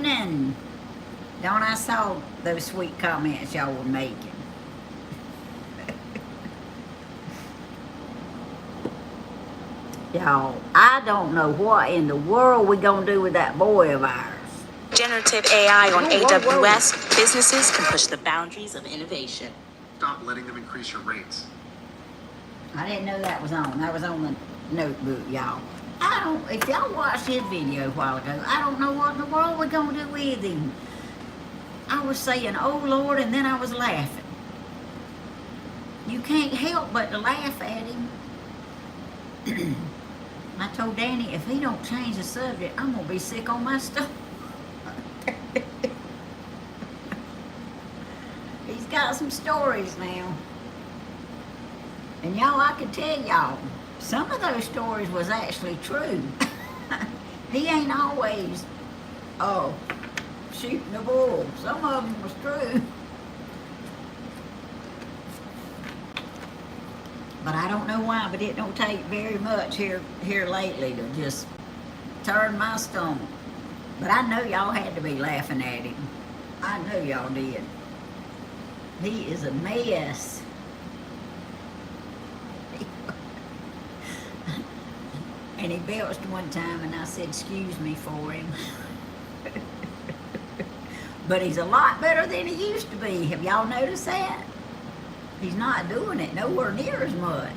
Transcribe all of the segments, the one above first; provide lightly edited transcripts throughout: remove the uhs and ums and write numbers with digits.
evening. Don't I saw those sweet comments y'all were making. Y'all, I don't know what in the world we gonna do with that boy of ours. Generative AI on Whoa, whoa. AWS, businesses can push the boundaries of innovation. Stop letting them increase your rates. I didn't know that was on. That was on the notebook, y'all. If y'all watched his video a while ago, I don't know what in the world we're gonna do with him. I was saying, oh Lord, and then I was laughing. You can't help but to laugh at him. I told Danny, if he don't change the subject, I'm gonna be sick on my stomach. He's got some stories now. And y'all, I can tell y'all, some of those stories was actually true. He ain't always, shooting the bull. Some of them was true. But I don't know why, but it don't take very much here lately to just turn my stomach. But I know y'all had to be laughing at him. I know y'all did. He is a mess. And he belched one time and I said, excuse me for him. But he's a lot better than he used to be. Have y'all noticed that? He's not doing it nowhere near as much.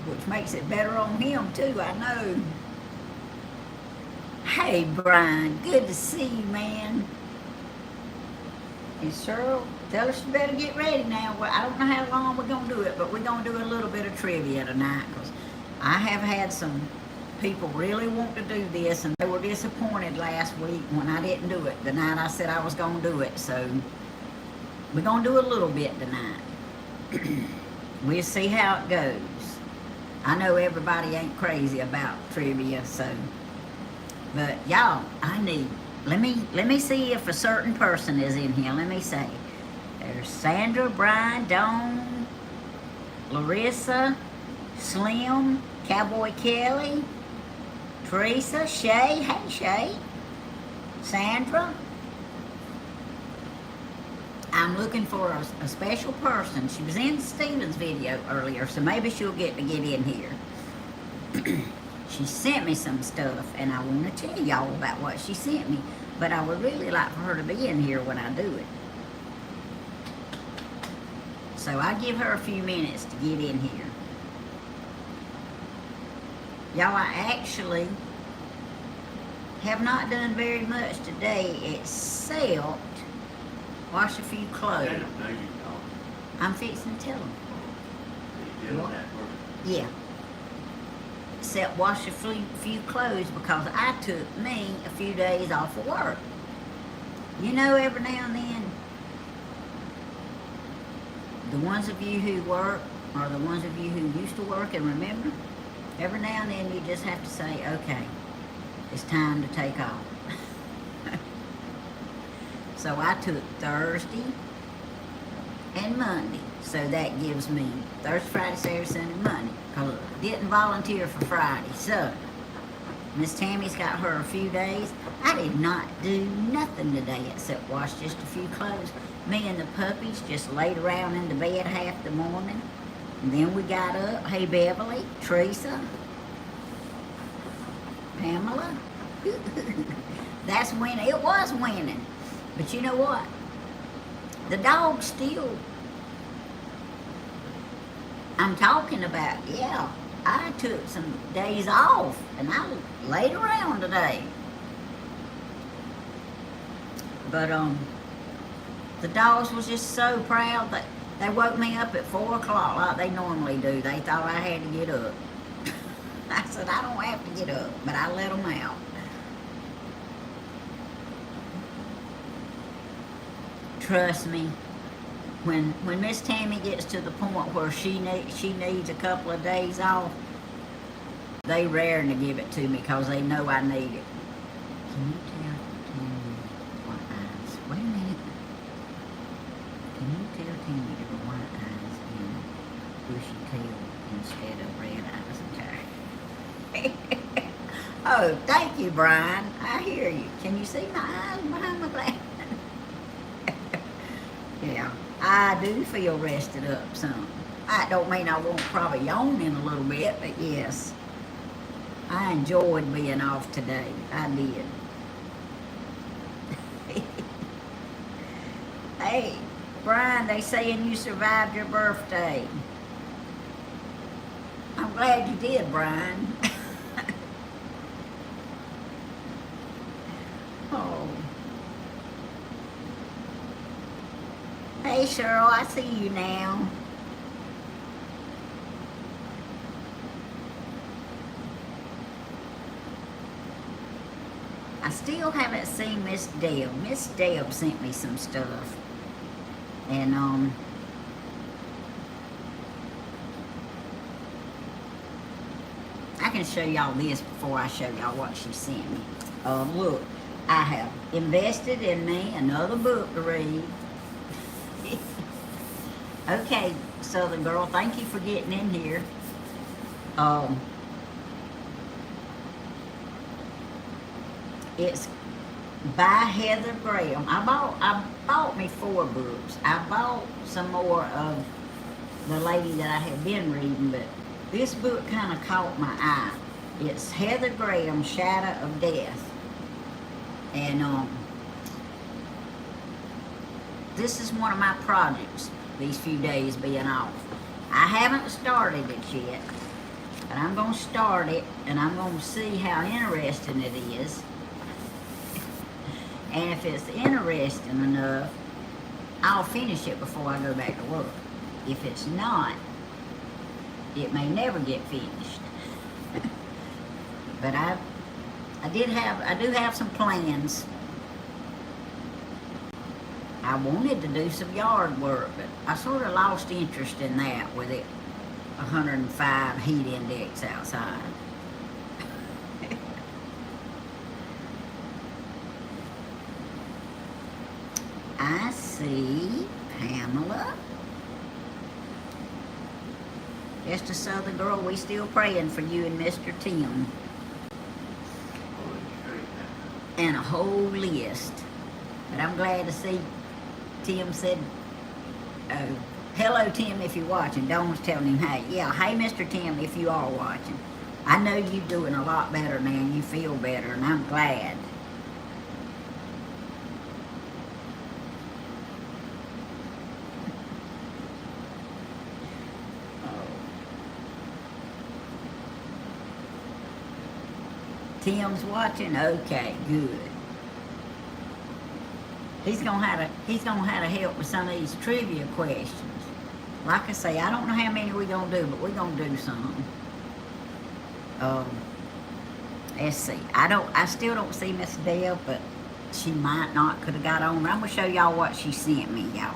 Which makes it better on him too, I know. Hey Brian, good to see you, man. And Cheryl, tell us you better get ready now. Well, I don't know how long we're gonna do it, but we're gonna do a little bit of trivia tonight, because I have had some people really want to do this, and they were disappointed last week when I didn't do it, the night I said I was gonna do it. So we're gonna do a little bit tonight. We'll see how it goes. I know everybody ain't crazy about trivia, so, but y'all, let me see if a certain person is in here. Let me see. There's Sandra, Brian, Dawn, Larissa, Slim, Cowboy Kelly, Teresa, Shay. Hey Shay. Sandra. I'm looking for a special person. She was in Steven's video earlier, so maybe she'll get to get in here. She sent me some stuff, and I want to tell y'all about what she sent me, but I would really like for her to be in here when I do it. So I give her a few minutes to get in here. Y'all, I actually have not done very much today except wash a few clothes. No, you don't. I'm fixing to tell them. You did that work. Yeah. Except wash a few clothes, because I took me a few days off of work. You know, every now and then, the ones of you who work, or the ones of you who used to work and remember, every now and then you just have to say, okay, it's time to take off. So I took Thursday and Monday. So that gives me Thursday, Friday, Saturday, Sunday, Monday. Because I didn't volunteer for Friday. So Miss Tammy's got her a few days. I did not do nothing today except wash just a few clothes. Me and the puppies just laid around in the bed half the morning. And then we got up. Hey, Beverly, Teresa, Pamela. That's winning. It was winning. But you know what? The dog still, I'm talking about, yeah, I took some days off and I laid around today. But the dogs was just so proud that they woke me up at 4 o'clock like they normally do. They thought I had to get up. I said, I don't have to get up, but I let them out. Trust me, when Miss Tammy gets to the point where she needs a couple of days off, they raring to give it to me because they know I need it. Can you tell Tammy what eyes? Wait a minute. Can you tell Tammy to go white eyes and bushy tail instead of red eyes? Okay. Oh, thank you, Brian. I hear you. Can you see my eyes behind my glasses? Yeah, I do feel rested up some. I don't mean I won't probably yawn in a little bit, but yes, I enjoyed being off today. I did. Hey, Brian, they saying you survived your birthday. I'm glad you did, Brian. Oh. Hey, Cheryl, I see you now. I still haven't seen Miss Deb. Miss Deb sent me some stuff. And, I can show y'all this before I show y'all what she sent me. Look, I have invested in me another book to read. Okay, Southern Girl, thank you for getting in here. It's by Heather Graham. I bought me 4 books. I bought some more of the lady that I had been reading, but this book kind of caught my eye. It's Heather Graham, Shadow of Death. And this is one of my projects, these few days being off. I haven't started it yet, but I'm going to start it, and I'm going to see how interesting it is. And if it's interesting enough, I'll finish it before I go back to work. If it's not, it may never get finished. But I do have some plans. I wanted to do some yard work, but I sort of lost interest in that with it 105 heat index outside. I see Pamela. Just a Southern Girl, we still praying for you and Mr. Tim. And a whole list. But I'm glad to see Tim said, hello Tim if you're watching. Dawn's telling him, hey. Yeah, hey Mr. Tim if you are watching. I know you're doing a lot better now. You feel better, and I'm glad. Tim's watching? Okay, good. He's gonna have to help with some of these trivia questions. Like I say, I don't know how many we're gonna do, but we're gonna do some. Let's see. I still don't see Miss Deb, but she might not could have got on. I'm gonna show y'all what she sent me, y'all.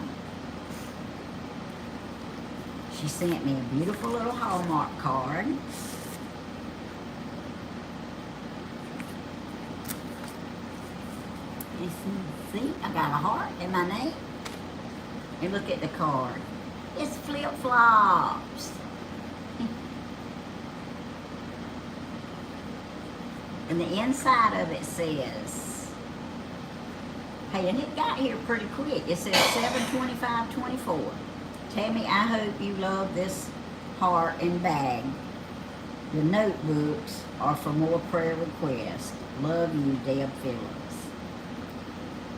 She sent me a beautiful little Hallmark card. See, I got a heart in my name. And look at the card. It's flip-flops. And the inside of it says, hey, and it got here pretty quick. It says 7/25/24. Tammy, I hope you love this heart and bag. The notebooks are for more prayer requests. Love you, Deb Phillips.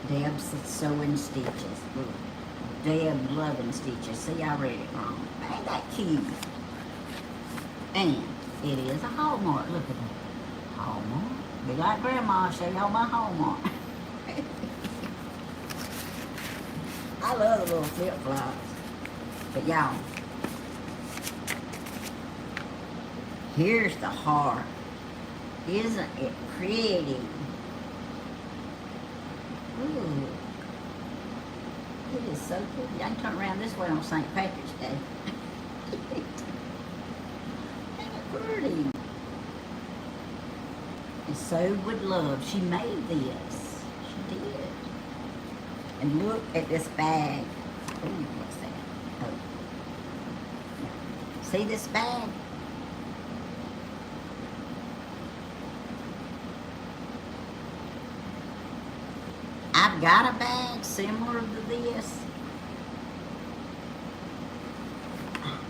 Deb's sewing stitches. Look. Deb loving stitches. See, I read it wrong. Ain't that cute? And it is a Hallmark. Look at that. Hallmark. Be like Grandma. Show y'all my Hallmark. I love the little flip-flops. But y'all, here's the heart. Isn't it pretty? Ooh, it is so pretty. I can turn around this way on St. Patrick's Day. Isn't it pretty? And so would love. She made this. She did. And look at this bag. Ooh, what's that? Oh. See this bag? I've got a bag similar to this.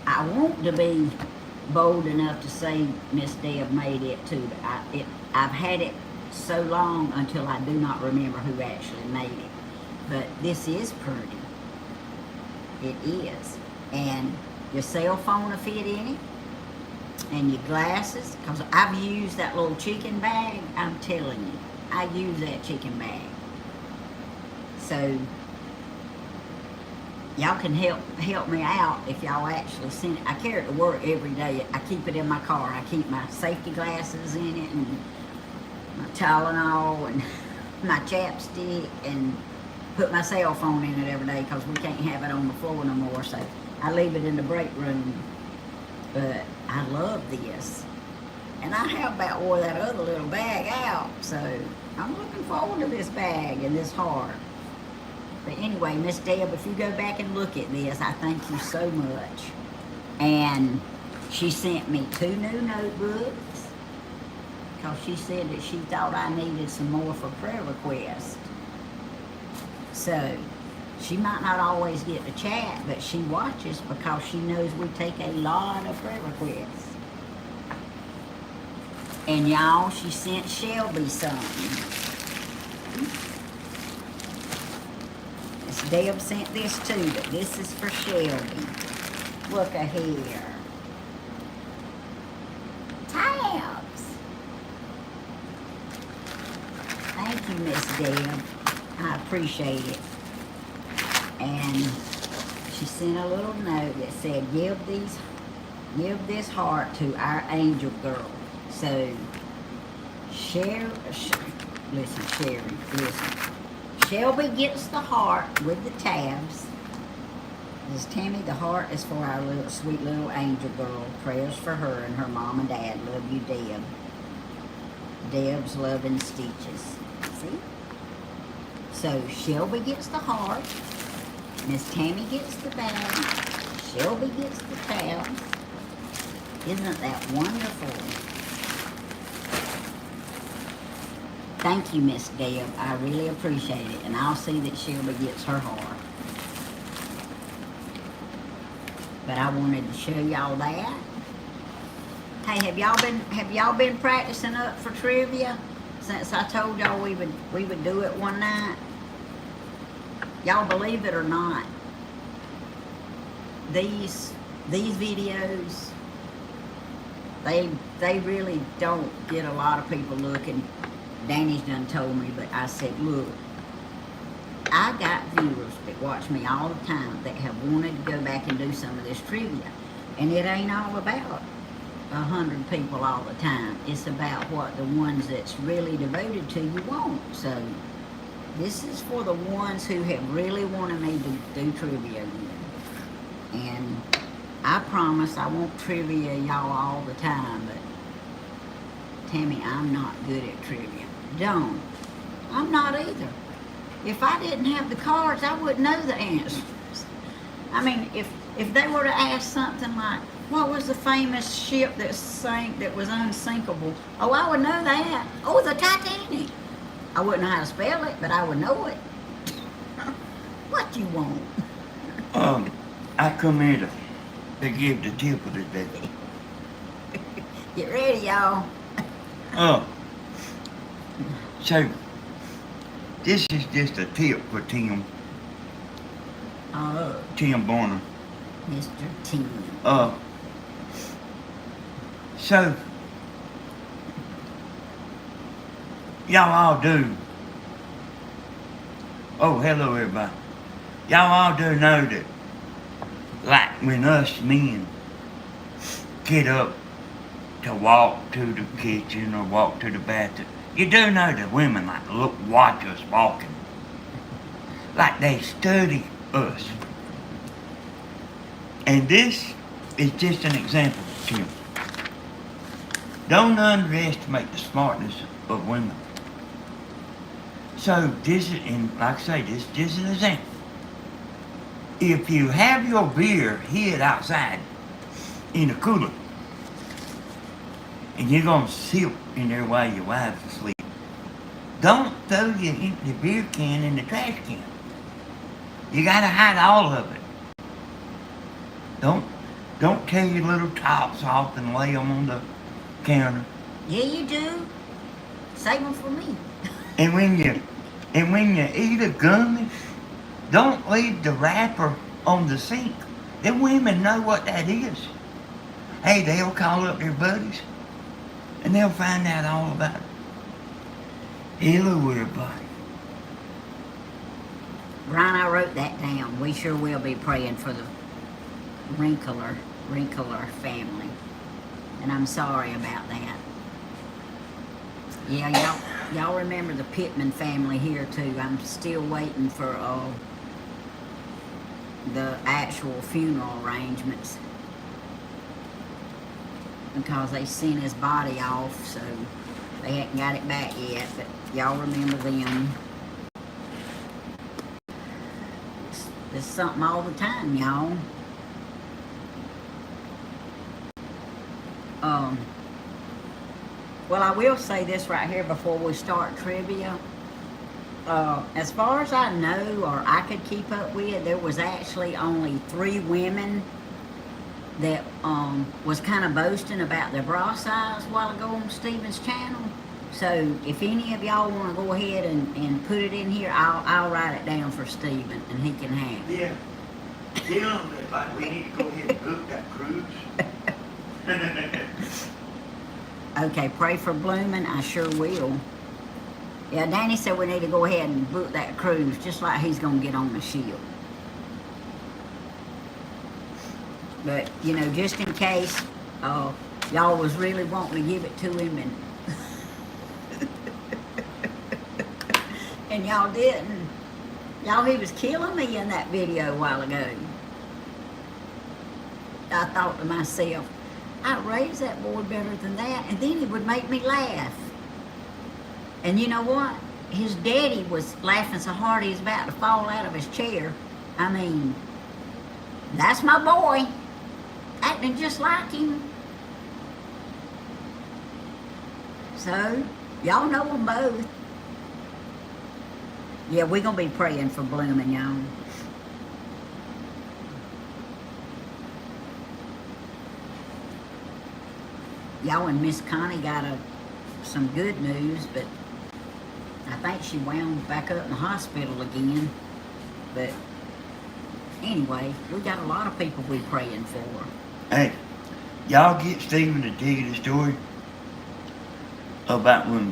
I want to be bold enough to say Miss Deb made it too. I've had it so long until I do not remember who actually made it. But this is pretty. It is. And your cell phone will fit in it. And your glasses. Because I've used that little chicken bag. I'm telling you. I use that chicken bag. So y'all can help me out if y'all actually send it. I carry it to work every day. I keep it in my car. I keep my safety glasses in it and my Tylenol and my chapstick and put my cell phone in it every day because we can't have it on the floor no more. So I leave it in the break room. But I love this. And I have about wore that other little bag out. So I'm looking forward to this bag and this heart. But anyway, Miss Deb, if you go back and look at this, I thank you so much. And she sent me 2 new notebooks because she said that she thought I needed some more for prayer requests. So she might not always get to chat, but she watches because she knows we take a lot of prayer requests. And y'all, she sent Shelby some. Deb sent this too, but this is for Shelby. Look at here. Tabs. Thank you, Miss Deb. I appreciate it. And she sent a little note that said, give this heart to our angel girl. So, listen, Sherry, listen. Shelby gets the heart with the tabs. This is Tammy. The heart is for our little sweet little angel girl. Prayers for her and her mom and dad. Love you, Deb. Deb's loving stitches. See? So Shelby gets the heart. Miss Tammy gets the bag. Shelby gets the tabs. Isn't that wonderful? Thank you, Miss Deb. I really appreciate it. And I'll see that Shelby gets her heart. But I wanted to show y'all that. Hey, have y'all been practicing up for trivia since I told y'all we would do it one night? Y'all believe it or not, these videos, they really don't get a lot of people looking. Danny's done told me, but I said, look, I got viewers that watch me all the time that have wanted to go back and do some of this trivia. And it ain't all about 100 people all the time. It's about what the ones that's really devoted to you want. So this is for the ones who have really wanted me to do trivia again. And I promise I won't trivia y'all all the time, but Tammy, I'm not good at trivia. Don't. I'm not either. If I didn't have the cards, I wouldn't know the answers. I mean, if they were to ask something like, what was the famous ship that sank that was unsinkable? Oh, I would know that. Oh, the Titanic. I wouldn't know how to spell it, but I would know it. What you want? I come here to give the tip of the day. Get ready, y'all. So, this is just a tip for Tim. Tim Bonner. Mr. Tim. So, y'all all do. Oh, hello everybody. Y'all all do know that, like when us men get up to walk to the kitchen or walk to the bathroom, you do know that women like watch us walking. Like they study us. And this is just an example, Tim. Don't underestimate the smartness of women. So this is, and like I say, this is just an example. If you have your beer hid outside in a cooler, and you're gonna sit in there while your wife's asleep, Don't throw your empty beer can in the trash can. You gotta hide all of it. Don't tear your little tops off and lay them on the counter. Yeah, you do. Save them for me. And when you eat a gummy, don't leave the wrapper on the sink. Them women know what that is. Hey, they'll call up their buddies and they'll find out all about it. Hello, everybody. Brian, I wrote that down. We sure will be praying for the Wrinkler family. And I'm sorry about that. Yeah, y'all remember the Pittman family here too. I'm still waiting for the actual funeral arrangements. Because they sent his body off, so they hadn't got it back yet, but y'all remember them. It's something all the time, y'all. Well, I will say this right here before we start trivia. As far as I know, or I could keep up with, there was actually only 3 women that was kind of boasting about their bra size a while ago on Steven's channel. So if any of y'all want to go ahead and put it in here, I'll write it down for Steven and he can have it. Yeah. Tell them that like we need to go ahead and book that cruise. Okay, pray for Bloomin'. I sure will. Yeah, Danny said we need to go ahead and book that cruise, just like he's going to get on the ship. But, you know, just in case y'all was really wanting to give it to him and y'all didn't. Y'all, he was killing me in that video a while ago. I thought to myself, I'd raise that boy better than that, and then he would make me laugh. And you know what? His daddy was laughing so hard he was about to fall out of his chair. I mean, that's my boy, acting just like him. So, y'all know them both. Yeah, we're going to be praying for Bloomin', y'all. Y'all and Miss Connie got some good news, but I think she wound back up in the hospital again. But anyway, we got a lot of people we praying for. Hey, y'all get Steven to tell you the story about when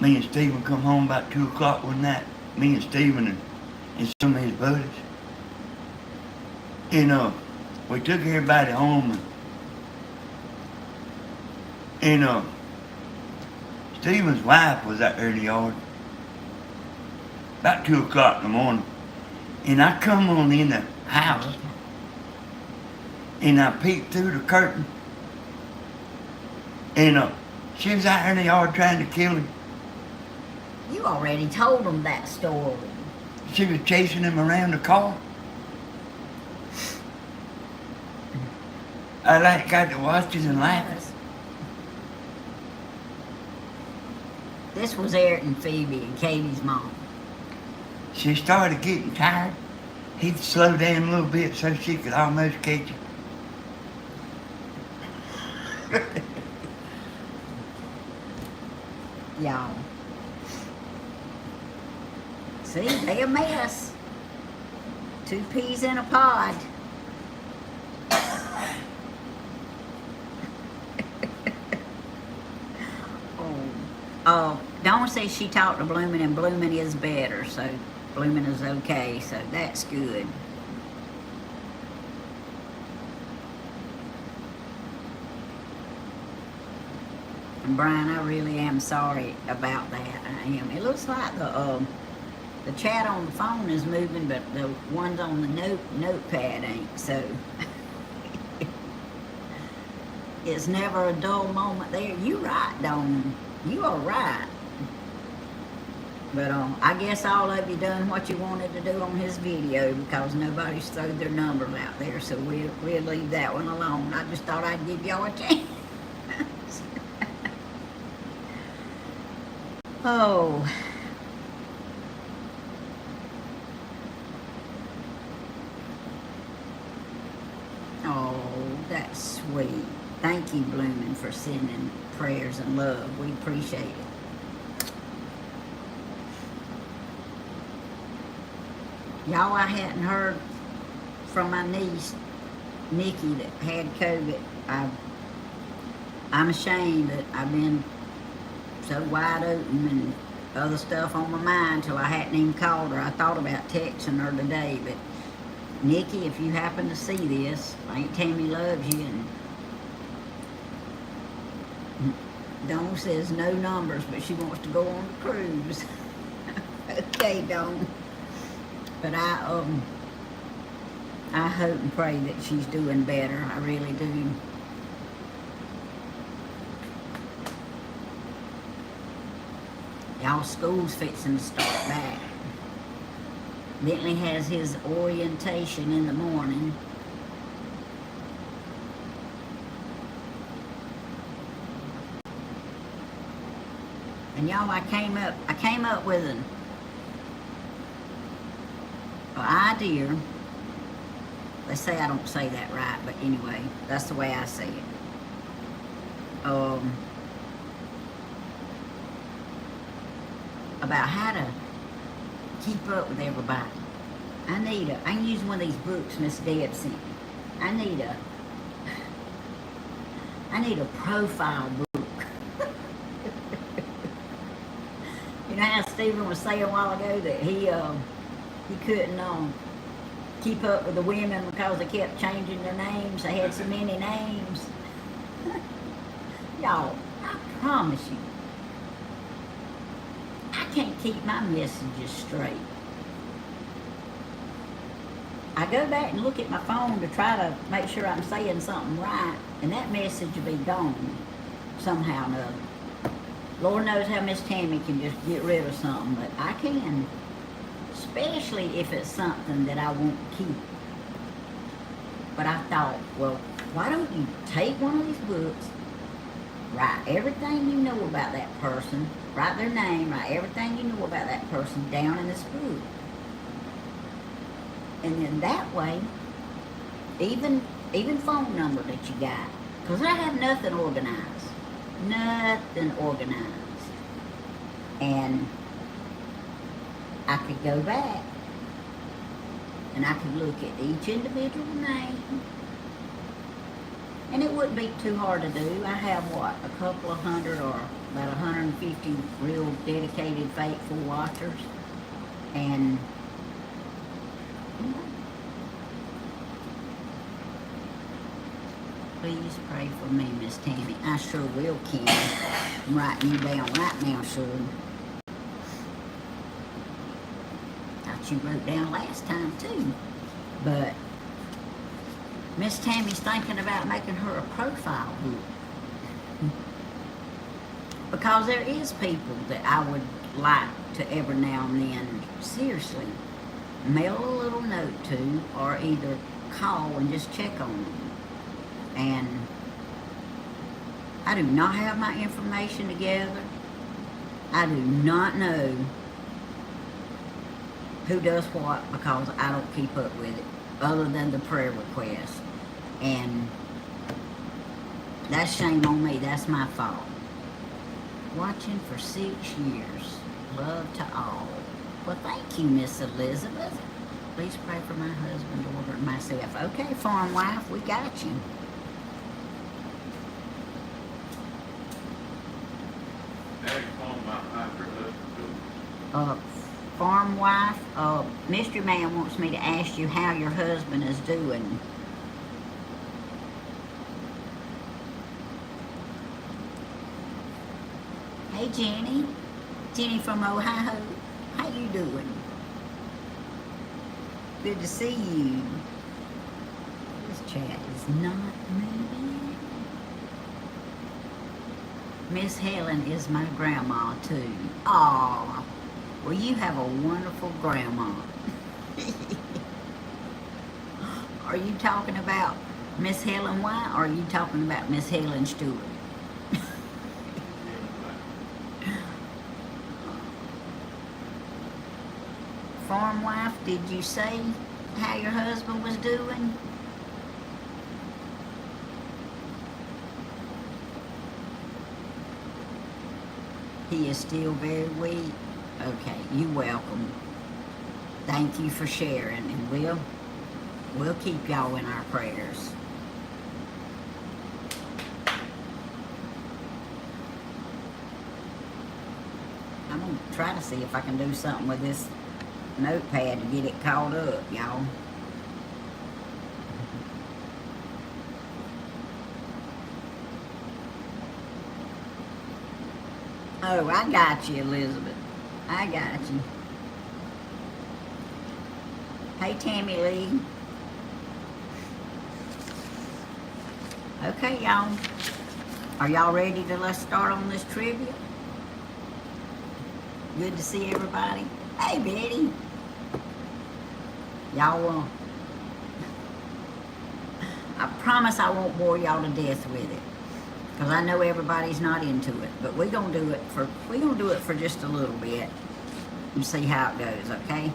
me and Steven come home about 2 o'clock one night. Me and Steven and some of his buddies. And we took everybody home and Steven's wife was out there in the yard about 2 o'clock in the morning. And I come on in the house and I peeked through the curtain and she was out there in the yard trying to kill him. You already told them that story. She was chasing him around the car. I got to watch it and laugh. This was Eric and Phoebe and Katie's mom. She started getting tired. He'd slow down a little bit so she could almost catch him. Y'all. See, they a mess. 2 peas in a pod. Dawn says she talked to Bloomin' and Bloomin' is better, so Bloomin' is okay, so that's good. And Brian, I really am sorry about that. I am. It looks like the chat on the phone is moving, but the ones on the notepad ain't, so it's never a dull moment there. You right, Dawn. You are right. But I guess all of you done what you wanted to do on his video because nobody's thrown their numbers out there, so we'll leave that one alone. I just thought I'd give y'all a chance. Oh. Oh, that's sweet. Thank you, Bloomin', for sending prayers and love. We appreciate it. Y'all, I hadn't heard from my niece, Nikki, that had COVID. I'm ashamed that I've been so wide open and other stuff on my mind till I hadn't even called her. I thought about texting her today, but Nikki, if you happen to see this, Aunt Tammy loves you, and Dawn says no numbers, but she wants to go on the cruise. Okay, Dawn. But I hope and pray that she's doing better. I really do. Y'all, school's fixing to start back. Bentley has his orientation in the morning. And y'all, I came up with an idea. They say I don't say that right, but anyway, that's the way I say it. About how to keep up with everybody. I can use one of these books Miss Deb sent me. I need a profile book. You know how Stephen was saying a while ago that he couldn't keep up with the women because they kept changing their names. They had so many names. Y'all, I promise you, I can't keep my messages straight. I go back and look at my phone to try to make sure I'm saying something right, and that message will be gone somehow or another. Lord knows how Miss Tammy can just get rid of something, but I can, especially if it's something that I won't keep. But I thought, well, why don't you take one of these books, write everything you know about that person, write their name, write everything you know about that person down in this book. And then that way, even phone number that you got, because I have nothing organized. Nothing organized. And I could go back and I could look at each individual name. And it wouldn't be too hard to do. I have what, a couple of hundred or about 150 real dedicated, faithful watchers. And please pray for me, Miss Tammy. I sure will, Kim. I'm writing you down right now, sure. Thought you wrote down last time, too. But Miss Tammy's thinking about making her a profile book. Because there is people that I would like to every now and then, seriously, mail a little note to, or either call and just check on them. And I do not have my information together. I do not know who does what because I don't keep up with it, other than the prayer request. And that's shame on me. That's my fault. Watching for 6 years. Love to all. Well, thank you, Miss Elizabeth. Please pray for my husband, daughter, and myself. Okay, farm wife, we got you. Farm wife, Mystery Man wants me to ask you how your husband is doing. Hey, Jenny. Jenny from Ohio. How you doing? Good to see you. This chat is not moving. Miss Helen is my grandma, too. Aw. Well, you have a wonderful grandma. Are you talking about Miss Helen White, or are you talking about Miss Helen Stewart? farm wife, did you say how your husband was doing? He is still very weak. Okay, you're welcome. Thank you for sharing, and we'll keep y'all in our prayers. I'm gonna try to see if I can do something with this notepad to get it caught up, y'all. Oh, I got you, Elizabeth. I got you. Hey, Tammy Lee. Okay, y'all. Are y'all ready to let's start on this trivia? Good to see everybody. Hey, Betty. Y'all I promise I won't bore y'all to death with it, because I know everybody's not into it. But we're gonna do it for just a little bit and see how it goes. Okay.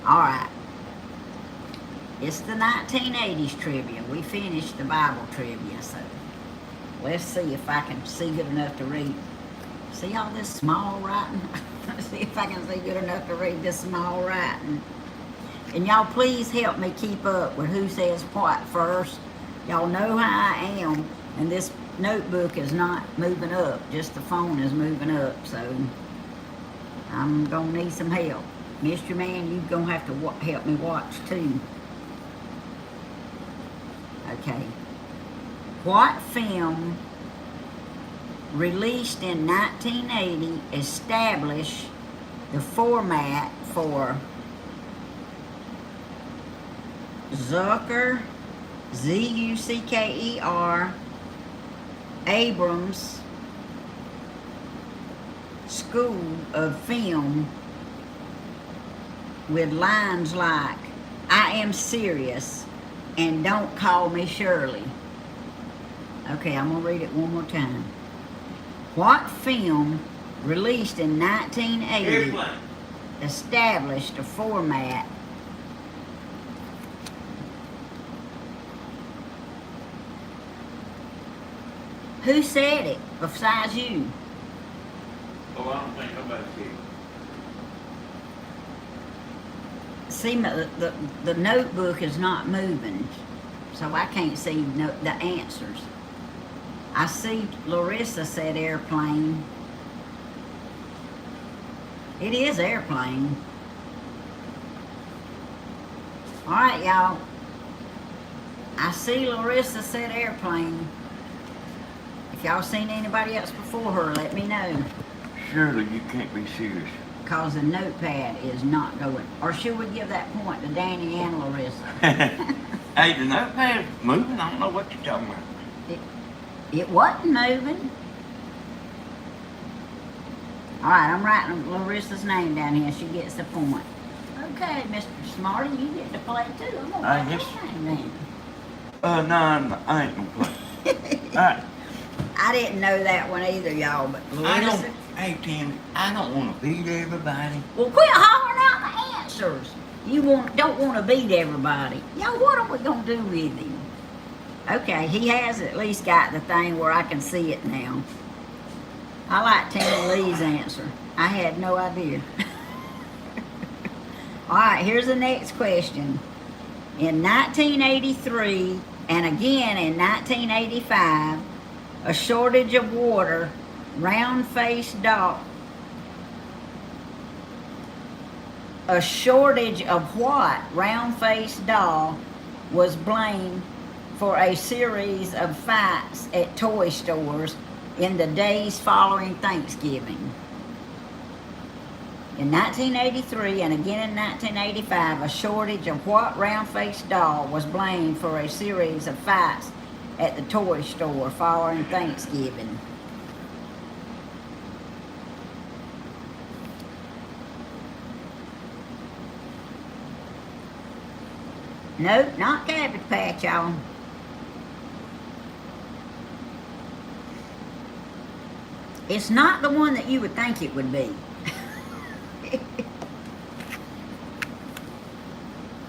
All right. It's the 1980s trivia. We finished the Bible trivia, so let's see if I can see good enough to read. See all this small writing? See if I can see good enough to read this small writing. And y'all please help me keep up with who says what first. Y'all know how I am, and this notebook is not moving up, just the phone is moving up, so I'm gonna need some help. Mr. Man, you're gonna have to help me watch too. Okay. What film released in 1980 established the format for Zucker, Zucker, Abrams School of Film with lines like, "I am serious," and "Don't call me Shirley"? Okay, I'm gonna read it one more time. What film released in 1980 established a format Who said it besides you? Oh, I don't think nobody said it. See, the notebook is not moving, so I can't see the answers. I see Larissa said airplane. It is airplane. All right, y'all. I see Larissa said airplane. If y'all seen anybody else before her, let me know. Surely you can't be serious. Because the notepad is not going. Or should we give that point to Danny and Larissa? Hey, the notepad's moving. I don't know what you're talking about. It wasn't moving. All right, I'm writing Larissa's name down here. She gets the point. Okay, Mr. Smarty, you get to play too. I'm gonna write your name down. No, I ain't gonna play. All right. I didn't know that one either, y'all, but Larissa. Hey, Tammy, I don't want to beat everybody. Well, quit hollering out the answers. You don't want to beat everybody. Y'all, what are we going to do with him? Okay, he has at least got the thing where I can see it now. I like Tammy Lee's answer. I had no idea. All right, here's the next question. In 1983 and again in 1985, a shortage of water, round-faced doll. A shortage of what round-faced doll was blamed for a series of fights at toy stores in the days following Thanksgiving? In 1983 and again in 1985, a shortage of what round-faced doll was blamed for a series of fights at the toy store following Thanksgiving? Nope, not Cabbage Patch, y'all. It's not the one that you would think it would be.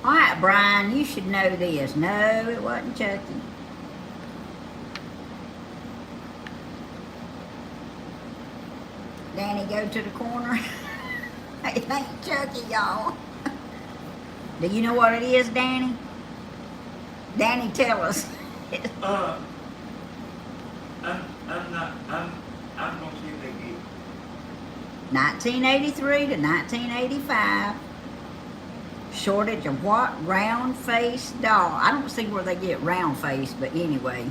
All right, Brian, you should know this. No, it wasn't Chucky. Danny, go to the corner. It ain't Chucky, y'all. Do you know what it is, Danny? Danny, tell us. I'm gonna see if they get 1983 to 1985. Shortage of what? Round-faced doll. I don't see where they get round-faced, but anyway.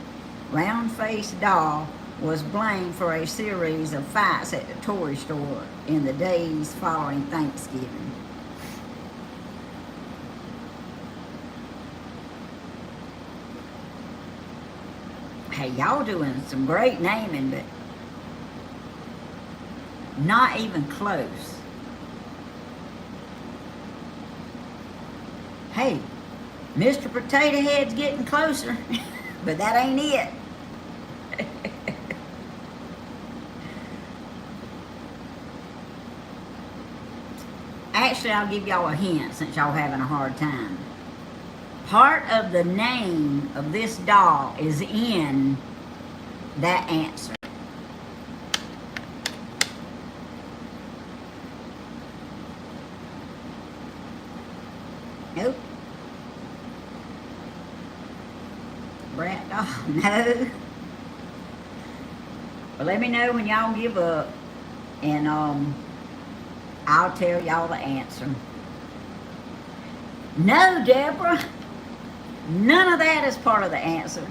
Round-faced doll was blamed for a series of fights at the toy store in the days following Thanksgiving. Hey, y'all doing some great naming, but not even close. Hey, Mr. Potato Head's getting closer, but that ain't it. Actually, I'll give y'all a hint since y'all having a hard time. Part of the name of this doll is in that answer. Nope. Brat doll, no. Well, let me know when y'all give up, and I'll tell y'all the answer. No, Deborah. None of that is part of the answer.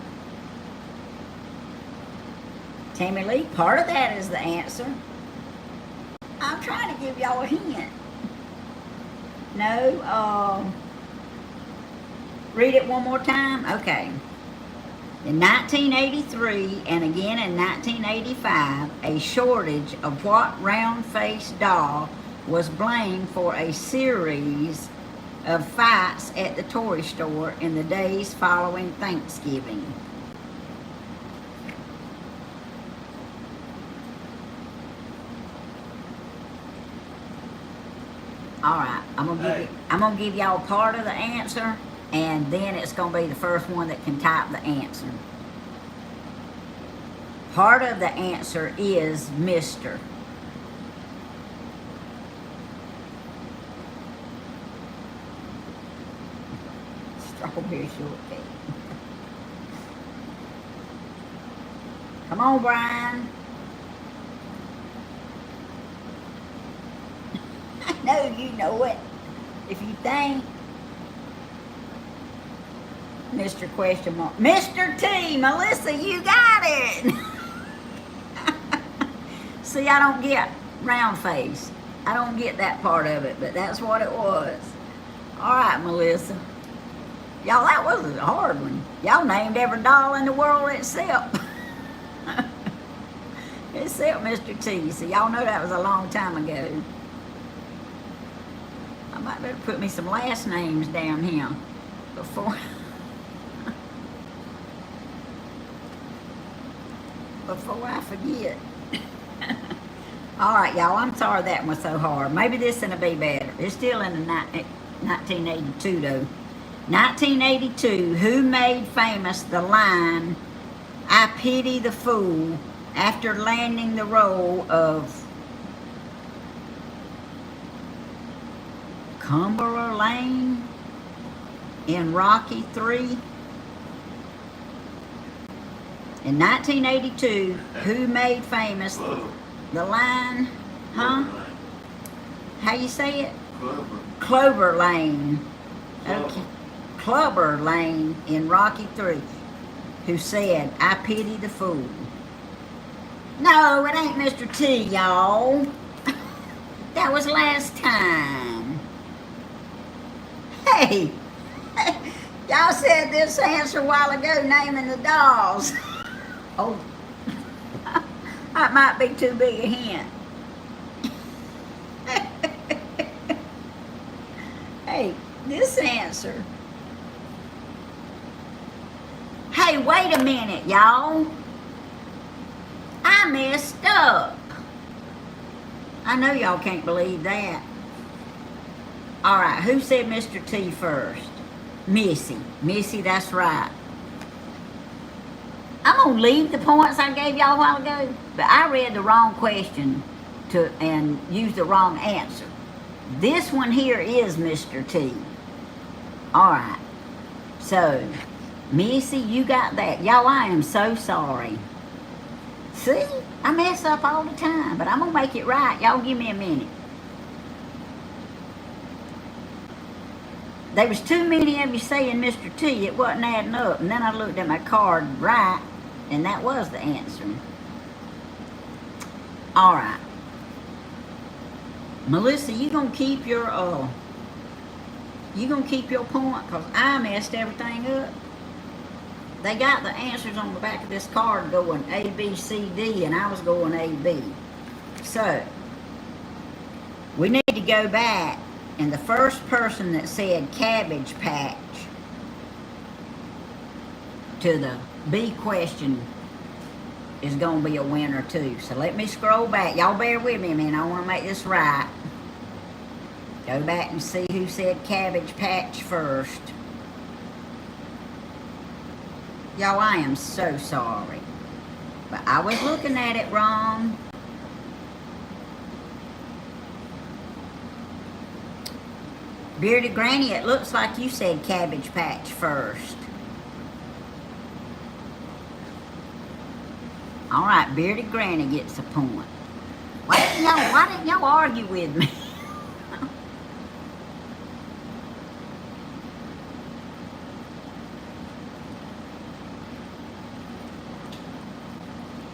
Tammy Lee, part of that is the answer. I'm trying to give y'all a hint. No, read it one more time. Okay. In 1983 and again in 1985, a shortage of what round-faced doll was blamed for a series of fights at the toy store in the days following Thanksgiving. All right, I'm gonna give y'all part of the answer, and then it's gonna be the first one that can type the answer. Part of the answer is Mr. Strawberry shortcake. Come on, Brian. I know you know it. If you think. Mr. Question Mark. Mr. T, Melissa, you got it. See, I don't get round face. I don't get that part of it, but that's what it was. All right, Melissa. Y'all, that was a hard one. Y'all named every doll in the world except Mr. T. So y'all know that was a long time ago. I might better put me some last names down here before I forget. All right, y'all, I'm sorry that one was so hard. Maybe this one will be better. It's still in the 1982, though. 1982, who made famous the line, "I pity the fool," after landing the role of Cumberland Lane in Rocky III? In 1982, who made famous the line, huh? How you say it? Clover Lane. Okay. Clubber Lane in Rocky III, who said, "I pity the fool." No, it ain't Mr. T, y'all. That was last time. Hey, y'all said this answer a while ago, naming the dolls. Oh, that might be too big a hint. Hey, this answer. Hey, wait a minute, y'all. I messed up. I know y'all can't believe that. All right, who said Mr. T first? Missy. Missy, that's right. I'm gonna leave the points I gave y'all a while ago, but I read the wrong question and used the wrong answer. This one here is Mr. T. All right. So, Missy, you got that. Y'all, I am so sorry. See? I mess up all the time, but I'm gonna make it right. Y'all give me a minute. There was too many of you saying Mr. T. It wasn't adding up. And then I looked at my card right, and that was the answer. All right. Melissa, you gonna keep your point? Because I messed everything up. They got the answers on the back of this card going A, B, C, D, and I was going A, B. So, we need to go back, and the first person that said Cabbage Patch to the B question is going to be a winner too. So let me scroll back. Y'all bear with me a minute. I want to make this right. Go back and see who said Cabbage Patch first. Y'all, I am so sorry. But I was looking at it wrong. Bearded Granny, it looks like you said Cabbage Patch first. All right, Bearded Granny gets a point. Why didn't y'all argue with me?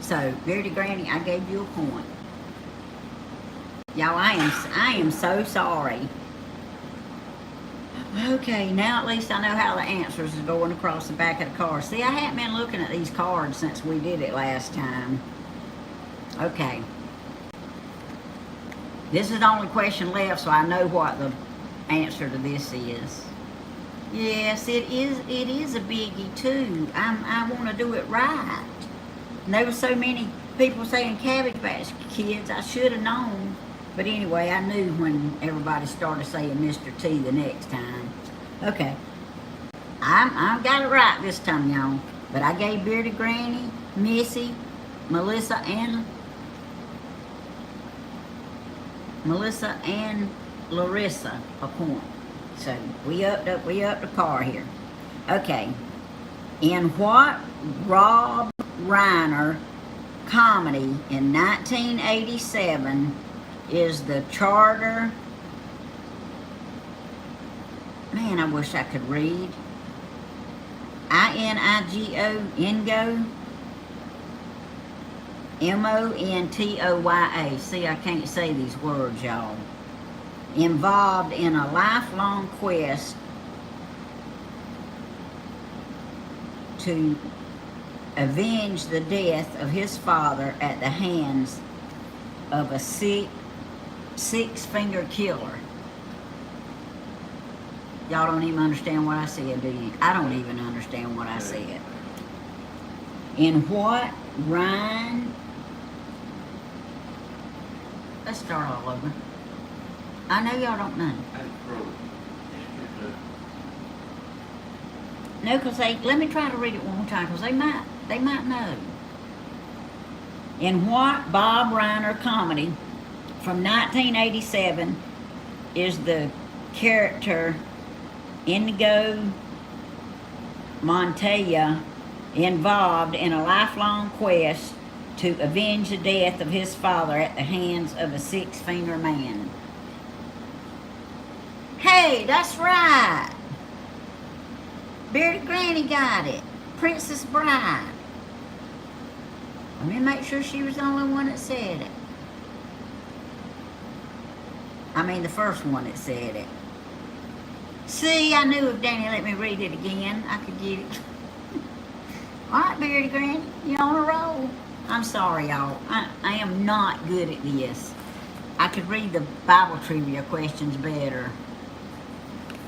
So, Bearded Granny, I gave you a point. Y'all, I am so sorry. Okay, now at least I know how the answers is going across the back of the card. See, I haven't been looking at these cards since we did it last time. Okay. This is the only question left, so I know what the answer to this is. Yes, it is a biggie too. I want to do it right. And there were so many people saying Cabbage Patch Kids, I should have known. But anyway, I knew when everybody started saying Mr. T the next time. Okay. I got it right this time, y'all. But I gave Bearded Granny, Missy, Melissa, and Larissa a point. So we upped the par here. Okay. In what Rob Reiner comedy in 1987 is the charter? Man, I wish I could read. I-N-I-G-O, Ingo, M-O-N-T-O-Y-A. See, I can't say these words, y'all. Involved in a lifelong quest to avenge the death of his father at the hands of a six-finger killer. Y'all don't even understand what I said, do you? I don't even understand what I said. In what Ryan... Let's start all over. I know y'all don't know. No, because let me try to read it one more time, because they might know. In what Bob Reiner comedy from 1987 is the character Inigo Montoya involved in a lifelong quest to avenge the death of his father at the hands of a six-finger man? Hey, that's right. Bearded Granny got it. Princess Bride. Let me make sure she was the only one that said it. I mean, the first one that said it. See, I knew if Danny let me read it again, I could get it. All right, Bearded Granny, you on a roll. I'm sorry, y'all. I am not good at this. I could read the Bible trivia questions better.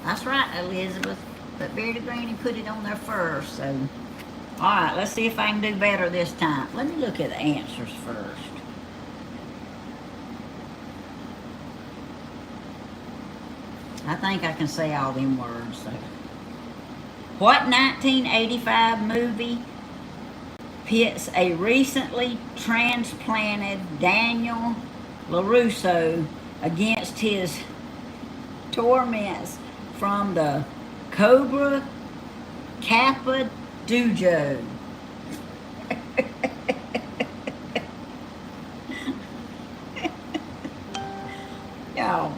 That's right, Elizabeth. But Bearded Granny put it on there first, so... Alright, let's see if I can do better this time. Let me look at the answers first. I think I can say all them words. So. What 1985 movie pits a recently transplanted Daniel LaRusso against his torments from the Cobra Kappa Dojo? Y'all.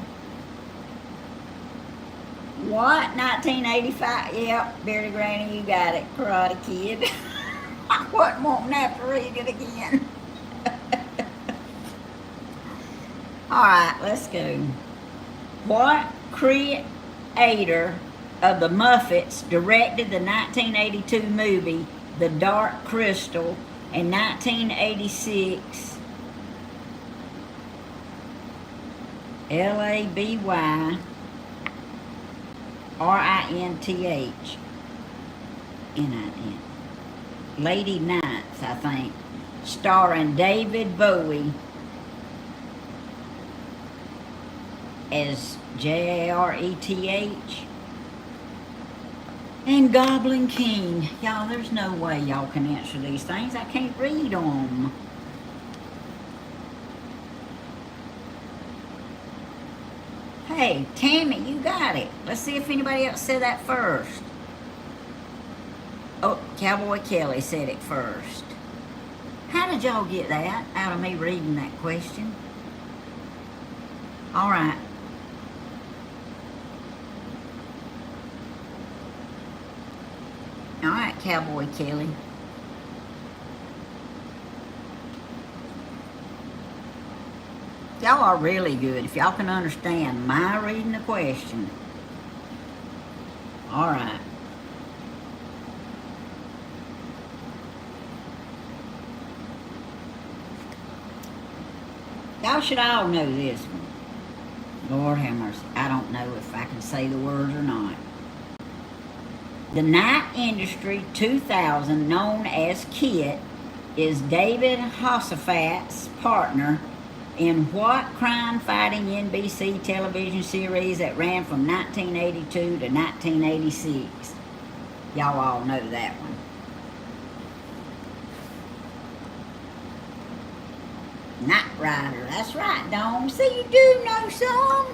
What? 1985? Yep, Beardy Granny, you got it. Karate Kid. I wasn't wanting to have to read it again. Alright, let's go. What creator of the Muppets directed the 1982 movie The Dark Crystal and 1986 Labyrinth? N-I-N. Lady Knights, I think, starring David Bowie as Jareth and Goblin King. Y'all, there's no way y'all can answer these things. I can't read them. Hey, Tammy, you got it. Let's see if anybody else said that first. Oh, Cowboy Kelly said it first. How did y'all get that out of me reading that question? All right. All right, Cowboy Kelly. Y'all are really good if y'all can understand my reading the question. All right. Y'all should all know this one. Lord have mercy. I don't know if I can say the words or not. The Night Industry 2000, known as KIT, is David Hosafat's partner in what crime-fighting NBC television series that ran from 1982 to 1986? Y'all all know that one. Knight Rider. That's right, Dawn. See, you do know some.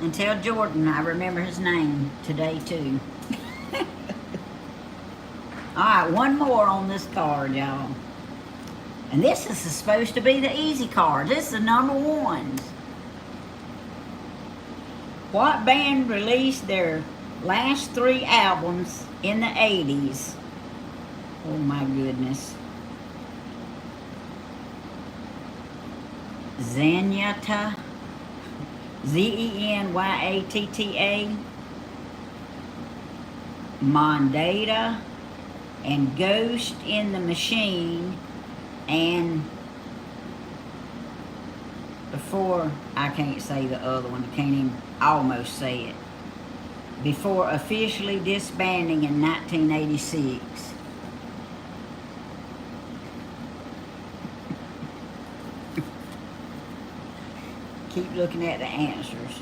And tell Jordan I remember his name today, too. Alright, one more on this card, y'all. And this is supposed to be the easy card. This is the number ones. What band released their last 3 albums in the 80s? Oh my goodness. Zenyatta. Zenyatta. Mondata. And Ghost in the Machine. And before, I can't say the other one. I can't even almost say it. Before officially disbanding in 1986. Keep looking at the answers.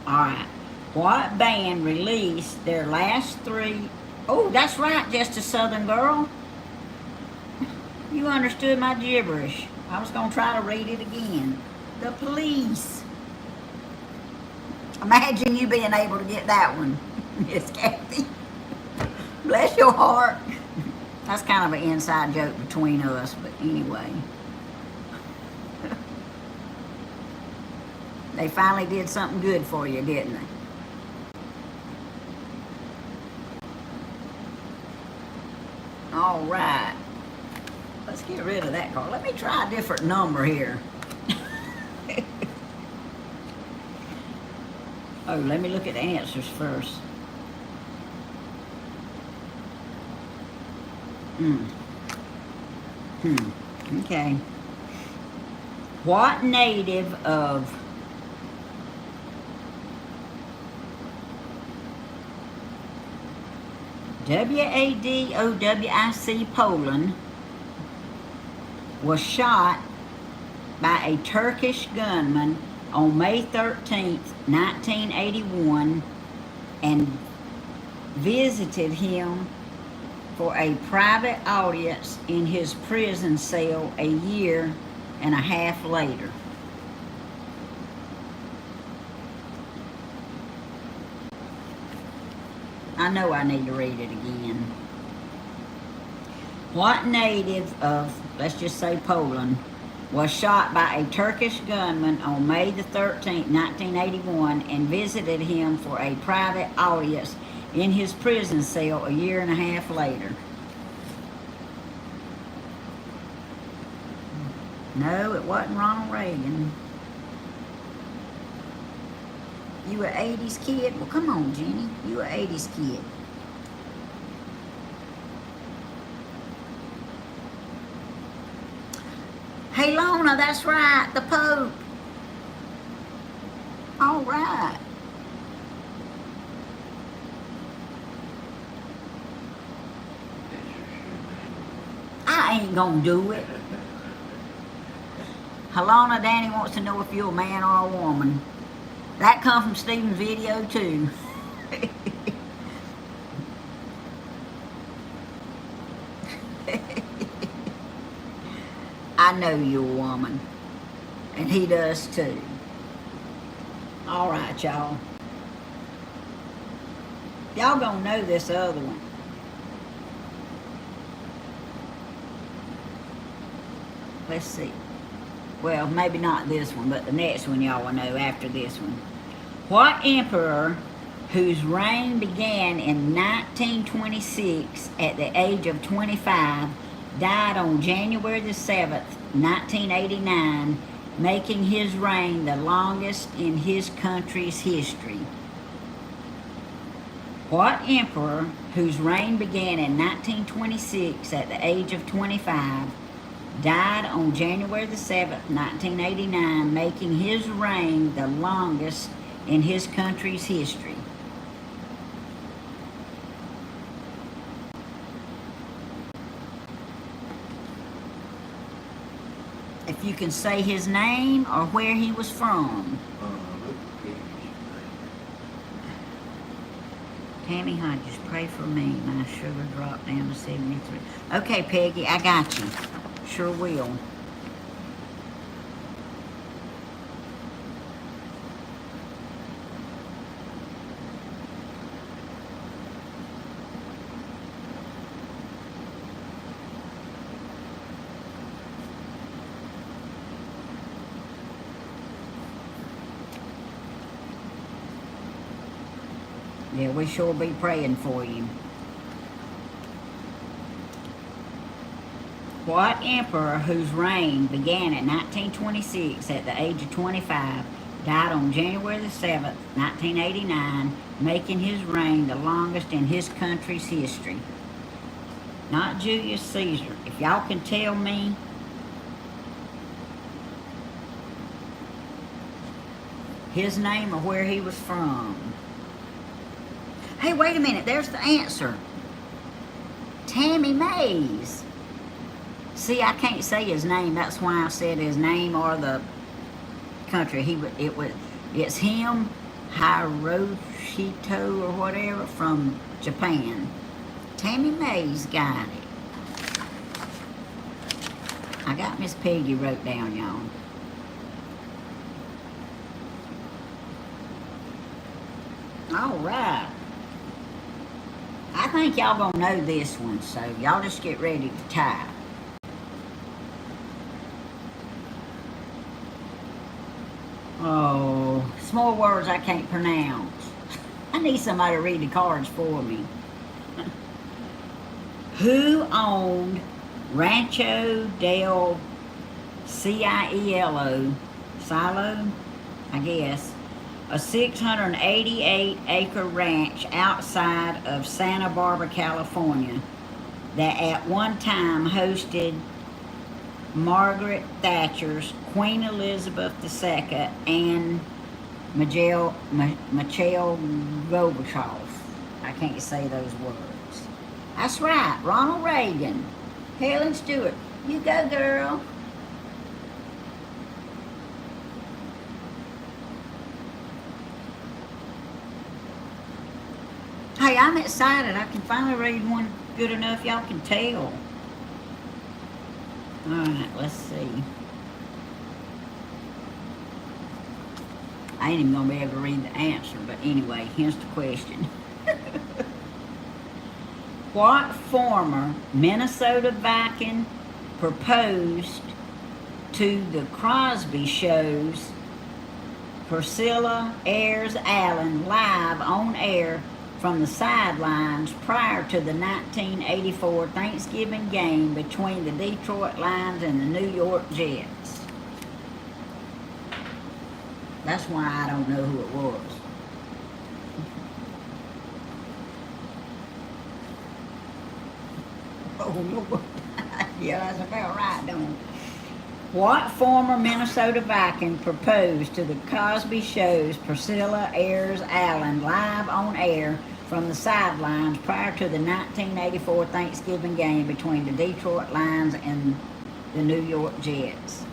Alright. What band released their last 3... Oh, that's right, Just a Southern Girl. You understood my gibberish. I was going to try to read it again. The Police. Imagine you being able to get that one, Miss Kathy. Bless your heart. That's kind of an inside joke between us, but anyway. They finally did something good for you, didn't they? All right. Let's get rid of that card. Let me try a different number here. Oh, let me look at the answers first. Okay. What native of WADOWIC Poland was shot by a Turkish gunman on May 13th, 1981, and visited him for a private audience in his prison cell a year and a half later. I know I need to read it again. What native of, let's just say Poland, was shot by a Turkish gunman on May the 13th, 1981, and visited him for a private audience in his prison cell a year and a half later? No, it wasn't Ronald Reagan. You an 80s kid? Well, come on, Jenny. You an 80s kid. Hey, Lona, that's right. The Pope. All right. I ain't gonna do it. Halana Danny wants to know if you're a man or a woman. That come from Stephen's video too. I know you're a woman. And he does too. All right, y'all. Y'all gonna know this other one. Let's see. Well, maybe not this one, but the next one y'all will know after this one. What emperor whose reign began in 1926 at the age of 25 died on January the 7th, 1989, making his reign the longest in his country's history? What emperor whose reign began in 1926 at the age of 25 died on January the 7th, 1989, making his reign the longest in his country's history? If you can say his name or where he was from. Tammy Hodges, pray for me. My sugar dropped down to 73. Okay, Peggy, I got you. Sure will. Yeah, we sure be praying for you. What emperor whose reign began in 1926 at the age of 25 died on January the 7th, 1989, making his reign the longest in his country's history? Not Julius Caesar. If y'all can tell me his name or where he was from. Hey, wait a minute. There's the answer. Tammy Mays. See, I can't say his name. That's why I said his name or the country. It's him, Hiroshito or whatever, from Japan. Tammy Mays got it. I got Miss Peggy wrote down, y'all. All right. I think y'all gonna know this one, so y'all just get ready to type. Oh, small words I can't pronounce. I need somebody to read the cards for me. Who owned Rancho del Cielo, Silo, I guess, a 688-acre ranch outside of Santa Barbara, California, that at one time hosted Margaret Thatcher's, Queen Elizabeth II, and Mikhail Gorbachev. I can't say those words. That's right, Ronald Reagan. Helen Stewart, you go, girl. Hey, I'm excited. I can finally read one good enough y'all can tell. Alright, let's see. I ain't even gonna be able to read the answer, but anyway, here's the question. What former Minnesota Viking proposed to the Crosby Show's Priscilla Ayers Allen live on air from the sidelines prior to the 1984 Thanksgiving game between the Detroit Lions and the New York Jets? That's why I don't know who it was. Oh, Lord. Yeah, that's about right, don't it? What former Minnesota Viking proposed to the Cosby Show's Priscilla Ayers Allen live on air from the sidelines prior to the 1984 Thanksgiving game between the Detroit Lions and the New York Jets?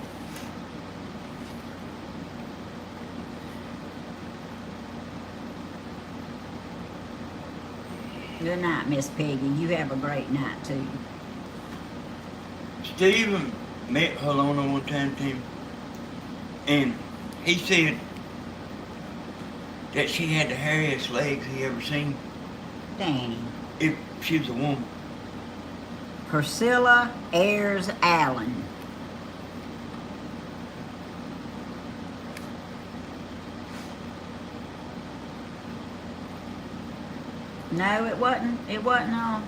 Good night, Miss Peggy. You have a great night, too. Stephen met Helena one time, Tim, and he said that she had the hairiest legs he ever seen. Danny. If she was a woman. Priscilla Ayers Allen. No, it wasn't. It wasn't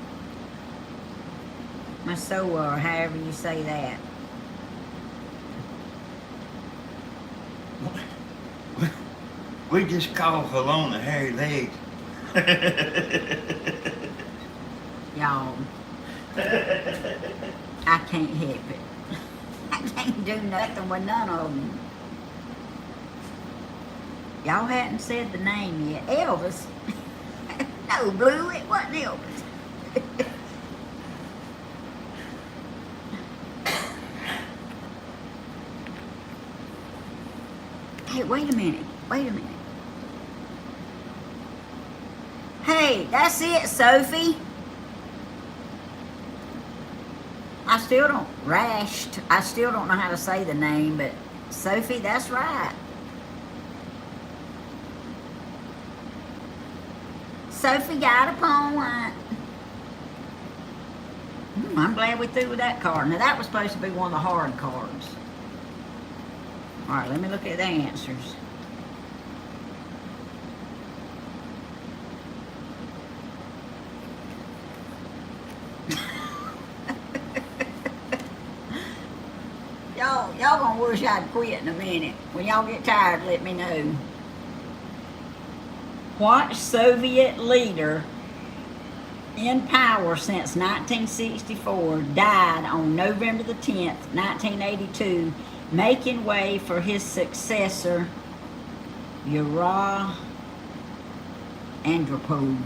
Masoa, or however you say that. We just call Helena hairy legs. Y'all. I can't help it. I can't do nothing with none of them. Y'all hadn't said the name yet. Elvis. No, Blue, it wasn't Elvis. Hey, wait a minute. Hey, that's it, Sophie. I still don't know how to say the name, but Sophie, that's right. Sophie got a point. I'm glad we threw with that card. Now that was supposed to be one of the hard cards. Alright, let me look at the answers. Y'all gonna wish I'd quit in a minute. When y'all get tired, let me know. What Soviet leader in power since 1964 died on November the 10th, 1982, making way for his successor, Yura Andropov?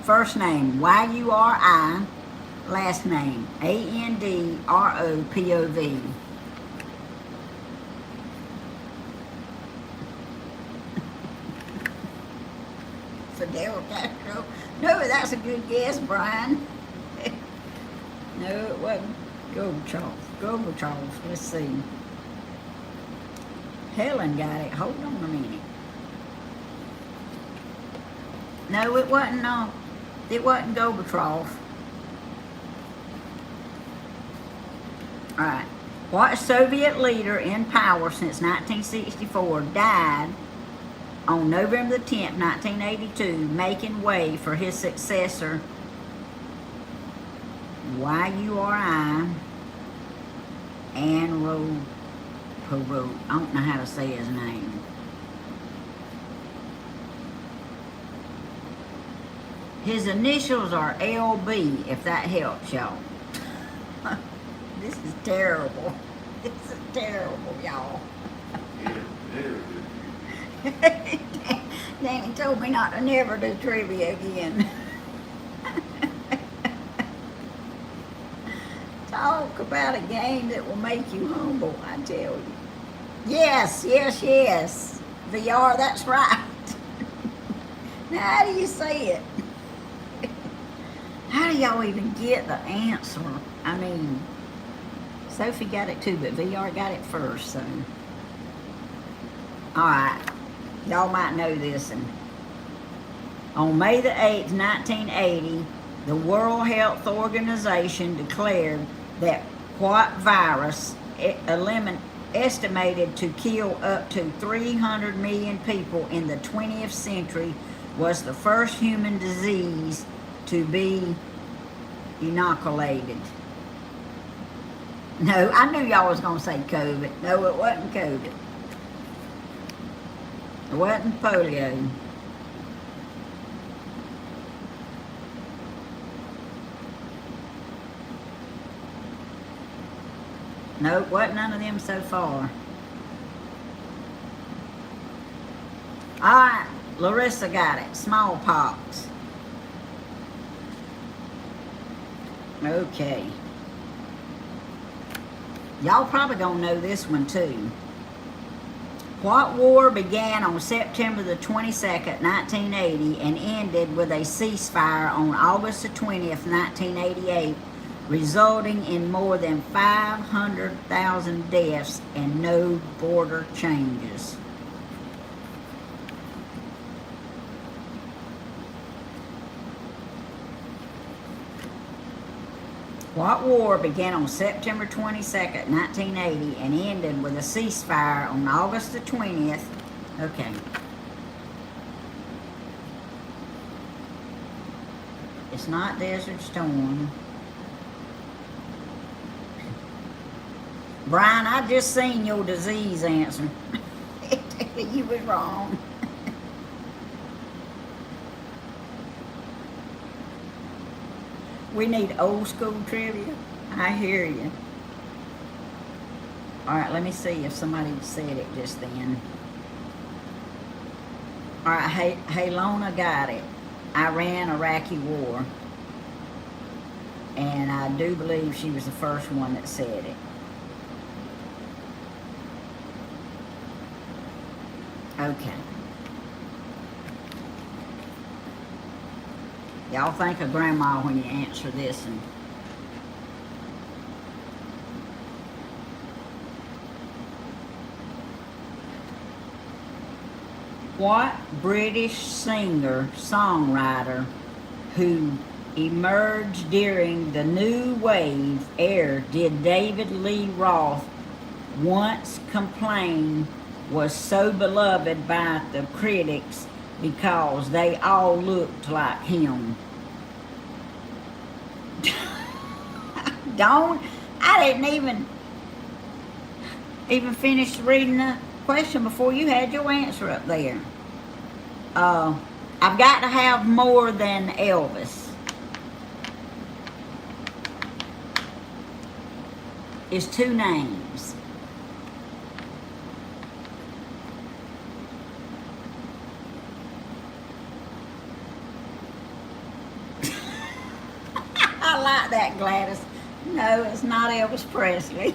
First name, Y-U-R-I. Last name, A-N-D-R-O-P-O-V. Fidel Castro. No, that's a good guess, Brian. No, it wasn't. Gorbachev. Let's see. Helen got it. Hold on a minute. No, it wasn't. No, it wasn't Gorbachev. All right. What Soviet leader in power since 1964 died on November the 10th, 1982, making way for his successor, Y-U-R-I, Andropov. I don't know how to say his name. His initials are LB, if that helps y'all. This is terrible. This is terrible, y'all. Danny told me not to never do trivia again. Talk about a game that will make you humble, I tell you. Yes, yes, yes. VR, that's right. Now, how do you say it? How do y'all even get the answer? I mean, Sophie got it too, but VR got it first, so. Alright, y'all might know this. And on May the 8th, 1980, the World Health Organization declared that what virus, estimated to kill up to 300 million people in the 20th century, was the first human disease to be inoculated. No, I knew y'all was going to say COVID. No, it wasn't COVID. It wasn't polio. Nope, wasn't none of them so far. Alright, Larissa got it. Smallpox. Okay. Y'all probably gonna know this one too. What war began on September the 22nd, 1980 and ended with a ceasefire on August the 20th, 1988, resulting in more than 500,000 deaths and no border changes? What war began on September 22nd, 1980 and ended with a ceasefire on August the 20th? Okay. It's not Desert Storm. Brian, I just seen your disease answer. You was wrong. We need old school trivia. I hear you. All right, let me see if somebody said it just then. All right, Lona got it. Iran-Iraqi war. And I do believe she was the first one that said it. Okay. Y'all think of Grandma when you answer this. And what British singer-songwriter who emerged during the New Wave era did David Lee Roth once complain was so beloved by the critics because they all looked like him? I didn't even finish reading the question before you had your answer up there. I've got to have more than Elvis. It's two names. I like that, Gladys. No, it's not Elvis Presley.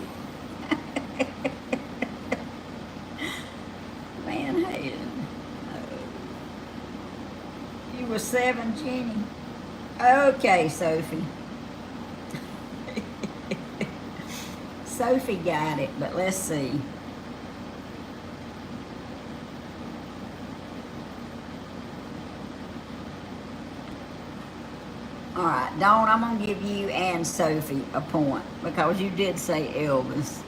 Van Halen. No. You were 7, Jenny. Okay, Sophie. Sophie got it, but let's see. All right, Dawn, I'm going to give you and Sophie a point because you did say Elvis,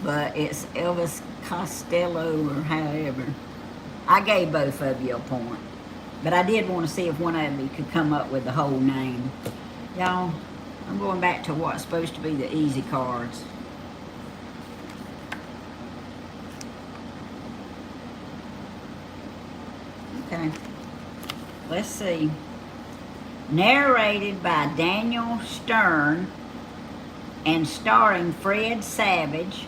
but it's Elvis Costello or however. I gave both of you a point, but I did want to see if one of you could come up with the whole name. Y'all, I'm going back to what's supposed to be the easy cards. Okay, let's see. Narrated by Daniel Stern and starring Fred Savage,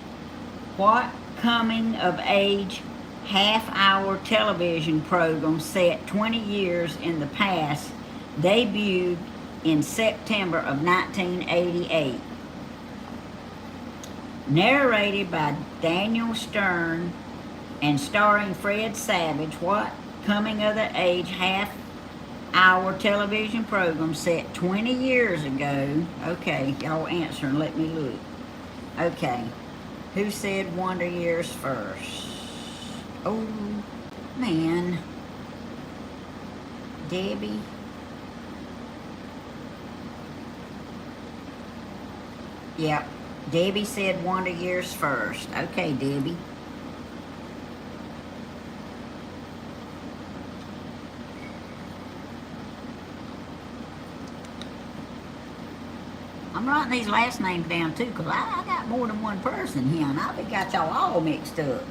what coming-of-age half-hour television program set 20 years in the past debuted in September of 1988? narrated by Daniel Stern and starring Fred Savage. What coming of the age half-hour television program set 20 years ago? Okay, y'all answer and let me look. Okay, who said Wonder Years first? Oh, man. Debbie. Yep, Debbie said Wonder Years first. Okay, Debbie. I'm writing these last names down too, because I got more than one person here, and I've got y'all all mixed up.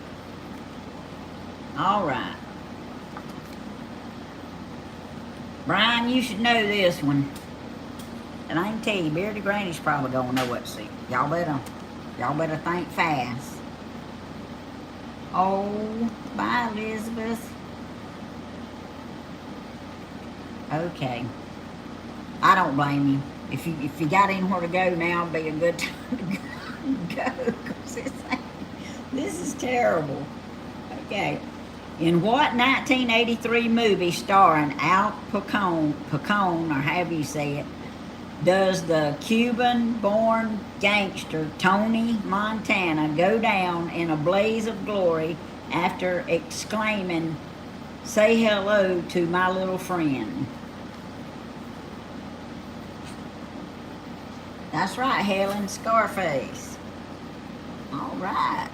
All right. Brian, you should know this one. And I can tell you, Beardy Granny's probably gonna know what's it. Y'all better think fast. Oh, bye, Elizabeth. Okay. I don't blame you. If you got anywhere to go now, it'd be a good time to go. Cause this is terrible. Okay. In what 1983 movie starring Al Pacone, or however you say it, does the Cuban-born gangster Tony Montana go down in a blaze of glory after exclaiming, "Say hello to my little friend"? That's right, Helen, Scarface. All right.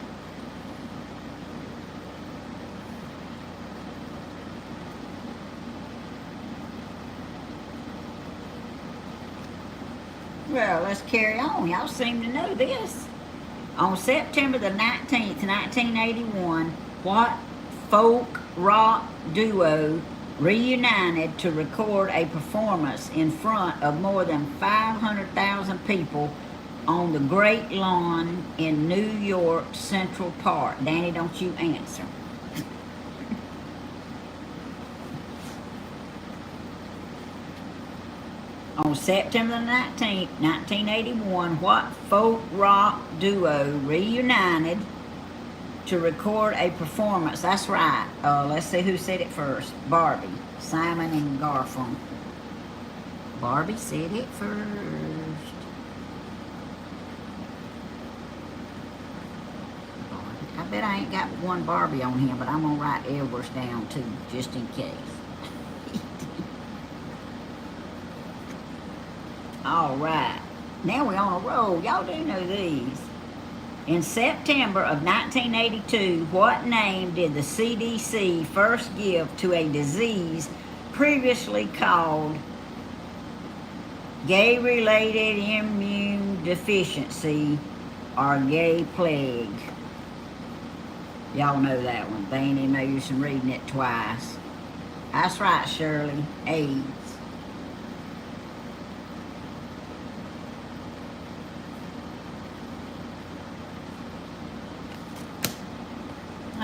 Well, let's carry on. Y'all seem to know this. On September the 19th, 1981, what folk rock duo reunited to record a performance in front of more than 500,000 people on the Great Lawn in New York Central Park? Danny, don't you answer. On September 19th, 1981, what folk rock duo reunited to record a performance? That's right. Let's see who said it first. Barbie, Simon and Garfunkel. Barbie said it first. I bet I ain't got one Barbie on here, but I'm gonna write Edwards down too, just in case. All right, now we're on a roll. Y'all do know these. In September of 1982, what name did the CDC first give to a disease previously called gay-related immune deficiency or gay plague? Y'all know that one. They ain't even no use in reading it twice. That's right, Shirley. AIDS.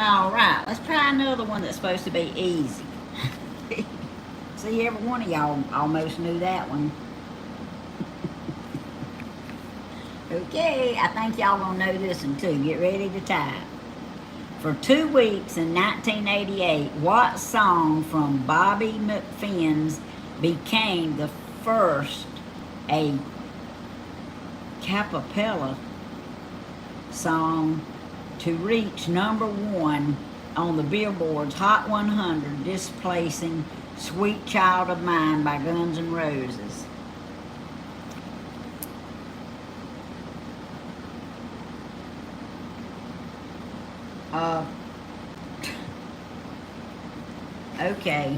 All right, let's try another one that's supposed to be easy. See, every one of y'all almost knew that one. Okay, I think y'all gonna know this one too. Get ready to type. For 2 weeks in 1988, what song from Bobby McFinn's became the first a cappella song to reach #1 on the Billboard's Hot 100, displacing Sweet Child of Mine by Guns N' Roses? Okay.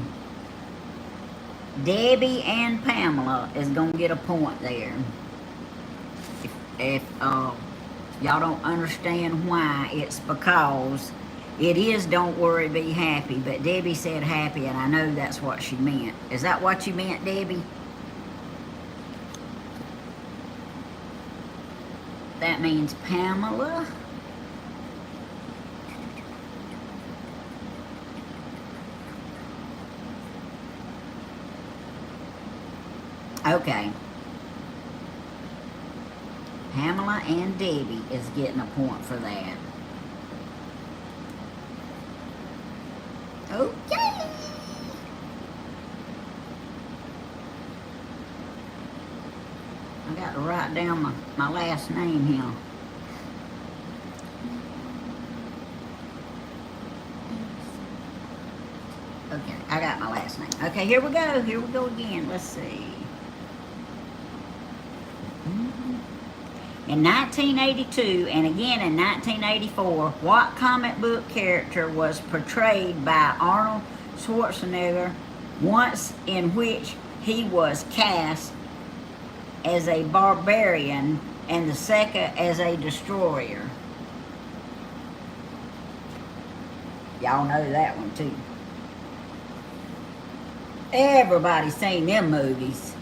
Debbie and Pamela is gonna get a point there. If y'all don't understand why, it's because it is Don't Worry, Be Happy, but Debbie said happy, and I know that's what she meant. Is that what you meant, Debbie? That means Pamela. Okay. Pamela and Debbie is getting a point for that. Okay. I got to write down my last name here. Okay, I got my last name. Okay, here we go. Here we go again. Let's see. In 1982 and again in 1984, what comic book character was portrayed by Arnold Schwarzenegger, once in which he was cast as a barbarian and the second as a destroyer? Y'all know that one too. Everybody's seen them movies.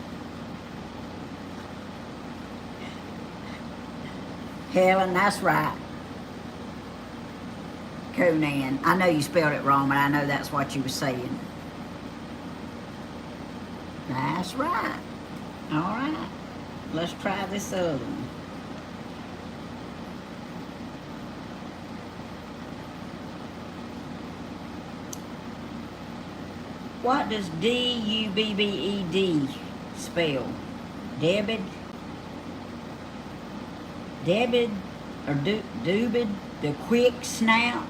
Helen, that's right. Conan. I know you spelled it wrong, but I know that's what you were saying. That's right. All right. Let's try this other one. What does D-U-B-B-E-D spell? Debid? Debid or Doobid, the quick snap?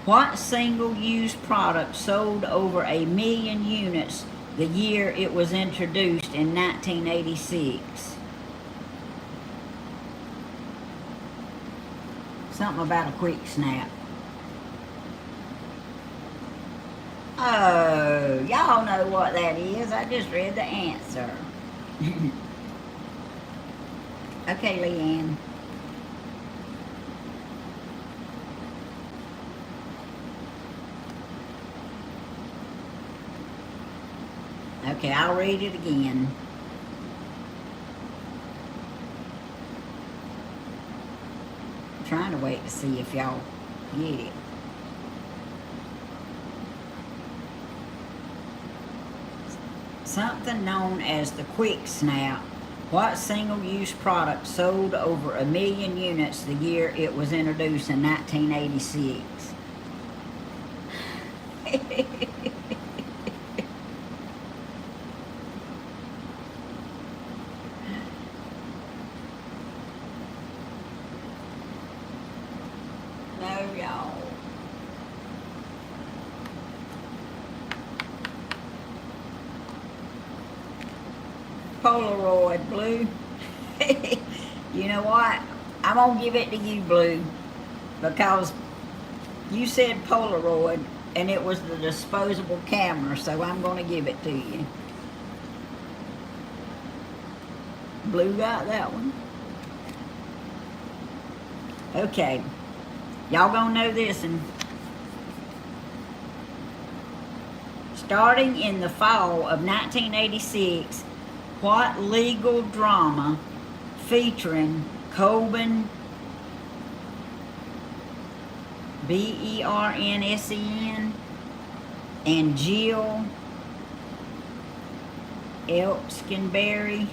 What single-use product sold over 1 million units the year it was introduced in 1986? Something about a quick snap. Oh, y'all know what that is. I just read the answer. Okay, Leanne. Okay, I'll read it again. I'm trying to wait to see if y'all get it. Something known as the quick snap. What single-use product sold over 1 million units the year it was introduced in 1986? No, y'all. Polaroid, Blue. You know what? I'm gonna give it to you, Blue, because you said Polaroid and it was the disposable camera, so I'm gonna give it to you. Blue got that one. Okay, y'all gonna know this one. Starting in the fall of 1986, what legal drama featuring Coben, Bernsen, and Jill Elksonberry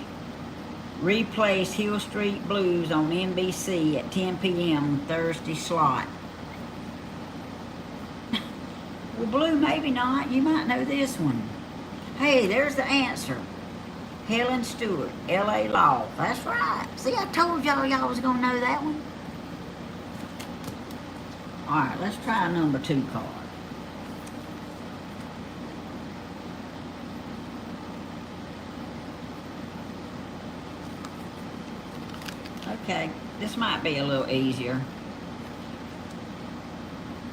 replaced Hill Street Blues on NBC at 10 p.m. Thursday slot? Well, Blue, maybe not. You might know this one. Hey, there's the answer. Helen Stewart, L.A. Law. That's right. See, I told y'all was going to know that one. All right, let's try a number 2 card. Okay, this might be a little easier.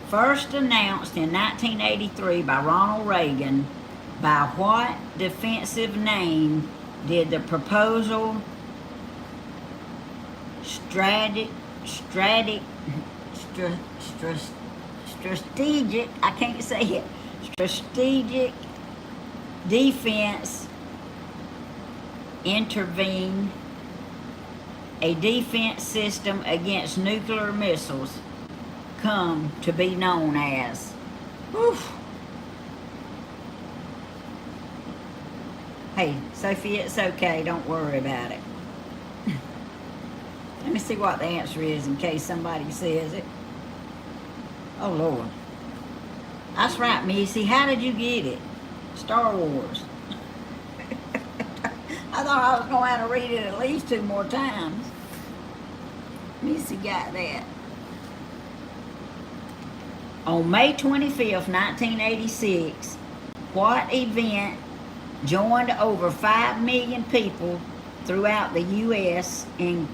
First announced in 1983 by Ronald Reagan, by what defensive name did the proposal strategic, I can't say it, strategic defense intervene, a defense system against nuclear missiles, come to be known as? Oof. Hey, Sophie, it's okay. Don't worry about it. Let me see what the answer is in case somebody says it. Oh, Lord. That's right, Missy. How did you get it? Star Wars. I thought I was going to have to read it at least 2 more times. Missy got that. On May 25th, 1986, what event joined over 5 million people throughout the U.S. in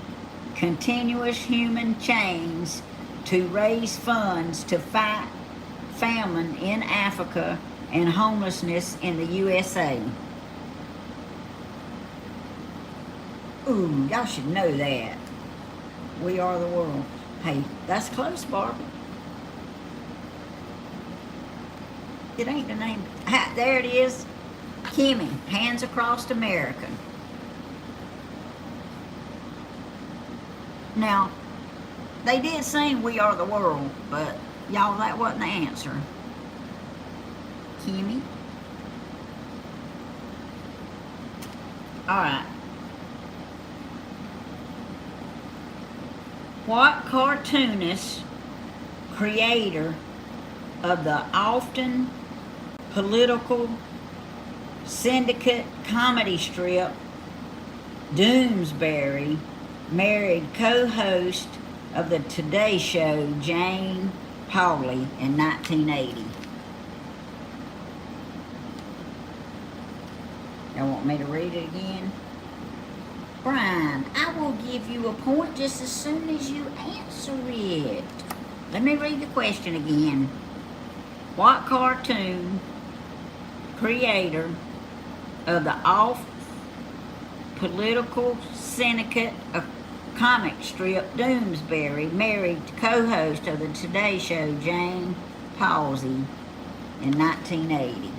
continuous human chains to raise funds to fight famine in Africa and homelessness in the USA? Ooh, y'all should know that. We are the world. Hey, that's close, Barbara. It ain't the name. Ha, there it is. Kimmy, Hands Across America. Now, they did sing We Are the World, but y'all, that wasn't the answer. Kimmy. Alright. What cartoonist, creator of the often political syndicate comedy strip Doomsbury married co-host of the Today Show Jane Pauley in 1980? Y'all want me to read it again? Brian, I will give you a point just as soon as you answer it. Let me read the question again. What cartoon creator of the off-political syndicate of comic strip Doomsbury married co-host of the Today Show Jane Pauley in 1980?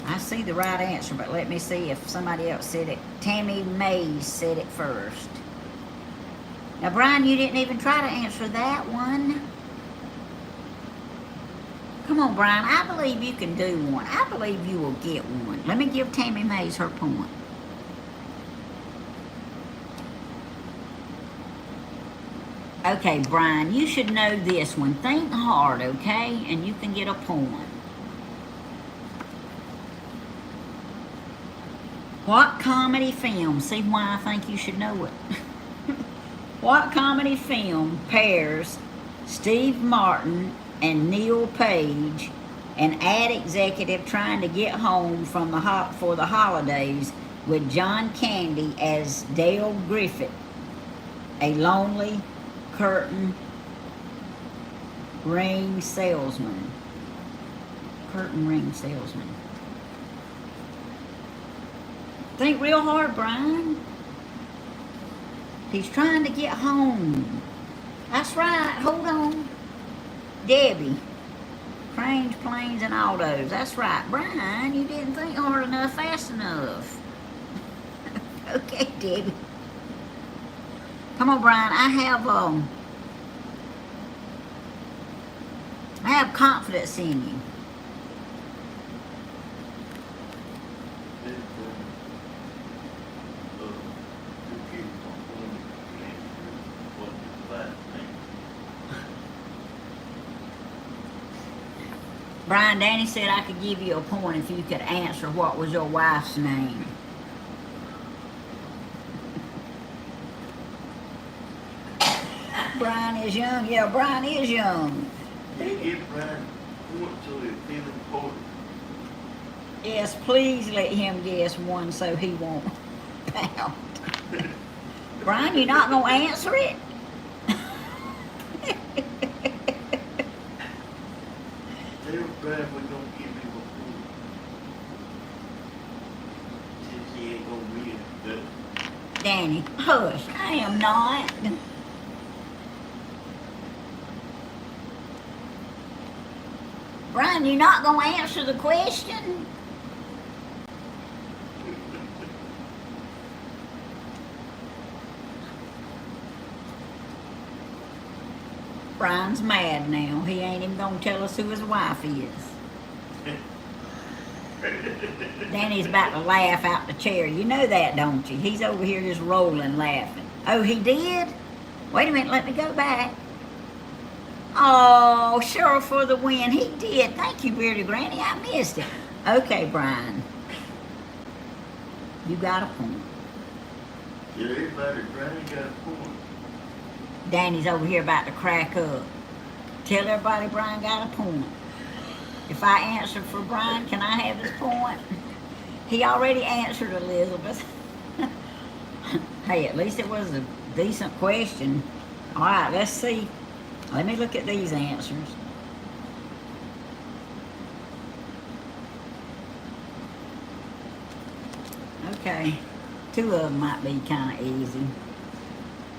I see the right answer, but let me see if somebody else said it. Tammy Mays said it first. Now, Brian, you didn't even try to answer that one. Come on, Brian. I believe you can do one. I believe you will get one. Let me give Tammy Mays her point. Okay, Brian, you should know this one. Think hard, okay? And you can get a point. What comedy film, see why I think you should know it. What comedy film pairs Steve Martin and Neil Page, an ad executive trying to get home from for the holidays, with John Candy as Dale Griffith, a lonely curtain ring salesman? Curtain ring salesman. Think real hard, Brian. He's trying to get home. That's right. Hold on. Debbie. Cranes, Planes, and Autos. That's right. Brian, you didn't think hard enough, fast enough. Okay, Debbie. Come on, Brian. I have confidence in you. Brian, Danny said I could give you a point if you could answer what was your wife's name. Brian is young. Yeah, Brian is young. Give Brian points so he'll feel important. Yes, please let him guess one so he won't pout. Brian, you're not going to answer it? Tell Brian we're gonna give him a point. Since he ain't gonna read it. Danny, hush. I am not. Brian, you're not going to answer the question? Brian's mad now. He ain't even going to tell us who his wife is. Danny's about to laugh out the chair. You know that, don't you? He's over here just rolling laughing. Oh, he did? Wait a minute, let me go back. Oh, Cheryl for the win. He did. Thank you, Bearded Granny. I missed it. Okay, Brian. You got a point. Yeah, everybody, Granny got a point. Danny's over here about to crack up. Tell everybody Brian got a point. If I answer for Brian, can I have his point? He already answered, Elizabeth. Hey, at least it was a decent question. All right, let's see. Let me look at these answers. Okay, two of them might be kind of easy.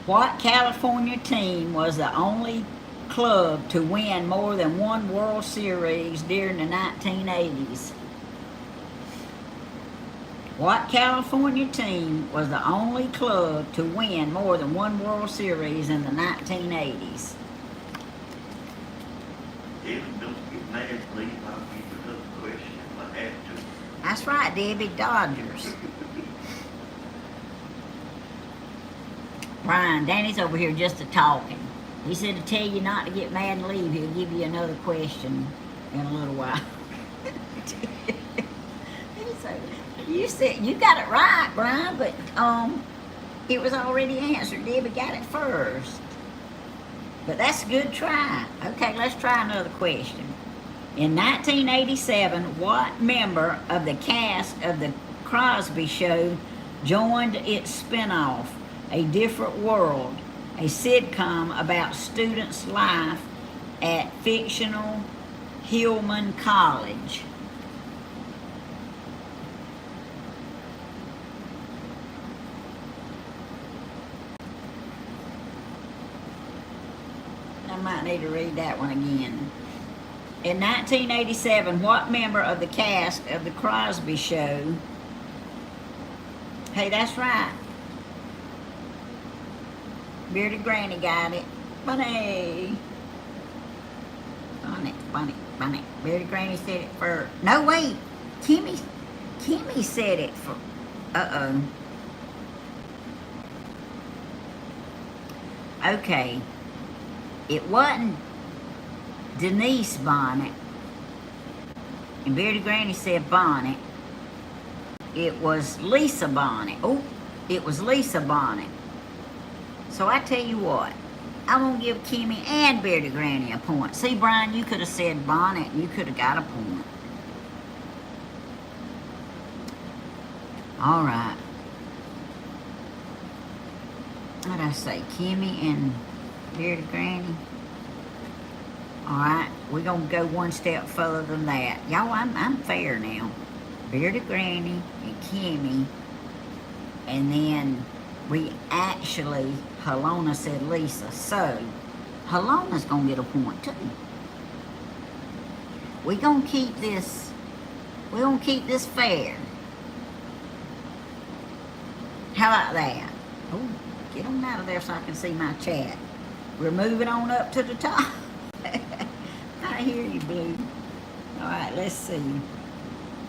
What California team was the only club to win more than one World Series during the 1980s? What California team was the only club to win more than one World Series in the 1980s? Debbie, don't get mad, please. I'll give you another question if I have to. That's right, Debbie, Dodgers. Brian, Danny's over here just a-talking. He said to tell you not to get mad and leave. He'll give you another question in a little while. You said you got it right, Brian, but it was already answered. Debbie got it first. But that's a good try. Okay, let's try another question. In 1987, what member of the cast of The Crosby Show joined its spinoff, A Different World, a sitcom about students' life at fictional Hillman College? I might need to read that one again. In 1987, what member of the cast of The Crosby Show? Hey, that's right. Bearded Granny got it. Bunny. Bunny, bunny, bunny. Bearded Granny said it first. No, wait. Kimmy said it for. Uh-oh. Okay. It wasn't Denise Bonnet. And Bearded Granny said Bonnet. It was Lisa Bonnet. Oh, it was Lisa Bonnet. So I tell you what, I'm going to give Kimmy and Bearded Granny a point. See, Brian, you could have said Bonnet and you could have got a point. All right. What'd I say? Kimmy and Bearded Granny? All right, we're going to go one step further than that. Y'all, I'm fair now. Bearded Granny and Kimmy, and then we actually, Helona said Lisa, so Helona's going to get a point too. We're going to keep this fair. How about that? Oh, get on out of there so I can see my chat. We're moving on up to the top. I hear you, Blue. All right, let's see.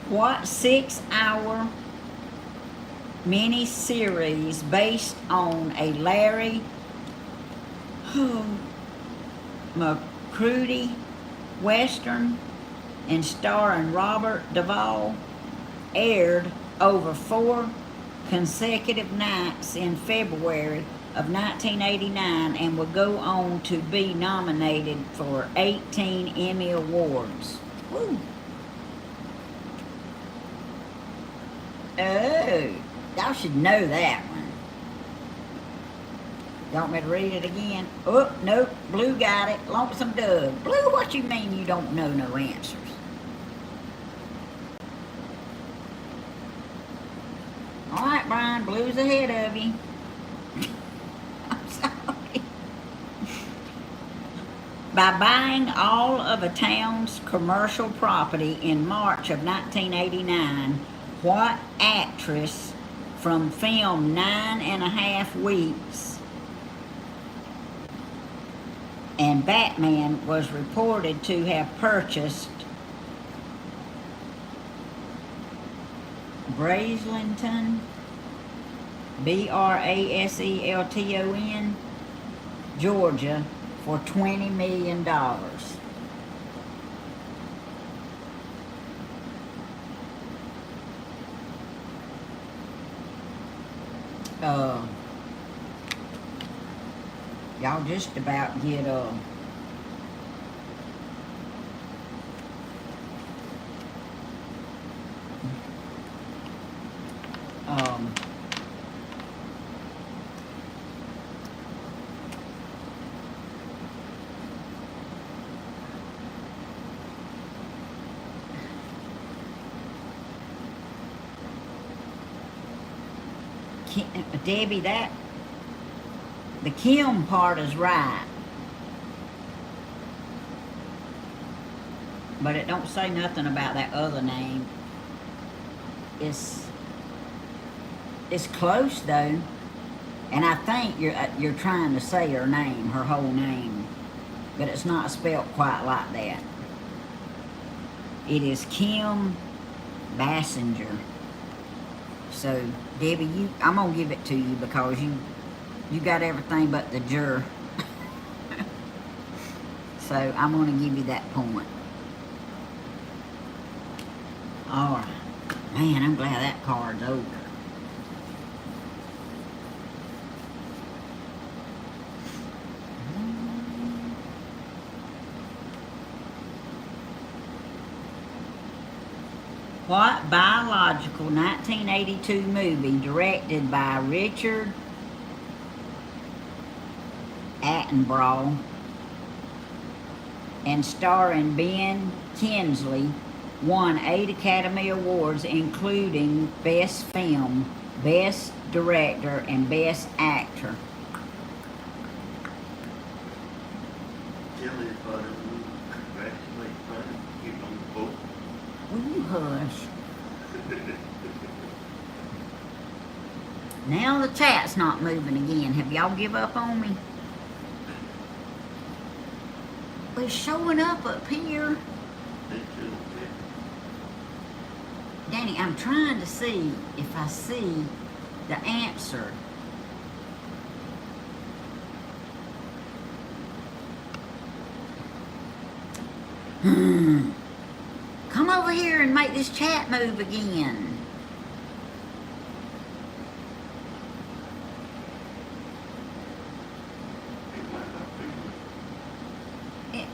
What 6-hour mini-series based on a Larry McCurdy Western and starring Robert Duvall aired over 4 consecutive nights in February of 1989 and will go on to be nominated for 18 Emmy Awards? Woo. Oh, y'all should know that one. You want me to read it again? Oh, nope, Blue got it. Lonesome Dove. Blue, what you mean you don't know no answers? All right, Brian, Blue's ahead of you. I'm sorry. By buying all of a town's commercial property in March of 1989, what actress from film 9.5 Weeks and Batman was reported to have purchased Braselton, Braselton, Georgia, for $20 million. Y'all just about get Debbie, that the Kim part is right, but it don't say nothing about that other name. It's close though, and I think you're trying to say her name, her whole name, but it's not spelled quite like that. It is Kim Bassinger. So Debbie, I'm gonna give it to you because you got everything but the jur. So I'm gonna give you that point. All right, man, I'm glad that card's over. What biological 1982 movie directed by Richard Attenborough and starring Ben Kingsley won 8 Academy Awards, including Best Film, Best Director, and Best Actor? Tell everybody we congratulate Frank, get on the boat. Will you hush? Now the chat's not moving again. Have y'all give up on me? It's showing up here. They should, Danny, I'm trying to see if I see the answer. Come over here and make this chat move again.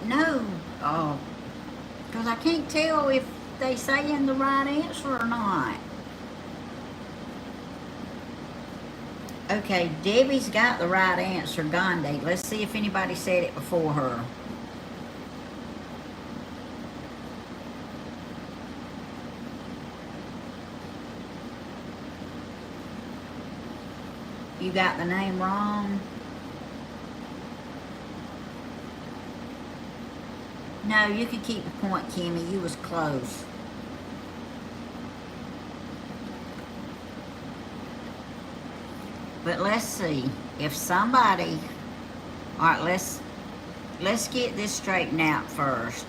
No, because I can't tell if they saying the right answer or not. Okay, Debbie's got the right answer, Gandhi. Let's see if anybody said it before her. You got the name wrong? No, you can keep the point, Kimmy. You was close. But let's see. If somebody... Alright, let's get this straightened out first.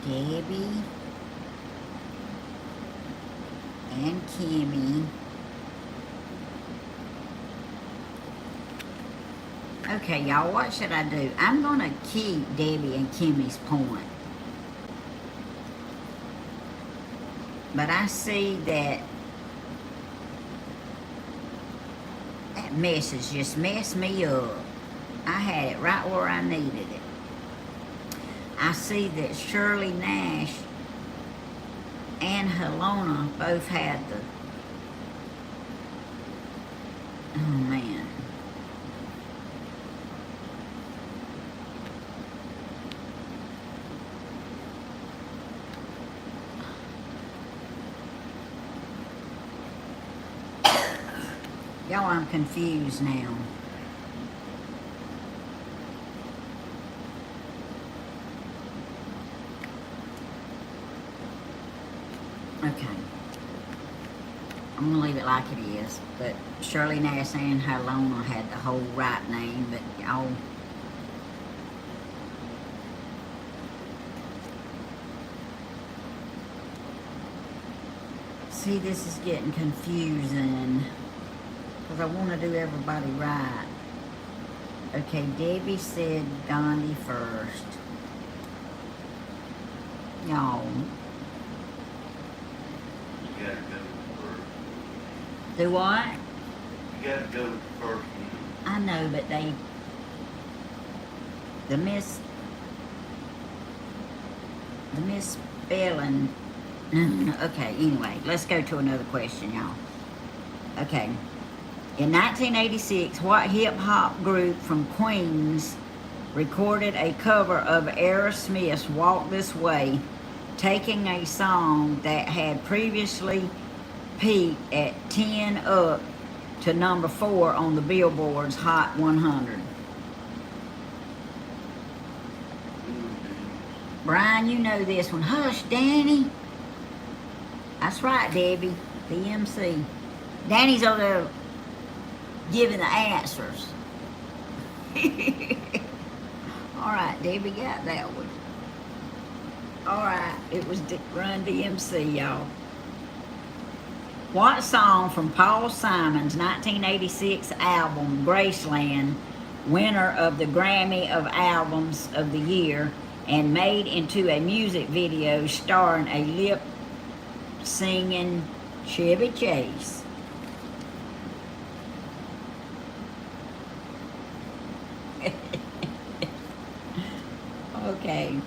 Debbie and Kimmy. Okay, y'all, what should I do? I'm going to keep Debbie and Kimmy's point. But I see that message just messed me up. I had it right where I needed it. I see that Shirley Nash and Helena both had the... Oh, man. I'm confused now. Okay. I'm gonna leave it like it is, but Shirley Nass and Halona had the whole right name, but y'all. See, this is getting confusing, because I want to do everybody right. Okay, Debbie said Gandhi first. Y'all, You gotta go first. do what? You gotta go first. I know, but the misspelling. Okay, anyway, let's go to another question, y'all. Okay. In 1986, what hip-hop group from Queens recorded a cover of Aerosmith's Walk This Way, taking a song that had previously peaked at 10 up to number 4 on the Billboard's Hot 100? Brian, you know this one. Hush, Danny. That's right, Debbie, the MC. Danny's over there giving the answers. All right, Debbie got that one. All right, it was Run DMC, y'all. What song from Paul Simon's 1986 album, Graceland, winner of the Grammy of Albums of the Year, and made into a music video starring a lip-singing Chevy Chase? Okay.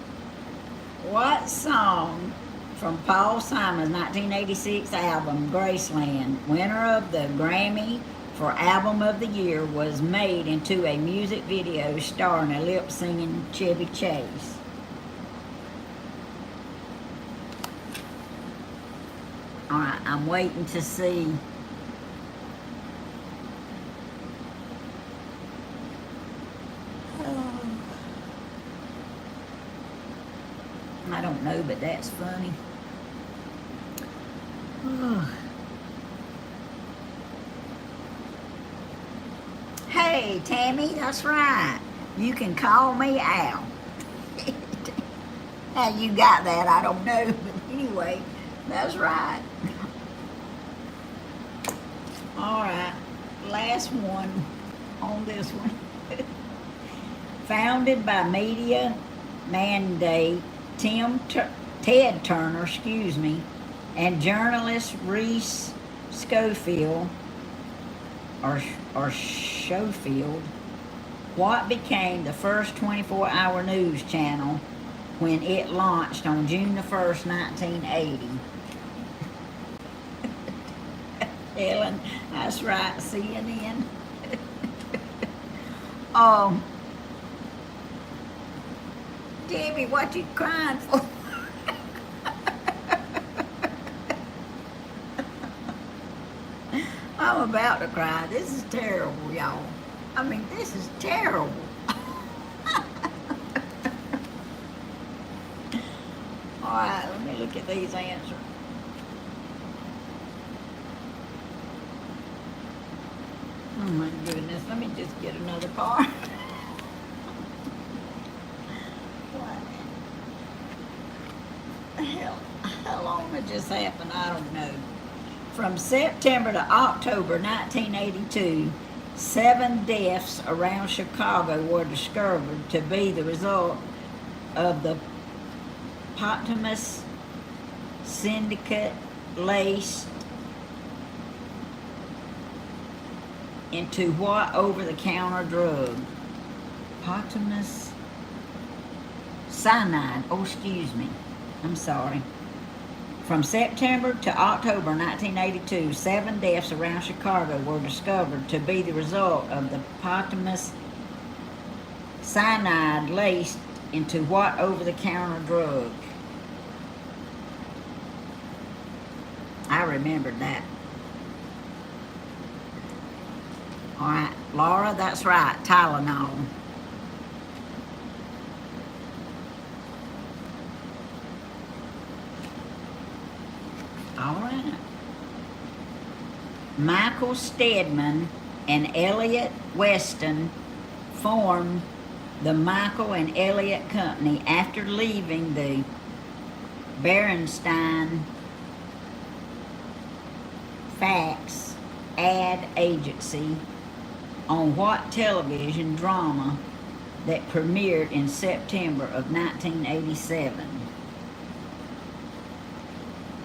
What song from Paul Simon's 1986 album, Graceland, winner of the Grammy for Album of the Year, was made into a music video starring a lip-singing Chevy Chase? Alright, I'm waiting to see. I don't know, but that's funny. Hey, Tammy, that's right. You can call me Al. How you got that, I don't know, but anyway, that's right. All right, last one on this one. Founded by media mandate Ted Turner, and journalist Reese Schofield, or Schofield, what became the first 24-hour news channel when it launched on June the 1st, 1980? Ellen, that's right, CNN. Debbie, what you crying for? I'm about to cry. This is terrible, y'all. I mean, this is terrible. All right, let me look at these answers. Oh my goodness, let me just get another card. What the hell? How long did this happen? I don't know. From September to October 1982, 7 deaths around Chicago were discovered to be the result of the Tammys syndicate laced into what over-the-counter drug? Tammys cyanide. Oh, excuse me. I'm sorry. From September to October 1982, 7 deaths around Chicago were discovered to be the result of the Tammys cyanide laced into what over-the-counter drug? I remembered that. All right, Laura, that's right, Tylenol. All right. Michael Stedman and Elliot Weston formed the Michael and Elliot Company after leaving the Berenstein Fax ad agency on what television drama that premiered in September of 1987.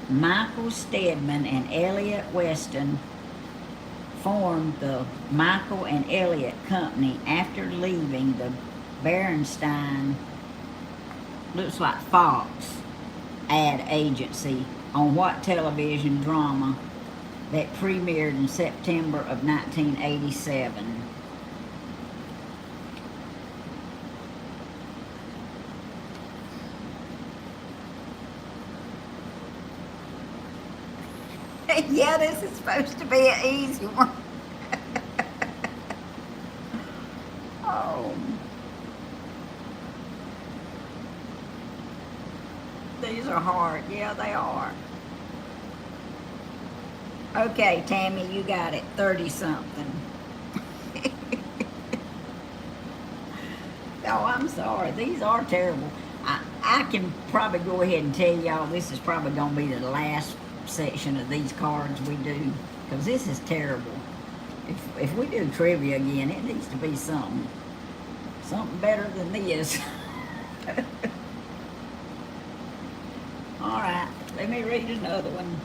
Michael Stedman and Elliot Weston formed the Michael and Elliot Company after leaving the Berenstein, looks like Fox, ad agency on what television drama that premiered in September of 1987. Yeah, this is supposed to be an easy one. Oh. These are hard. Yeah, they are. Okay, Tammy, you got it. 30-something. Oh, I'm sorry. These are terrible. I can probably go ahead and tell y'all this is probably going to be the last section of these cards we do, because this is terrible. If we do trivia again, it needs to be something better than this. All right, let me read another one.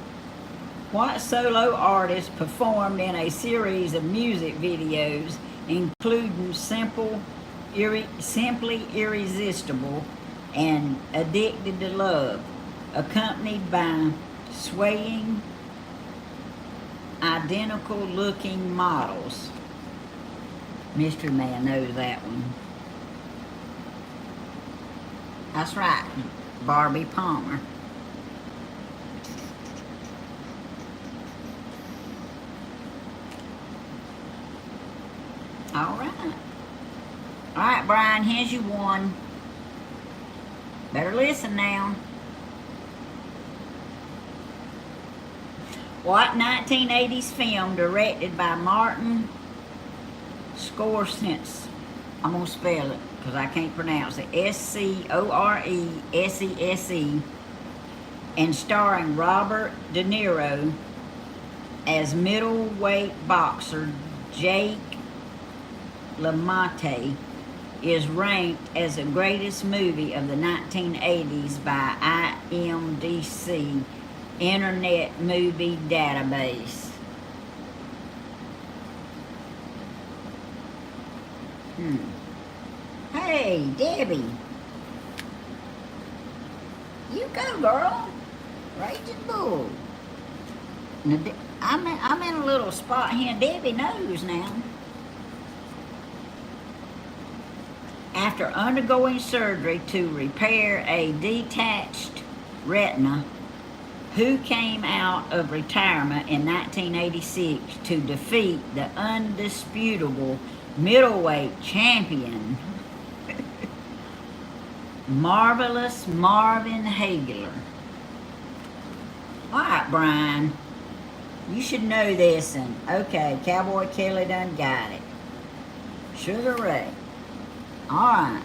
What solo artist performed in a series of music videos, including Simply Irresistible and Addicted to Love, accompanied by swaying, identical-looking models? Mystery Man knows that one. That's right, Barbie Palmer. All right. All right, Brian, here's your one. Better listen now. What 1980s film directed by Martin Scorsese, I'm going to spell it because I can't pronounce it, Scoresese, and starring Robert De Niro as middleweight boxer Jake LaMotte, is ranked as the greatest movie of the 1980s by IMDb Internet Movie Database? Hey, Debbie. You go, girl. Raging Bull. Now, I'm in a little spot here. Debbie knows now. After undergoing surgery to repair a detached retina, who came out of retirement in 1986 to defeat the undisputable middleweight champion, Marvelous Marvin Hagler? All right, Brian, you should know this. And okay, Cowboy Kelly done got it. Sugar Ray. All right,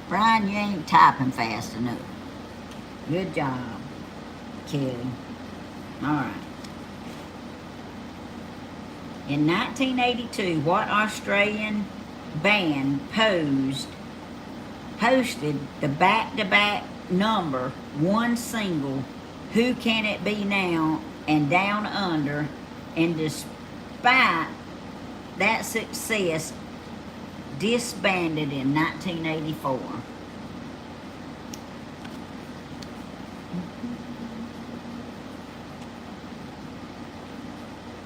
Brian, you ain't typing fast enough. Good job, Kelly. All right. In 1982, what Australian band posted the back-to-back number one single, Who Can It Be Now, and Down Under, and despite that success, disbanded in 1984?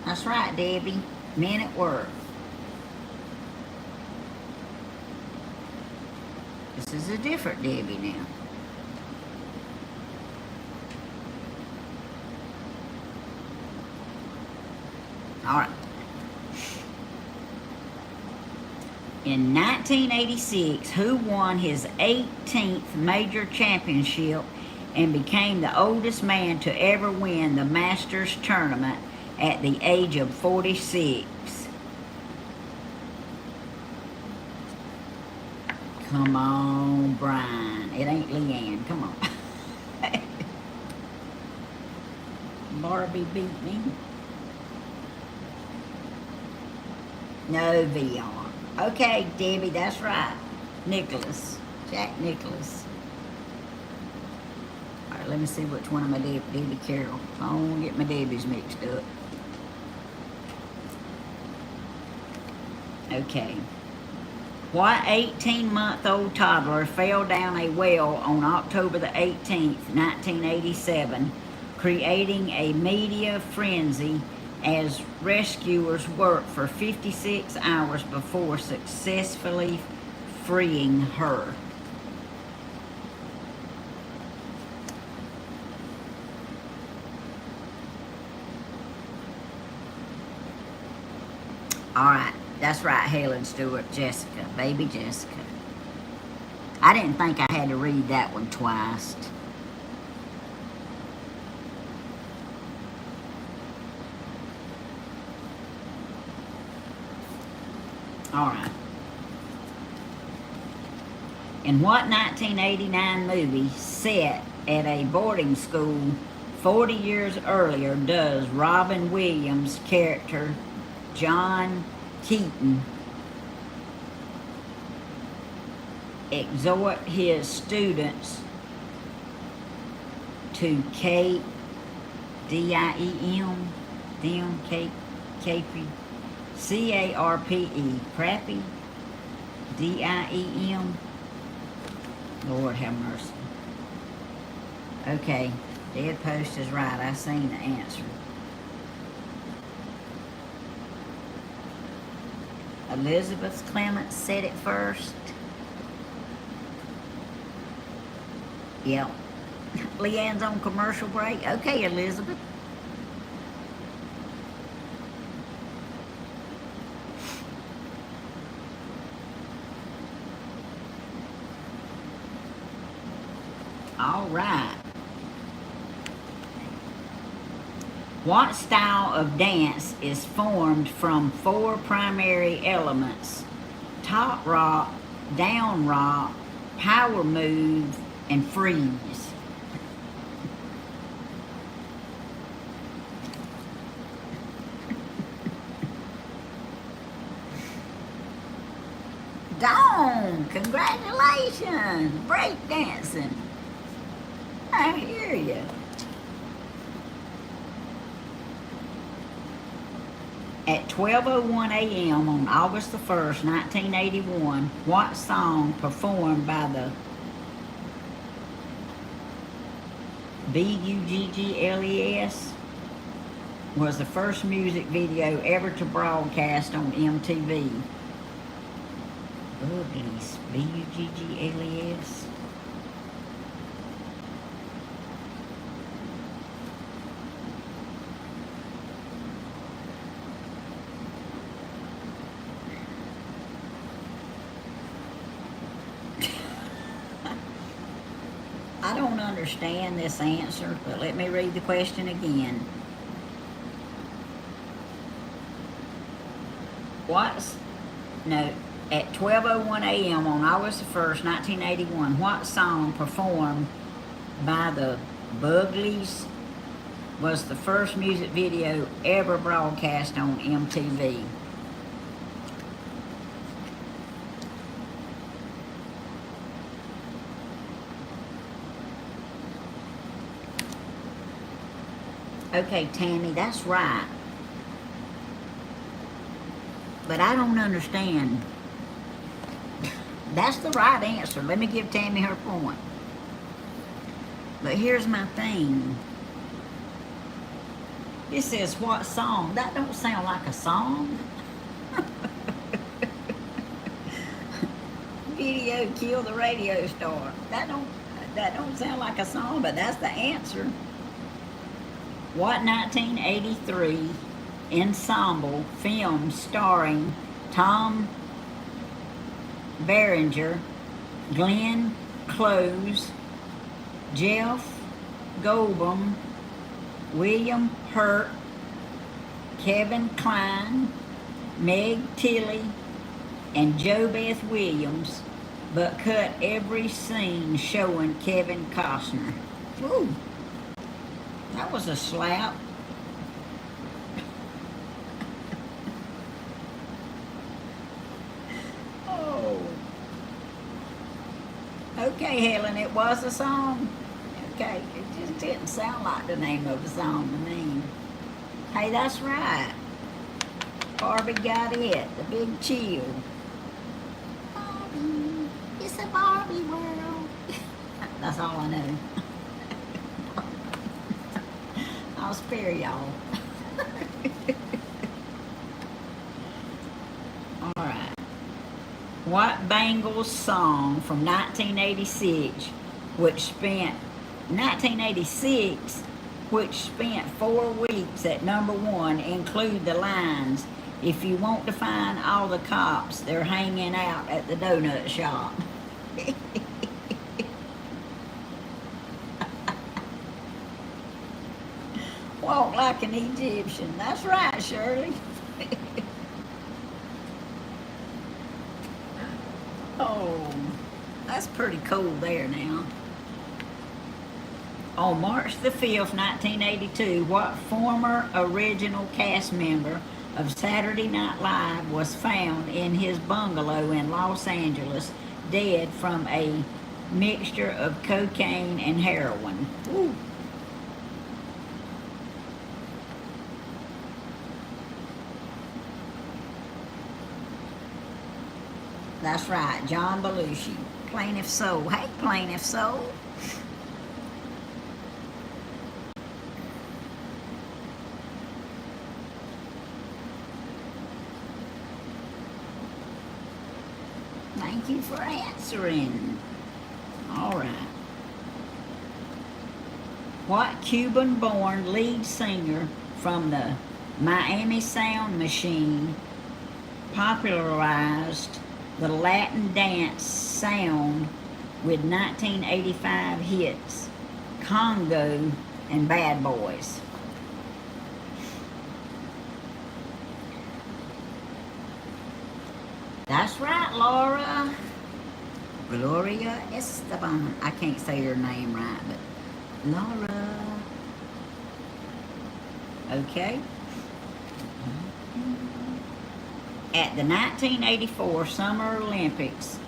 That's right, Debbie. Men at Work. This is a different Debbie now. All right. In 1986, who won his 18th major championship and became the oldest man to ever win the Masters tournament at the age of 46? Come on, Brian. It ain't Leanne. Come on. Barbie beat me. No VR. Okay, Debbie, that's right. Nicholas. Jack Nicholas. All right, let me see which one of my Debbie Carroll. I don't want to get my Debbies mixed up. Okay. What 18-month-old toddler fell down a well on October the 18th, 1987, creating a media frenzy as rescuers worked for 56 hours before successfully freeing her? All right, that's right, Helen Stewart, Jessica, baby Jessica. I didn't think I had to read that one twice. All right. In what 1989 movie set at a boarding school 40 years earlier does Robin Williams' character John Keaton exhort his students to K-D-I-E-M, them, K-P, C-A-R-P-E, crappy, D-I-E-M? Lord have mercy. Okay, Dead Post is right. I seen the answer. Elizabeth Clements said it first. Yep. Leanne's on commercial break. Okay, Elizabeth. All right. What style of dance is formed from 4 primary elements? Top rock, down rock, power move, and freeze. Dawn, congratulations, break dancing. I hear you. At 12:01 a.m. on August the 1st, 1981, what song performed by the Buggles was the first music video ever to broadcast on MTV? Buggles, Buggles. I don't understand this answer, but let me read the question again. At 12:01 a.m. on August the 1st, 1981, what song performed by the Buggles was the first music video ever broadcast on MTV? Okay, Tammy, that's right. But I don't understand. That's the right answer. Let me give Tammy her point. But here's my thing. It says, what song? That don't sound like a song. Video Kill the Radio Star. That don't sound like a song, but that's the answer. What 1983 ensemble film starring Tom Behringer, Glenn Close, Jeff Goldblum, William Hurt, Kevin Kline, Meg Tilly, and Jo Beth Williams, but cut every scene showing Kevin Costner. Ooh, that was a slap. Oh. Okay, Helen, it was a song. Okay, it just didn't sound like the name of a song to me. Hey, that's right. Barbie got it. The Big Chill. Barbie, it's a Barbie world. That's all I know. I'll spare y'all. All right. What Bangles song from 1986, which spent 1986, which spent 4 weeks at #1, include the lines, "If you want to find all the cops, they're hanging out at the donut shop." Walk like an Egyptian. That's right, Shirley. Oh, that's pretty cool there now. On March the 5th, 1982, what former original cast member of Saturday Night Live was found in his bungalow in Los Angeles, dead from a mixture of cocaine and heroin? Ooh. That's right, John Belushi, Plaintiff Soul. Hey, Plaintiff Soul. Thank you for answering. All right. What Cuban-born lead singer from the Miami Sound Machine popularized the Latin dance sound with 1985 hits Congo and Bad Boys? That's right, Laura. Gloria Esteban. I can't say her name right, but Laura. Okay. At the 1984 Summer Olympics,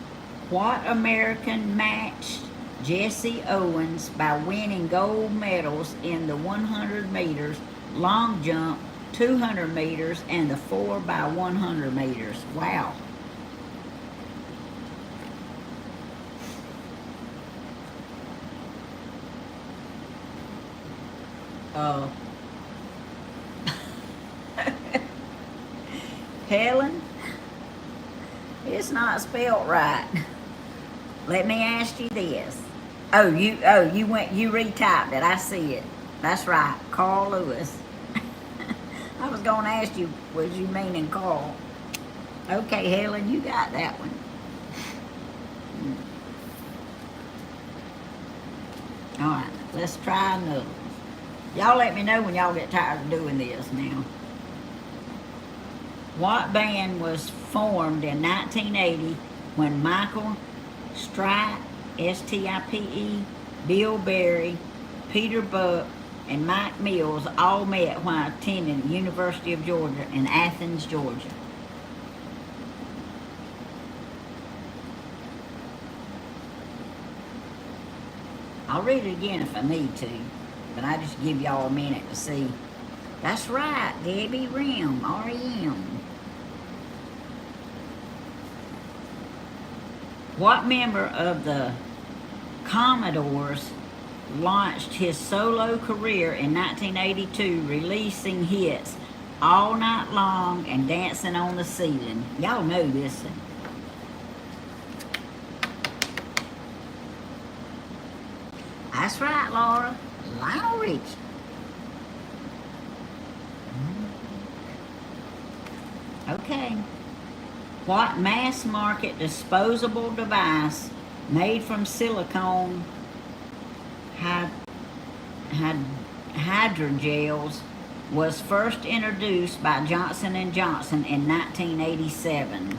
what American matched Jesse Owens by winning gold medals in the 100 meters, long jump, 200 meters, and the 4x100 meters? Wow. Helen, it's not spelled right. Let me ask you this. You retyped it. I see it. That's right, Carl Lewis. I was gonna ask you, was you meaning Carl? Okay, Helen, you got that one. All right, let's try another one. Y'all let me know when y'all get tired of doing this now. What band was formed in 1980 when Michael Stipe, S-T-I-P-E, Bill Berry, Peter Buck, and Mike Mills all met while attending the University of Georgia in Athens, Georgia? I'll read it again if I need to, but I just give y'all a minute to see. That's right, Debbie Rem, R-E-M. What member of the Commodores launched his solo career in 1982, releasing hits All Night Long and Dancing on the Ceiling? Y'all know this one. That's right, Laura. Lionel Richie. Okay. What mass market disposable device made from silicone hydrogels was first introduced by Johnson & Johnson in 1987?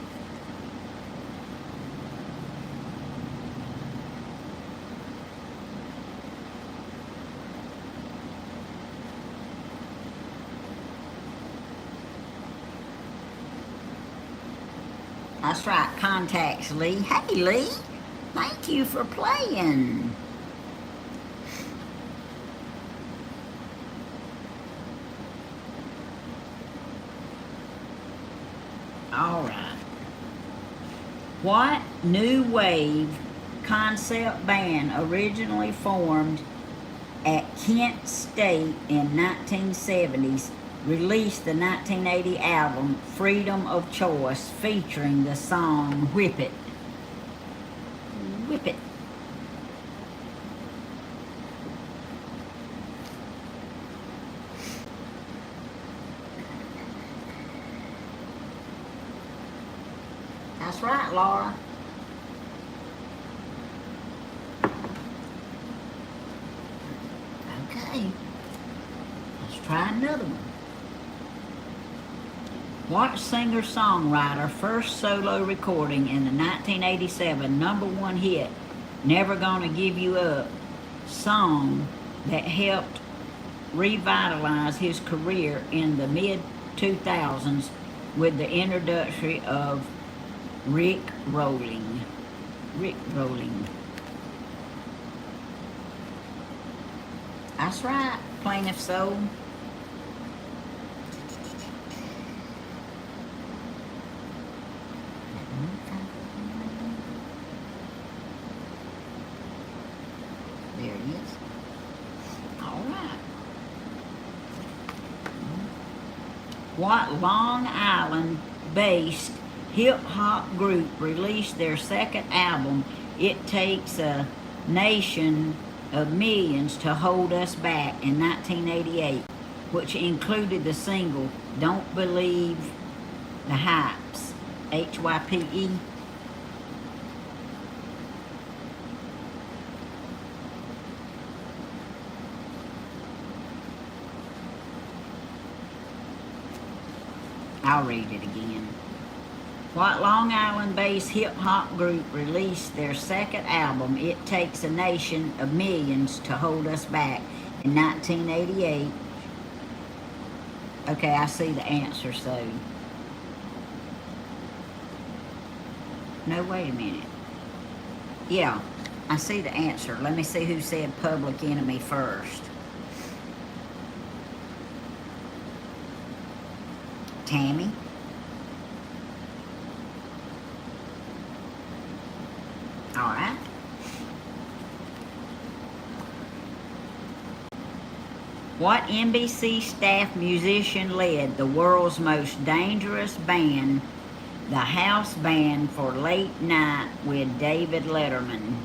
That's right, contacts, Lee. Hey, Lee, thank you for playing. All right. What new wave concept band originally formed at Kent State in 1970s released the 1980 album Freedom of Choice featuring the song Whip It? Whip It. That's right, Laura. Okay. Let's try another one. What singer-songwriter first solo recording in the 1987 #1 hit, Never Gonna Give You Up, song that helped revitalize his career in the mid-2000s with the introduction of Rick Rolling? Rick Rolling. That's right, Plaintiff Soul. There it is. All right. What Long Island-based hip-hop group released their second album, It Takes a Nation of Millions to Hold Us Back, in 1988, which included the single Don't Believe the Hypes, Hype? I'll read it again. What Long Island-based hip-hop group released their second album, It Takes a Nation of Millions to Hold Us Back, in 1988? Okay, I see the answer, so... No, wait a minute. Yeah, I see the answer. Let me see who said Public Enemy first. Tammy? All right. What NBC staff musician led the world's most dangerous band, the house band for Late Night with David Letterman?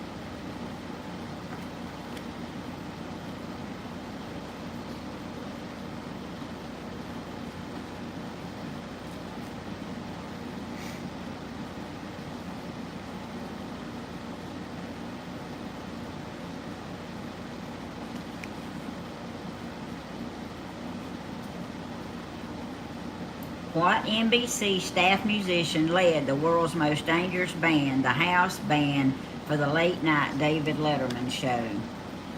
What NBC staff musician led the world's most dangerous band, the house band for the Late Night David Letterman show?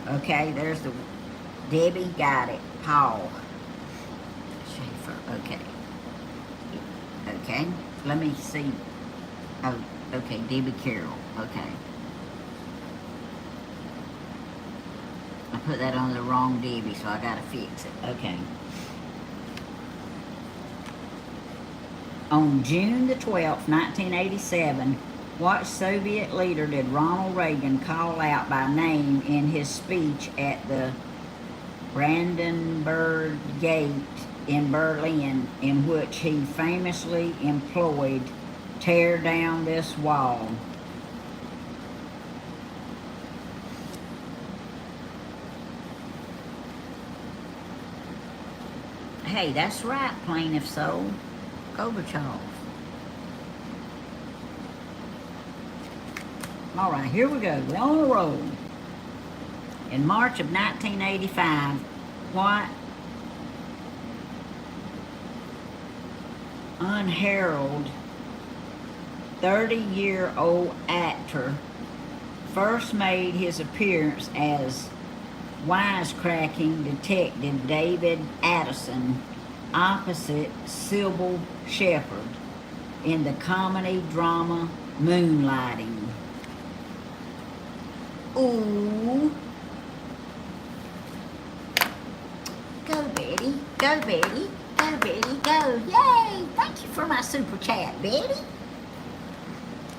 Okay, there's the... Debbie got it. Paul Schaefer. Okay. Okay, let me see. Oh, okay, Debbie Carroll. Okay. I put that on the wrong Debbie, so I gotta fix it. Okay. On June the 12th, 1987, what Soviet leader did Ronald Reagan call out by name in his speech at the Brandenburg Gate in Berlin, in which he famously employed "Tear down this wall"? Hey, that's right, Plaintiff Soul. Gorbachev. All right, here we go. We're on a roll. In March of 1985, what unheralded 30-year-old actor first made his appearance as wisecracking detective David Addison opposite Sybil Shepherd in the comedy drama Moonlighting? Ooh. Go, Betty. Go, Betty. Go, Betty. Go. Yay! Thank you for my super chat, Betty.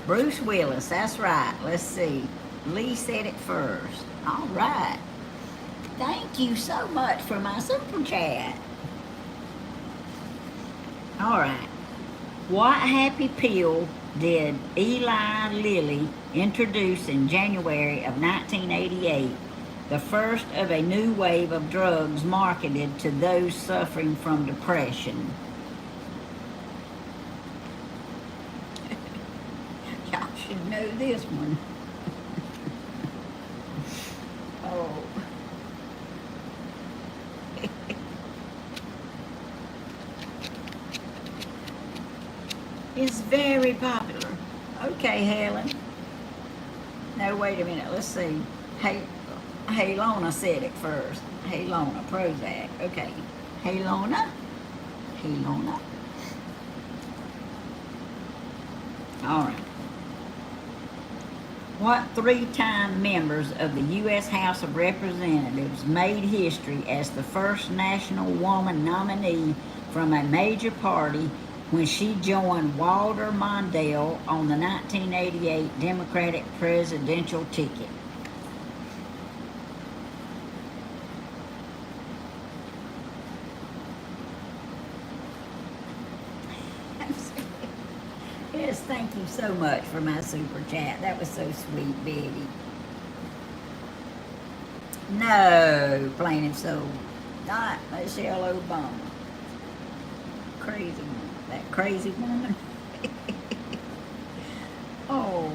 Bruce Willis, that's right. Let's see. Lee said it first. All right. Thank you so much for my super chat. All right. What happy pill did Eli Lilly introduce in January of 1988, the first of a new wave of drugs marketed to those suffering from depression? Y'all should know this one. Oh. It's very popular. Okay, Helen. No, wait a minute. Let's see. Hey, Lona said it first. Hey, Lona, Prozac. Okay. Hey, Lona. Hey, Lona. All right. What three-time members of the U.S. House of Representatives made history as the first national woman nominee from a major party when she joined Walter Mondale on the 1988 Democratic presidential ticket? Yes, thank you so much for my super chat. That was so sweet, Betty. No, plain soul. Not Michelle Obama. Crazy woman. That crazy woman. Oh.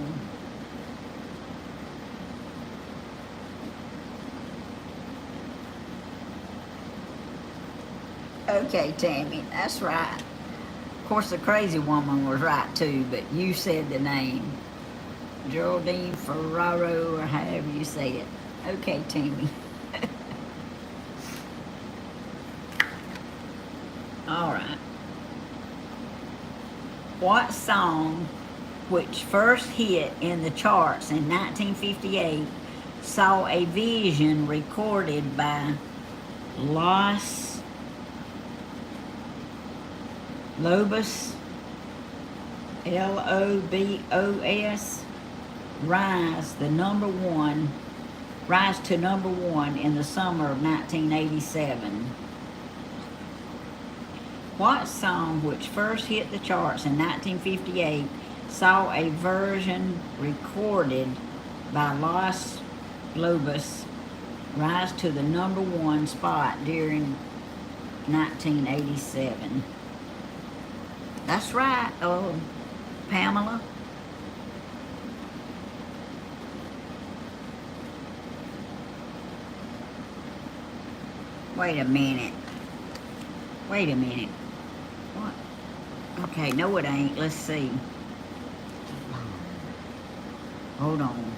Okay, Tammy, that's right. Of course, the crazy woman was right too, but you said the name. Geraldine Ferraro, or however you say it. Okay, Tammy. All right. What song, which first hit in the charts in 1958, saw a vision recorded by Los Lobos, Lobos, rise to number one in the summer of 1987? What song, which first hit the charts in 1958, saw a version recorded by Los Lobos rise to the number one spot during 1987? That's right, Pamela. Wait a minute. What? Okay, no it ain't. Let's see. Hold on.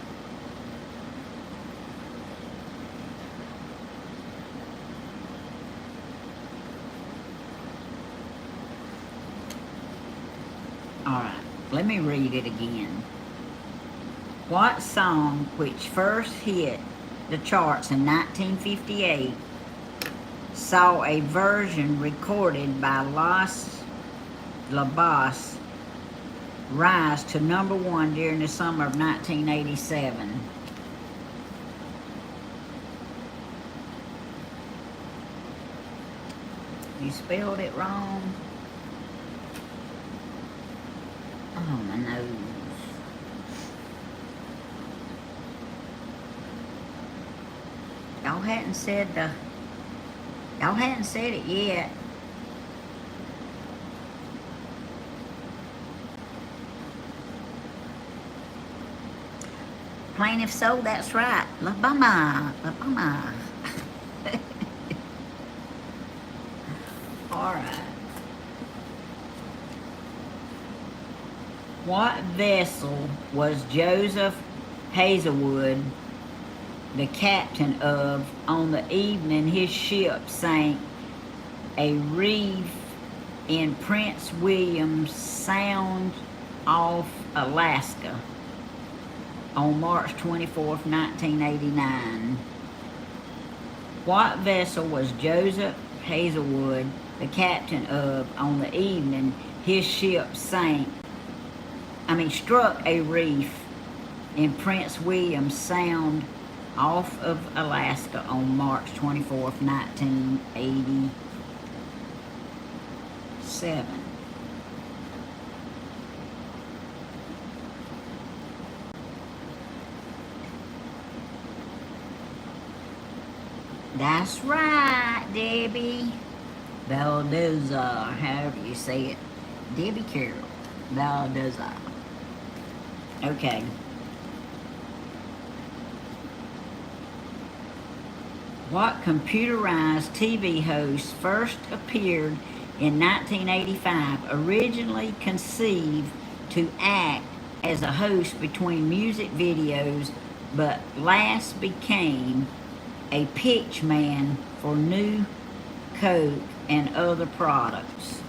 Alright, let me read it again. What song, which first hit the charts in 1958, saw a version recorded by Los Lobos rise to number one during the summer of 1987? You spelled it wrong. Oh, my nose. Y'all hadn't said it yet. Plaintiff soul, that's right. La Bama, La Bama. All right. What vessel was Joseph Hazelwood the captain of on the evening his ship sank a reef in Prince William Sound off Alaska on March 24th, 1989? What vessel was Joseph Hazelwood the captain of on the evening his ship struck a reef in Prince William Sound off of Alaska on March 24th, 1987? That's right, Debbie. Baldassar, however you say it. Debbie Carroll. Baldassar. Okay. What computerized TV host first appeared in 1985, originally conceived to act as a host between music videos, but last became a pitch man for New Coke and other products?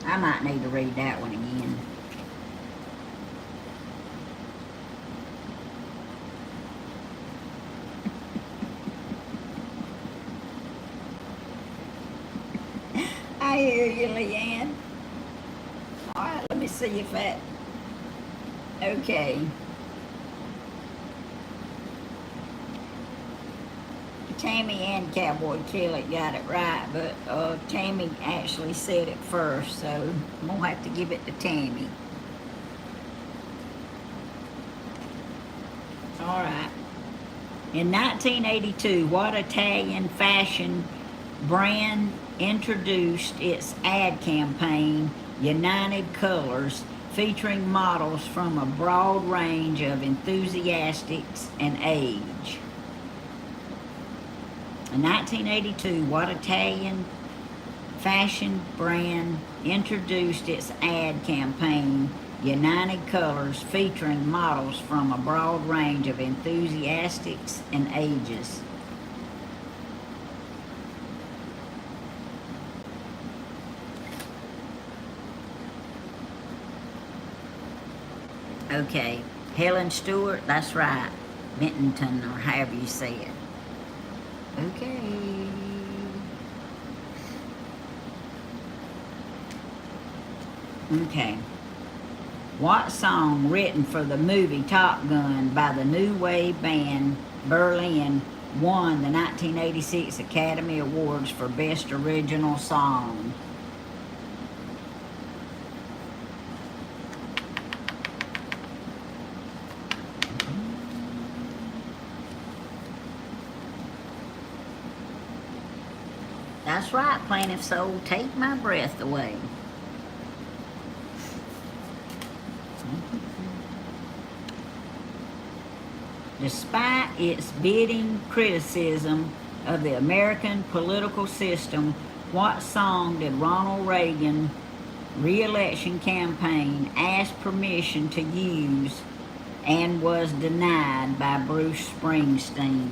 I might need to read that one again. I hear you, Leanne. All right, let me see if that... Okay. Tammy and Cowboy Kelly got it right, but Tammy actually said it first, so I'm going to have to give it to Tammy. All right. In 1982, what Italian fashion brand introduced its ad campaign, United Colors, featuring models from a broad range of enthusiasts and age? In 1982, what Italian fashion brand introduced its ad campaign, United Colors, featuring models from a broad range of enthusiasts and ages? Okay, Helen Stewart, that's right. Benton, or however you say it. Okay. Okay. What song written for the movie Top Gun by the New Wave band Berlin won the 1986 Academy Awards for Best Original Song? That's right, Plaintiff Soul, take my breath away. Despite its biting criticism of the American political system, what song did Ronald Reagan re-election campaign ask permission to use and was denied by Bruce Springsteen?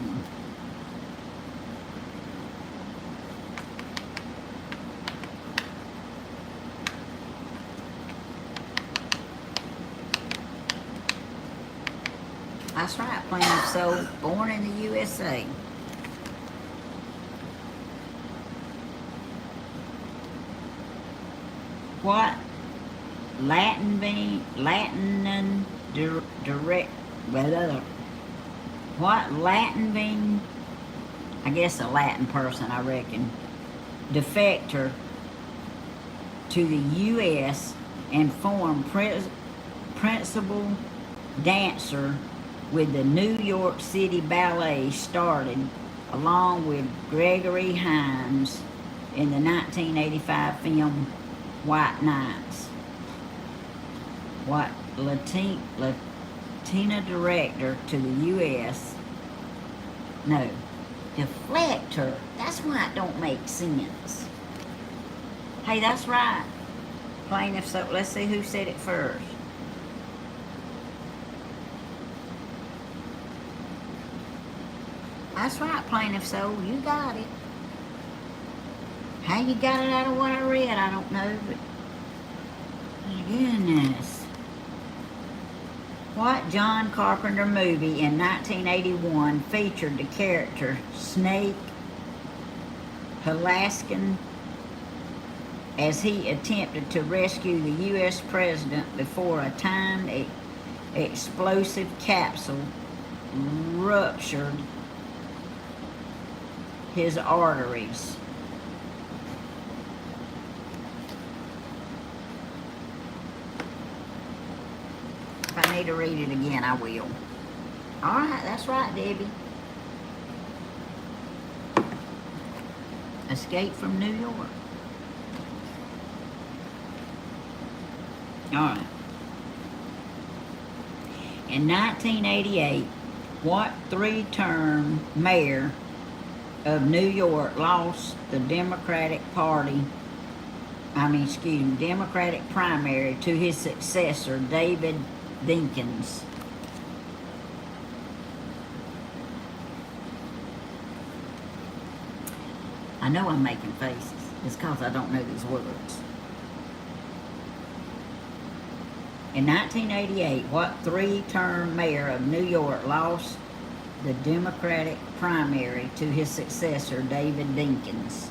That's right, Plaintiff Soul, born in the USA. What what Latin, I guess a Latin person, I reckon, defector to the U.S. and former principal dancer with the New York City Ballet, started along with Gregory Hines in the 1985 film white knights. What Latina director to the U.S. No, deflector. That's why it don't make sense. Hey, that's right. Plaintiff, so let's see who said it first. That's right, plaintiff, so you got it. How you got it out of what I read, I don't know, but goodness. What John Carpenter movie in 1981 featured the character Snake Plissken as he attempted to rescue the U.S. president before a timed explosive capsule ruptured his arteries? If I need to read it again, I will. All right, that's right, Debbie. Escape from New York. All right. In 1988, what three-term mayor of New York lost the Democratic primary to his successor, David Dinkins? I know I'm making faces. It's because I don't know these words. In 1988, what three-term mayor of New York lost the Democratic primary to his successor, David Dinkins?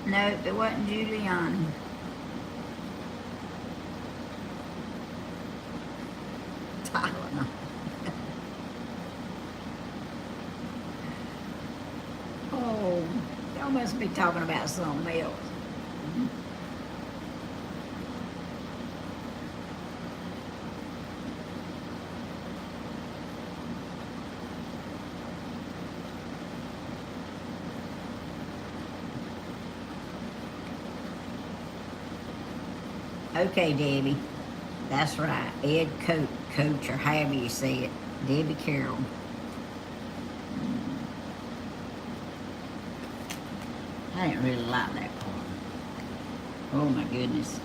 Nope, it wasn't Giuliani. Tyler. Oh, y'all must be talking about something else. Okay, Debbie. That's right. Ed Coach, or however you say it. Debbie Carroll. I didn't really like that part. Oh my goodness.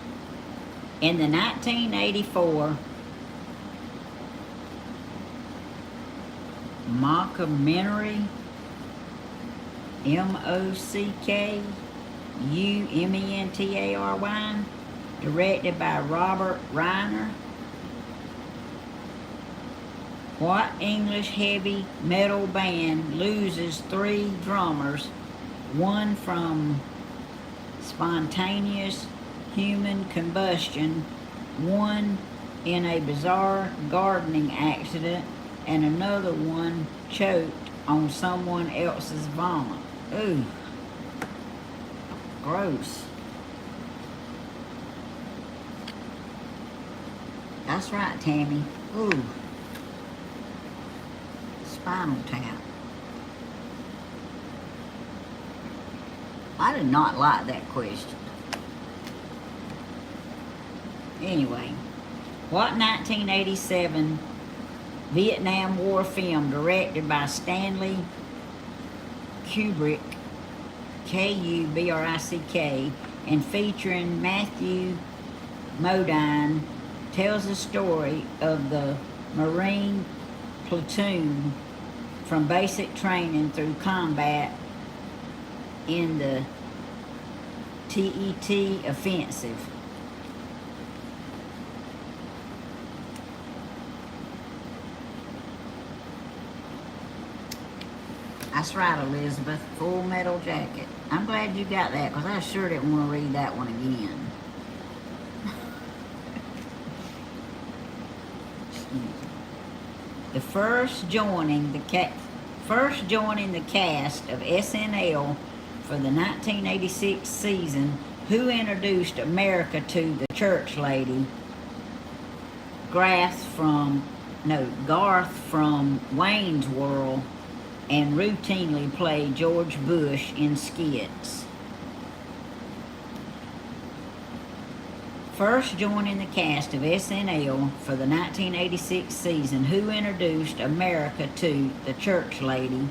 In the 1984 mockumentary, Mockaumentary, directed by Robert Reiner, what English heavy metal band loses 3 drummers, one from spontaneous human combustion, one in a bizarre gardening accident, and another one choked on someone else's vomit? Ooh, gross. That's right, Tammy. Ooh. Spinal Tap. I did not like that question. Anyway, what 1987 Vietnam War film directed by Stanley Kubrick, Kubrick, and featuring Matthew Modine, tells the story of the Marine platoon from basic training through combat in the TET offensive? That's right, Elizabeth. Full Metal Jacket. I'm glad you got that, because I sure didn't want to read that one again. The first joining the cast of SNL for the 1986 season, who introduced America to the church lady, Garth from Wayne's World, and routinely played George Bush in skits? First joining the cast of SNL for the 1986 season, who introduced America to the church lady,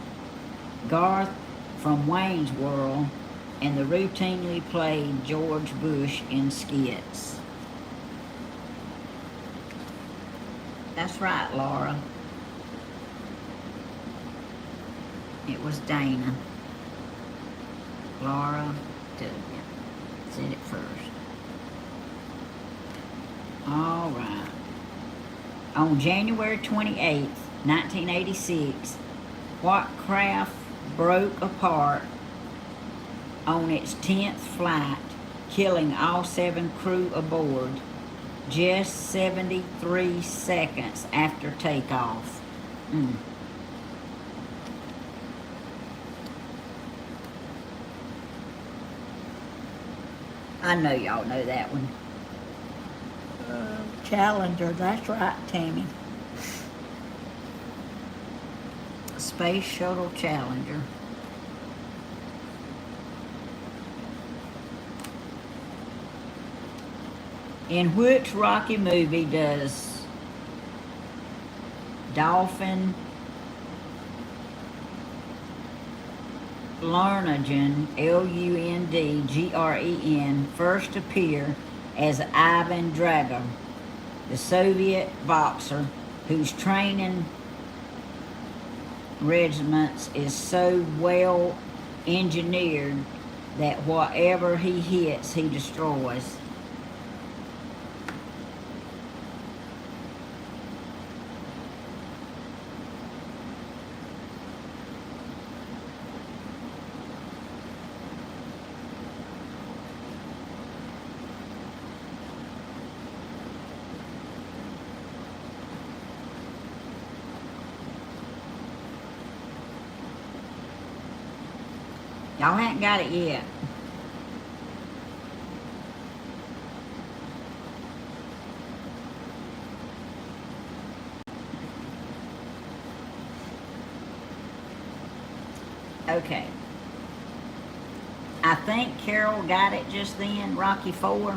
Garth from Wayne's World, and the routinely played George Bush in skits? That's right, Laura. It was Dana. Laura said it first. All right. On January 28th, 1986, what craft broke apart on its 10th flight, killing all 7 crew aboard just 73 seconds after takeoff? I know y'all know that one. Challenger, that's right, Tammy. Space Shuttle Challenger. In which Rocky movie does Dolphin Lundgren, Lundgren, first appear as Ivan Drago, the Soviet boxer whose training regiments is so well engineered that whatever he hits, he destroys? Y'all haven't got it yet. Okay. I think Carol got it just then, Rocky IV.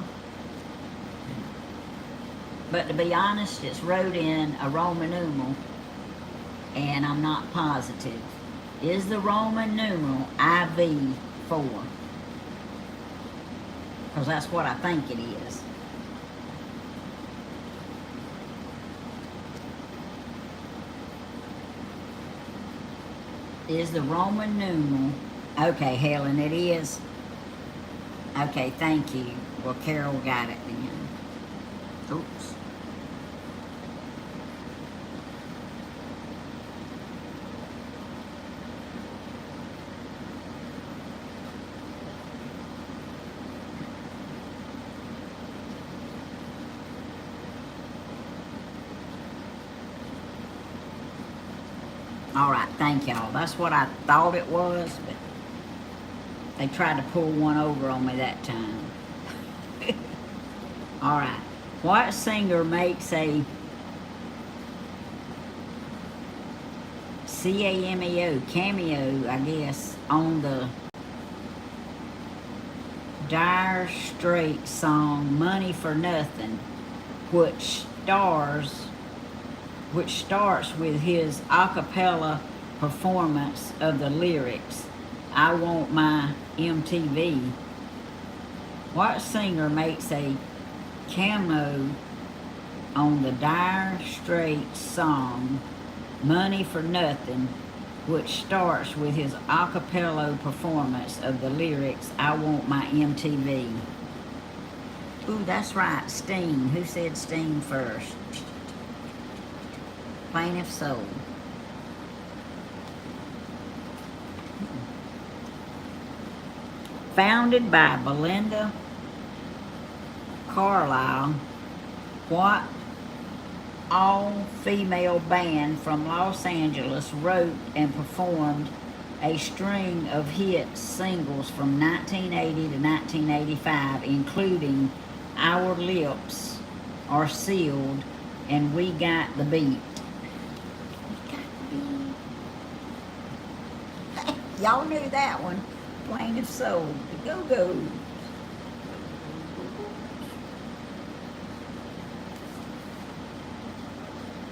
But to be honest, it's wrote in a Roman numeral, and I'm not positive. Is the Roman numeral IV4? Because that's what I think it is. Is the Roman numeral... Okay, Helen, it is. Okay, thank you. Well, Carol got it then. Oops. All right, thank y'all. That's what I thought it was, but they tried to pull one over on me that time. All right. What singer makes a cameo, I guess, on the Dire Straits song Money for Nothing, which starts with his a cappella performance of the lyrics, I Want My MTV? What singer makes a cameo on the Dire Straits song Money for Nothing, which starts with his a cappella performance of the lyrics, I Want My MTV? Ooh, that's right, Sting. Who said Sting first? Plaintiff Soul. Founded by Belinda Carlisle, what all-female band from Los Angeles wrote and performed a string of hit singles from 1980 to 1985, including Our Lips Are Sealed and We Got the Beat. Y'all knew that one. Plain of Soul, the Go-Go's.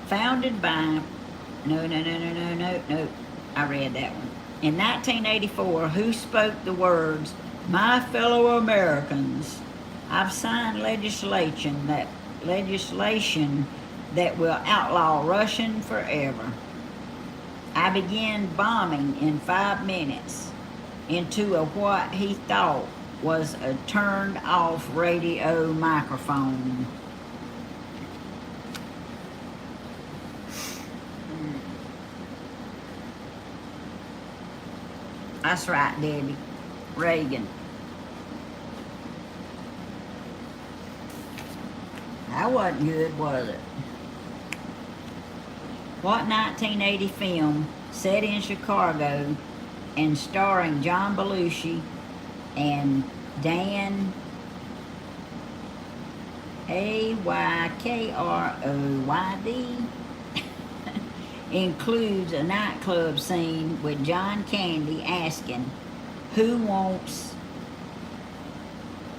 Founded by, no, I read that one. In 1984, who spoke the words, "My fellow Americans, I've signed legislation that will outlaw Russian forever. I began bombing in 5 minutes into what he thought was a turned off radio microphone." That's right, Debbie. Reagan. That wasn't good, was it? What 1980 film set in Chicago and starring John Belushi and Dan Aykroyd includes a nightclub scene with John Candy asking, "Who wants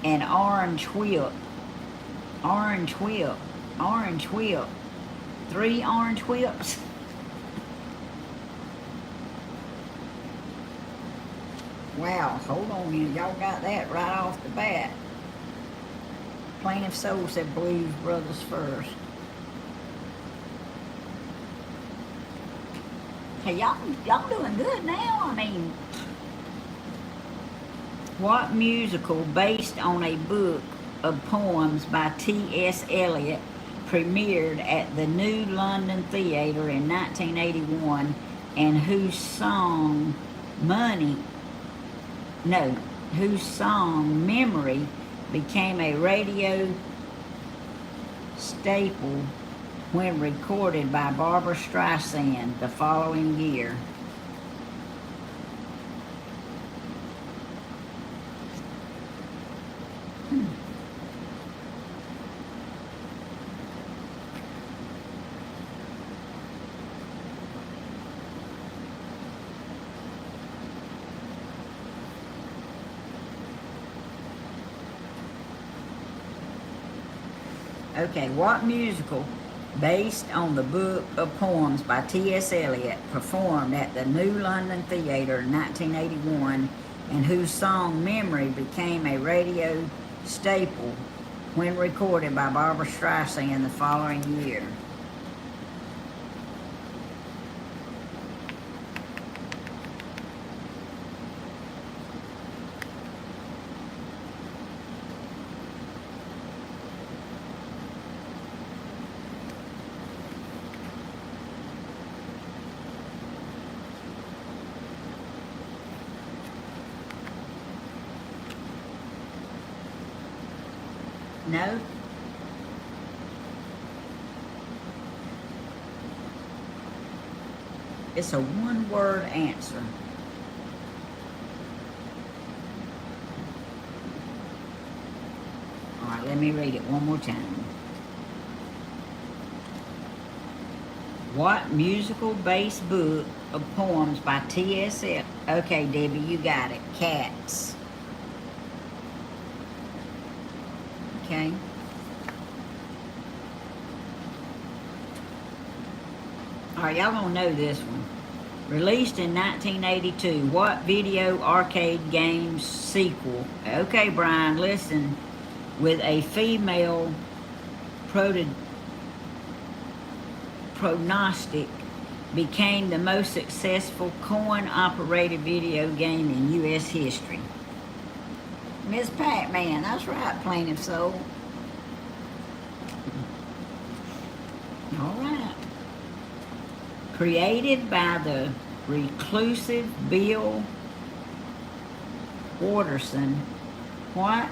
an orange whip? Orange whip, orange whip. 3 orange whips?" Wow, hold on here. Y'all got that right off the bat. Plain of Soul said Blues Brothers first. Hey, y'all doing good now. I mean, what musical based on a book of poems by T.S. Eliot premiered at the New London Theatre in 1981 and whose song Memory became a radio staple when recorded by Barbra Streisand the following year? Okay, what musical based on the book of poems by T.S. Eliot performed at the New London Theatre in 1981 and whose song Memory became a radio staple when recorded by Barbra Streisand the following year? No? It's a one-word answer. All right, let me read it one more time. What musical-based book of poems by T.S. Eliot? Okay, Debbie, you got it. Cats. Okay. All right, y'all gonna know this one. Released in 1982, what video arcade game sequel? Okay, Brian, listen. With a female prognostic, became the most successful coin-operated video game in U.S. history. Miss Pac-Man, that's right, Plain of Soul. All right. Created by the reclusive Bill Watterson, what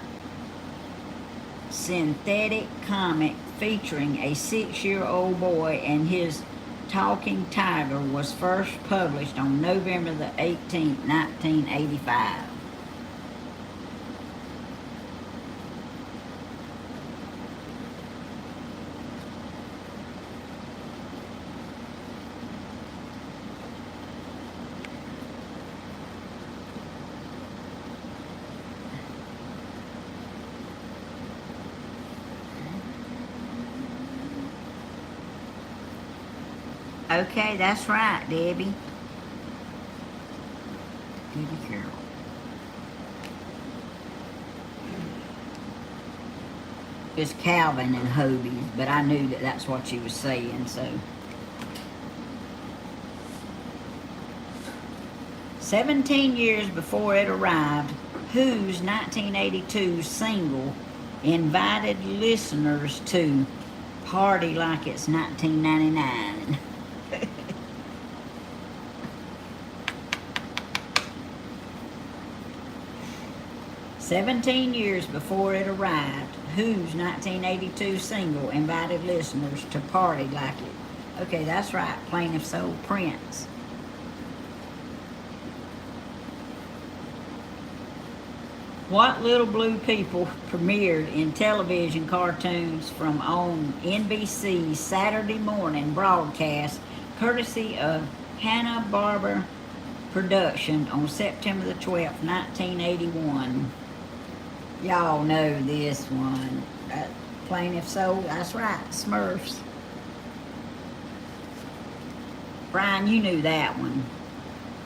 synthetic comic featuring a 6-year-old boy and his Talking Tiger was first published on November the 18th, 1985. Okay, that's right, Debbie. Debbie Carroll. It's Calvin and Hobie's, but I knew that that's what she was saying, so. 17 years before it arrived, Who's 1982 single invited listeners to party like it's 1999. 17 years before it arrived, Who's 1982 single invited listeners to party like it. Okay, that's right, Plaintiff Soul Prince. What Little Blue People premiered in television cartoons from on NBC's Saturday morning broadcast, courtesy of Hanna-Barbera production on September the 12th, 1981. Y'all know this one. Plaintiff Soul, that's right, Smurfs. Brian, you knew that one.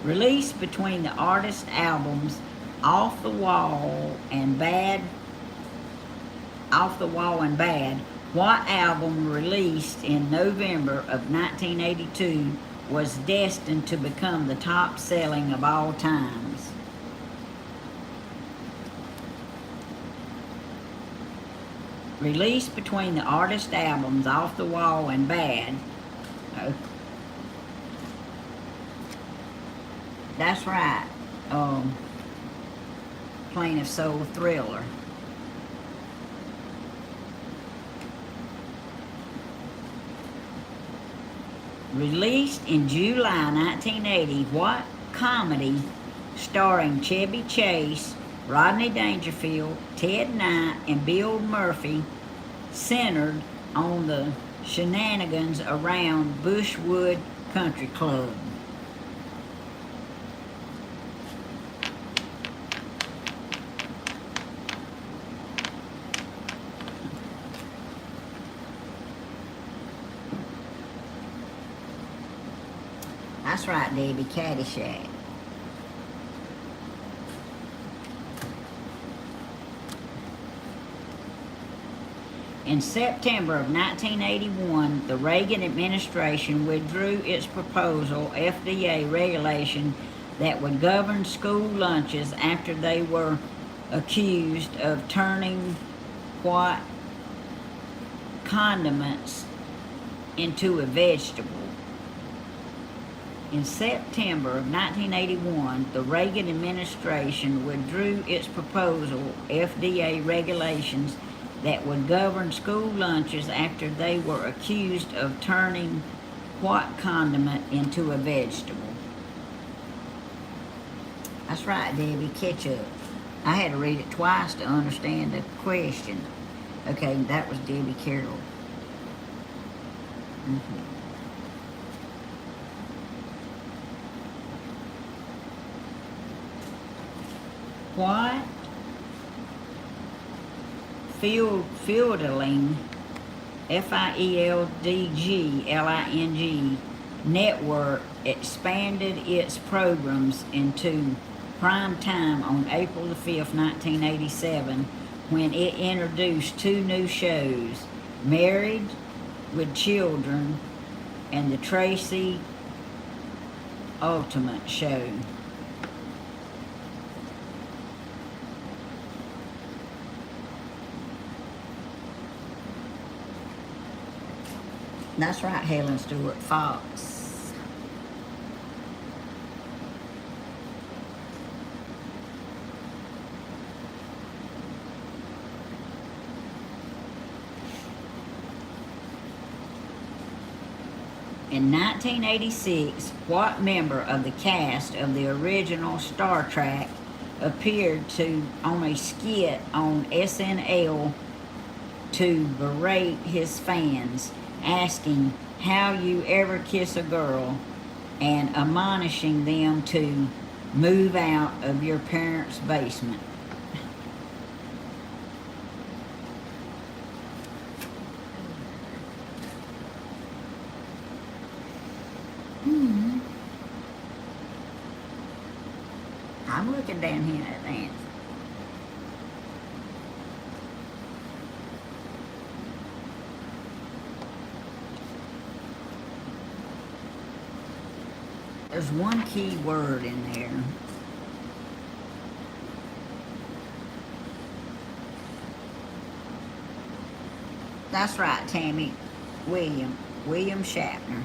Released between the artist albums Off the Wall and Bad, what album released in November of 1982 was destined to become the top selling of all times? Released between the artist albums Off the Wall and Bad. That's right. Plaintiff Soul Thriller. Released in July 1980, what comedy starring Chevy Chase, Rodney Dangerfield, Ted Knight, and Bill Murphy centered on the shenanigans around Bushwood Country Club? That's right, Debbie, Caddyshack. In September of 1981, the Reagan administration withdrew its proposal FDA regulation that would govern school lunches after they were accused of turning what condiments into a vegetable. In September of 1981, the Reagan administration withdrew its proposal FDA regulations that would govern school lunches after they were accused of turning what condiment into a vegetable? That's right, Debbie, ketchup. I had to read it twice to understand the question. Okay, that was Debbie Carroll. What Fieldling, Fieldgling network expanded its programs into prime time on April the 5th, 1987, when it introduced two new shows, Married with Children and the Tracy Ultimate Show. That's right, Helen Stewart Fox. In 1986, what member of the cast of the original Star Trek appeared on a skit on SNL to berate his fans, asking how you ever kiss a girl and admonishing them to move out of your parents' basement? I'm looking down here at the answer. There's one key word in there. That's right, Tammy. William Shatner.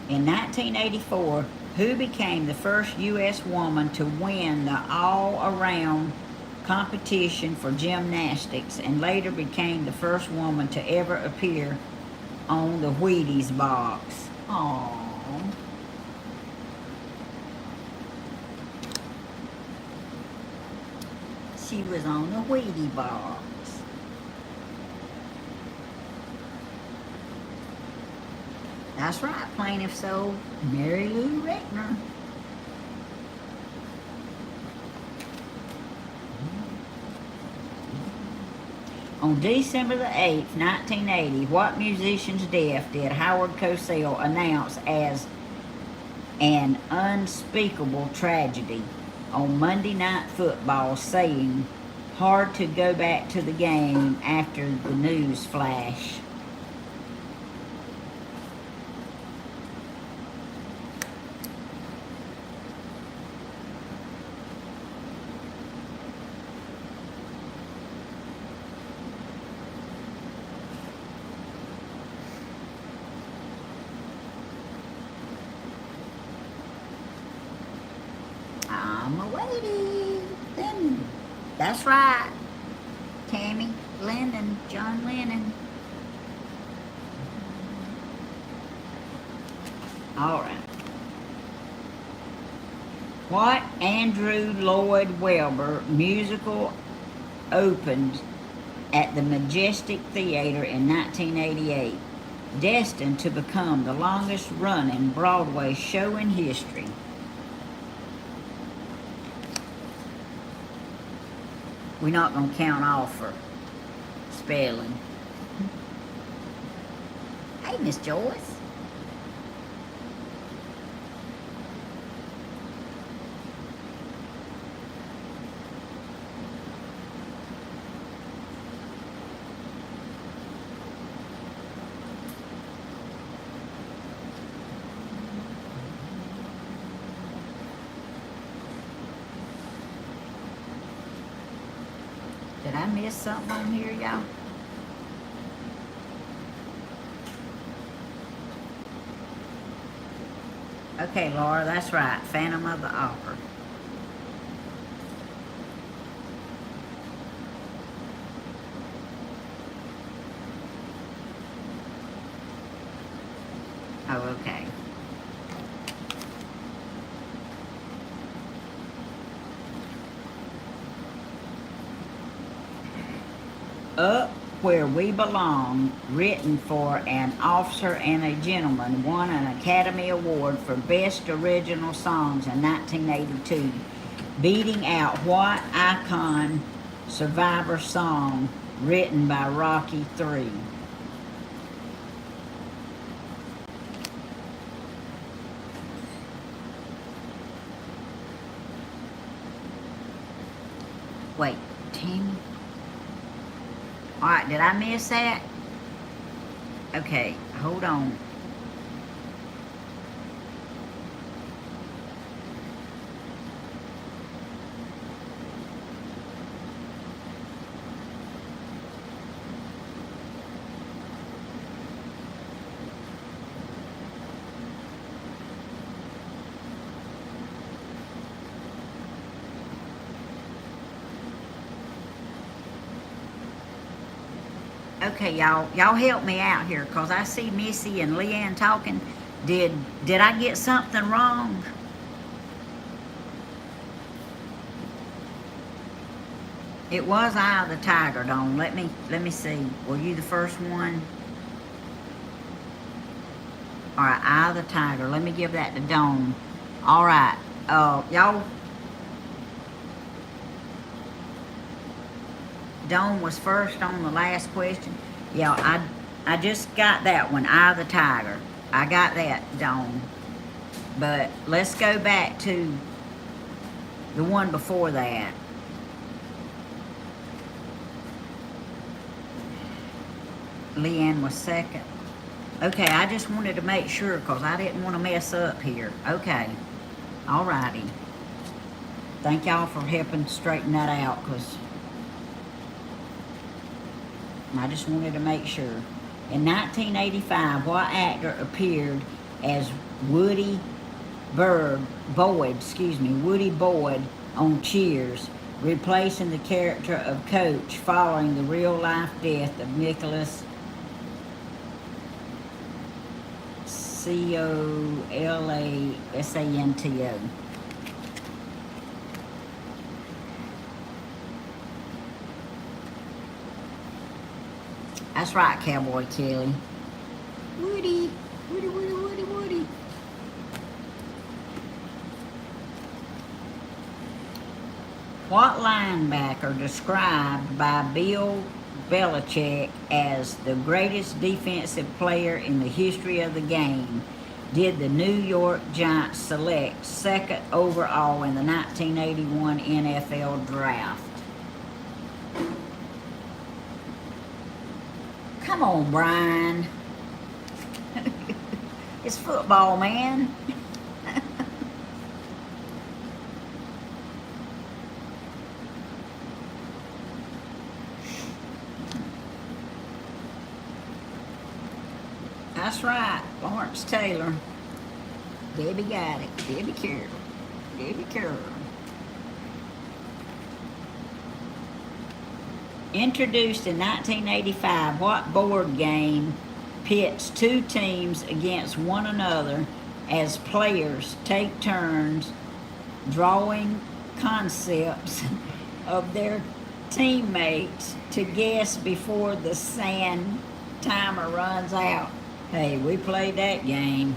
In 1984, who became the first U.S. woman to win the all-around competition for gymnastics and later became the first woman to ever appear on the Wheaties box? Aww. She was on the Wheatie box. That's right, plaintiff soul, Mary Lou Retner. On December the 8th, 1980, what musician's death did Howard Cosell announce as an unspeakable tragedy on Monday Night Football, saying, "Hard to go back to the game after the news flash"? I'm a lady. Lennon. That's right. Tammy, Lennon, John Lennon. All right. What Andrew Lloyd Webber musical opened at the Majestic Theater in 1988, destined to become the longest running Broadway show in history? We're not going to count off for spelling. Hey, Miss Joyce. Did I miss something on here, y'all? Okay, Laura, that's right. Phantom of the Opera. Oh, okay. Up Where We Belong, written for An Officer and a Gentleman, won an Academy Award for Best Original Songs in 1982, beating out what icon Survivor song written by Rocky III? Wait, Tammy? Alright, did I miss that? Okay, hold on. Okay, y'all help me out here, cause I see Missy and Leanne talking. Did I get something wrong? It was Eye of the Tiger, Dawn. Let me see. Were you the first one? All right, Eye of the Tiger. Let me give that to Dawn. All right, y'all. Dawn was first on the last question. Yeah, I just got that one, Eye of the Tiger. I got that, Dawn. But let's go back to the one before that. Leanne was second. Okay, I just wanted to make sure because I didn't want to mess up here. Okay, alrighty. Thank y'all for helping straighten that out because I just wanted to make sure. In 1985, what actor appeared as Woody Boyd on Cheers, replacing the character of Coach following the real-life death of Nicholas Colasanto? That's right, Cowboy Kelly. Woody. What linebacker described by Bill Belichick as the greatest defensive player in the history of the game did the New York Giants select second overall in the 1981 NFL Draft? Come on, Brian. It's football, man. That's right, Lawrence Taylor. Debbie got it. Debbie Carroll. Introduced in 1985, what board game pits two teams against one another as players take turns drawing concepts of their teammates to guess before the sand timer runs out? Hey, we played that game.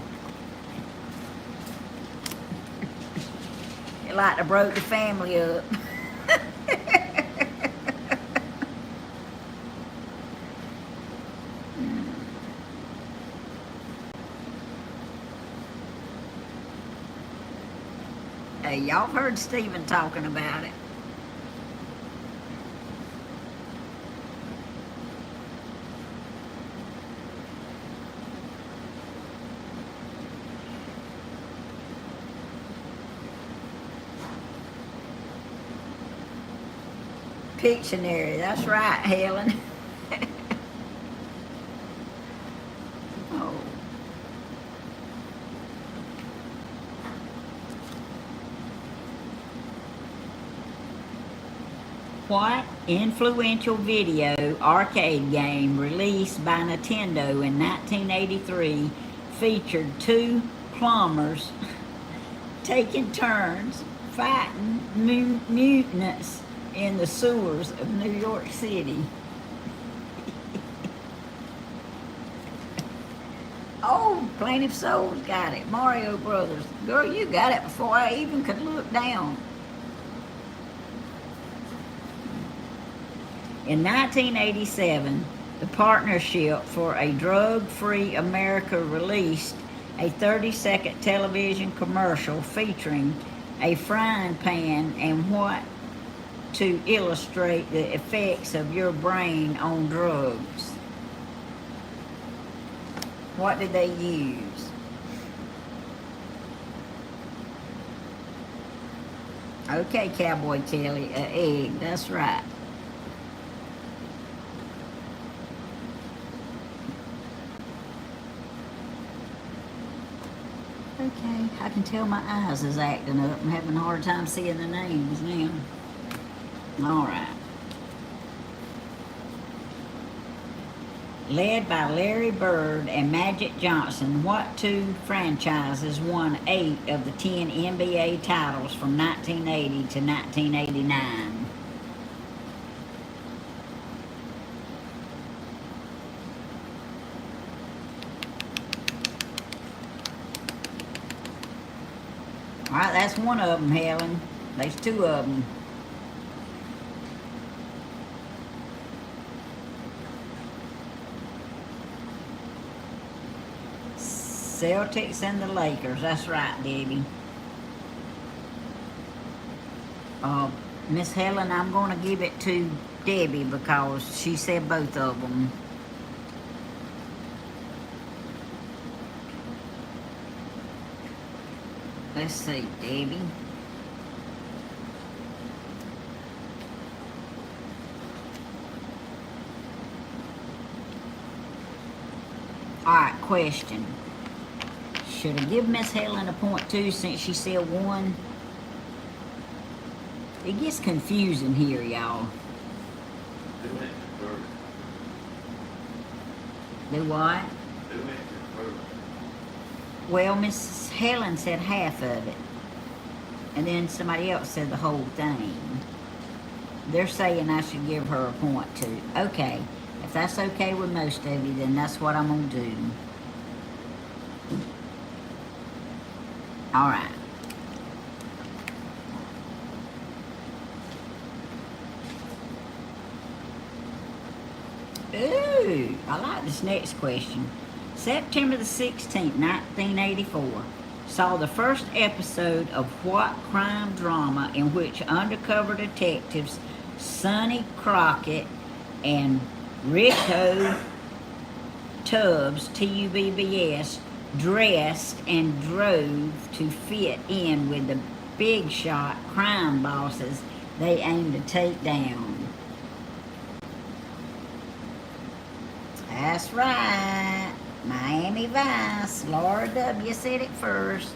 It like to broke the family up. Hey, y'all heard Stephen talking about it. Pictionary, that's right, Helen. Oh. What influential video arcade game released by Nintendo in 1983 featured two plumbers taking turns fighting mutants in the sewers of New York City? Oh, Plaintiff Souls got it. Mario Brothers. Girl, you got it before I even could look down. In 1987, the Partnership for a Drug-Free America released a 30-second television commercial featuring a frying pan and what to illustrate the effects of your brain on drugs. What did they use? Okay, Cowboy Kelly, an egg, that's right. Okay, I can tell my eyes is acting up. I'm having a hard time seeing the names now. All right. Led by Larry Bird and Magic Johnson, what two franchises won 8 of the 10 NBA titles from 1980 to 1989? All right, that's one of them, Helen. There's 2 of them. Celtics and the Lakers. That's right, Debbie. Miss Helen, I'm going to give it to Debbie because she said both of them. Let's see, Debbie. All right, question. Should I give Miss Helen a point too since she said 1? It gets confusing here, y'all. Who went first? Do what? Who went first? Well, Miss Helen said half of it. And then somebody else said the whole thing. They're saying I should give her a point too. Okay. If that's okay with most of you, then that's what I'm going to do. All right. Ooh, I like this next question. September the 16th, 1984, saw the first episode of what crime drama in which undercover detectives Sonny Crockett and Rico Tubbs, Tubbs, dressed and drove to fit in with the big shot crime bosses they aimed to take down. That's right. Miami Vice. Laura W. said it first.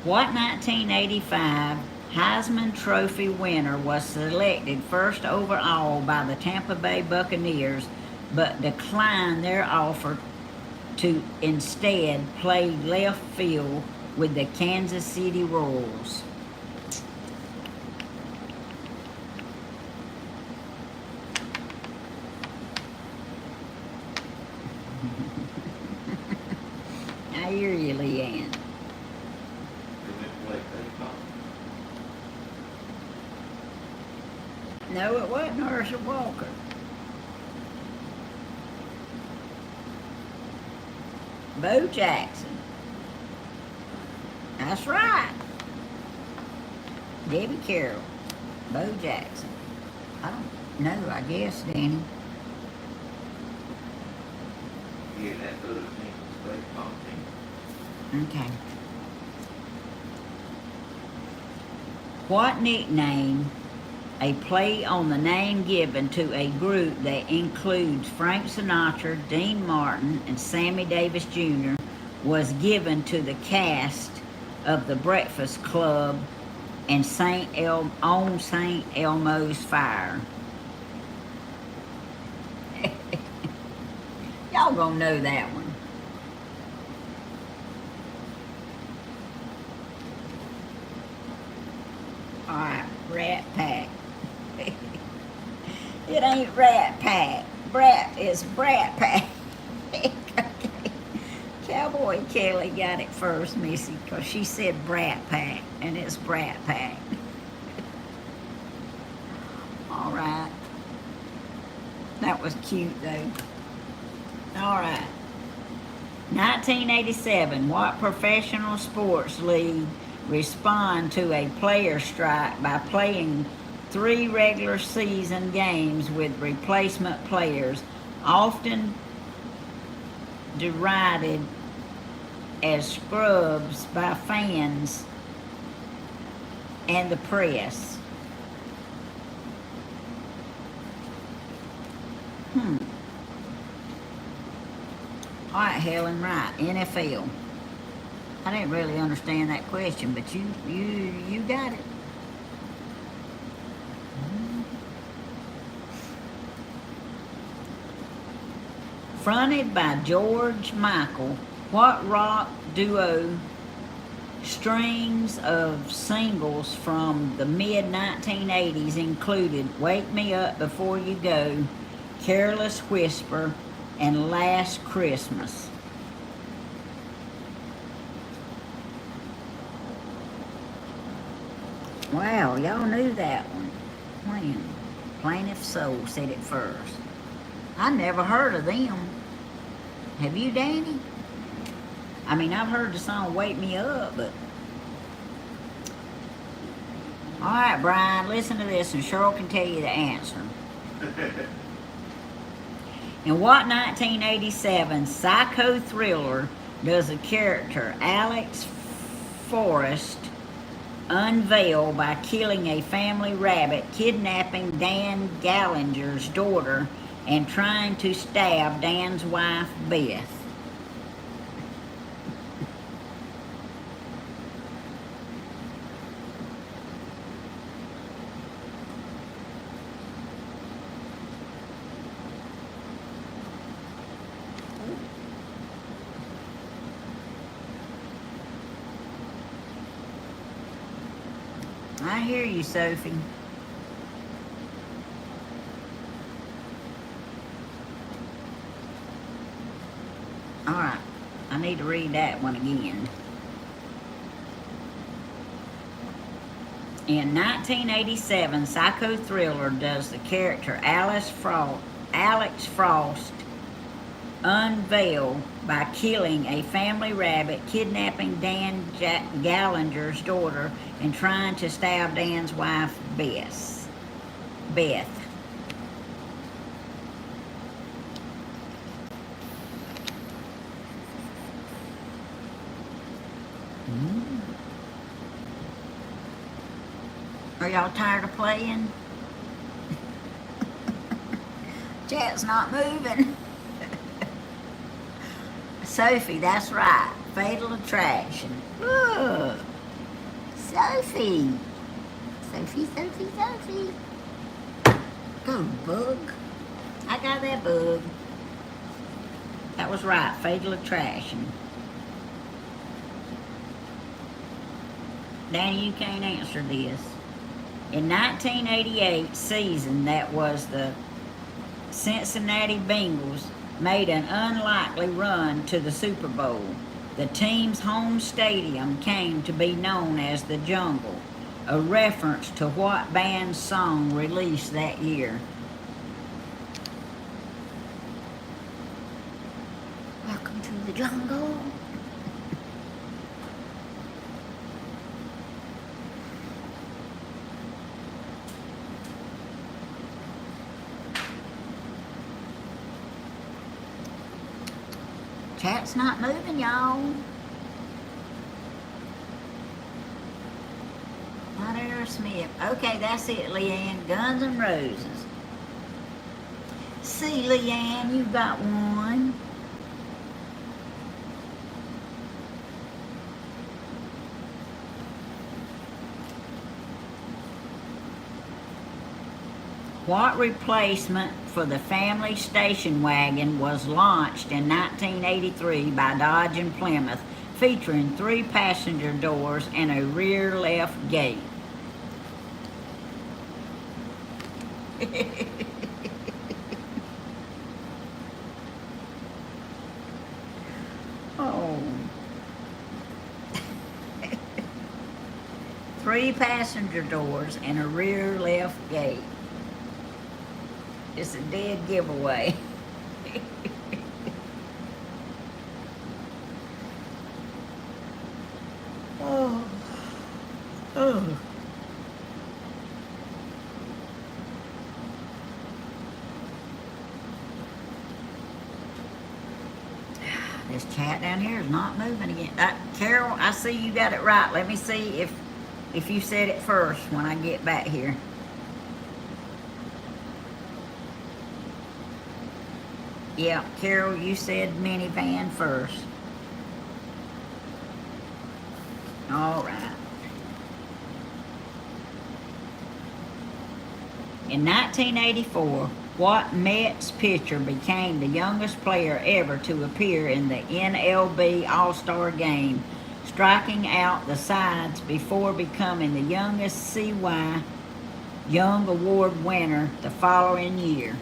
What 1985 Heisman Trophy winner was selected first overall by the Tampa Bay Buccaneers but declined their offer to instead play left field with the Kansas City Royals? I hear you, Leanne. Who went to play baseball? No, it wasn't Herschel Walker. Bo Jackson. That's right. Debbie Carroll. Bo Jackson. I don't know, I guess, Danny. Yeah, that other team was baseball team. Okay. What nickname, a play on the name given to a group that includes Frank Sinatra, Dean Martin, and Sammy Davis Jr., was given to the cast of The Breakfast Club and on St. Elmo's Fire? Y'all gonna know that one. Alright, Rat Pack. It ain't Rat Pack. Brat is Brat Pack. Okay. Cowboy Kelly got it first, Missy, because she said Brat Pack, and it's Brat Pack. Alright. That was cute, though. Alright. 1987, what professional sports league respond to a player strike by playing 3 regular season games with replacement players, often derided as scrubs by fans and the press? All right, Helen, right, NFL. I didn't really understand that question, but you got it. Fronted by George Michael, what rock duo strings of singles from the mid-1980s included Wake Me Up Before You Go, Careless Whisper, and Last Christmas? Wow, y'all knew that one. When Plaintiff Soul said it first. I never heard of them. Have you, Danny? I mean, I've heard the song Wake Me Up, but... All right, Brian, listen to this, and Cheryl can tell you the answer. In what 1987 psycho thriller does the character Alex Forrest unveil by killing a family rabbit, kidnapping Dan Gallinger's daughter, and trying to stab Dan's wife, Beth? I hear you, Sophie. All right, I need to read that one again. In 1987 psycho thriller does the character Alex Frost unveil by killing a family rabbit, kidnapping Dan Gallinger's daughter, and trying to stab Dan's wife, Beth. Are y'all tired of playing? Chat's not moving. Sophie, that's right. Fatal Attraction. Look. Sophie. Sophie. Go, bug. I got that bug. That was right. Fatal Attraction. Danny, you can't answer this. In 1988 season, that was the Cincinnati Bengals made an unlikely run to the Super Bowl. The team's home stadium came to be known as the Jungle, a reference to what band's song released that year? Welcome to the jungle. Chat's not moving, y'all. Not Aerosmith. Okay, that's it, Leanne. Guns N' Roses. See, Leanne, you got one. What replacement for the family station wagon was launched in 1983 by Dodge and Plymouth, featuring 3 passenger doors and a rear left gate? Oh. 3 passenger doors and a rear left gate. It's a dead giveaway. Oh. This chat down here is not moving again. Carol, I see you got it right. Let me see if you said it first when I get back here. Yeah, Carol, you said minivan first. All right. In 1984, What Mets pitcher became the youngest player ever to appear in the MLB All-Star Game, striking out the sides before becoming the youngest CY Young Award winner the following year?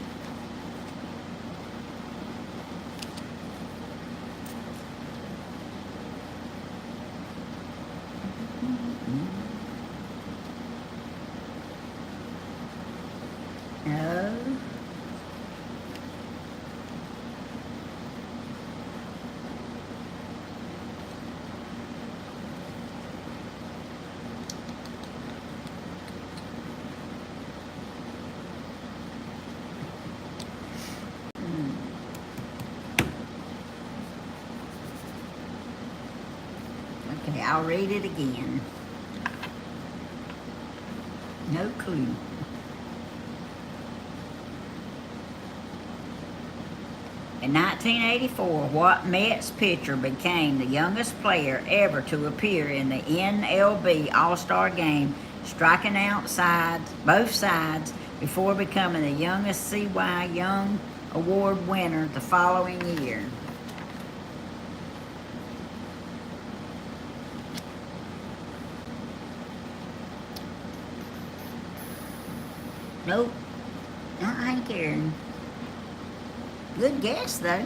No. Okay, I'll read it again. No clue. In 1984, what Mets pitcher became the youngest player ever to appear in the MLB All-Star Game, striking out both sides, before becoming the youngest CY Young Award winner the following year? Nope. I ain't caring. Good guess, though.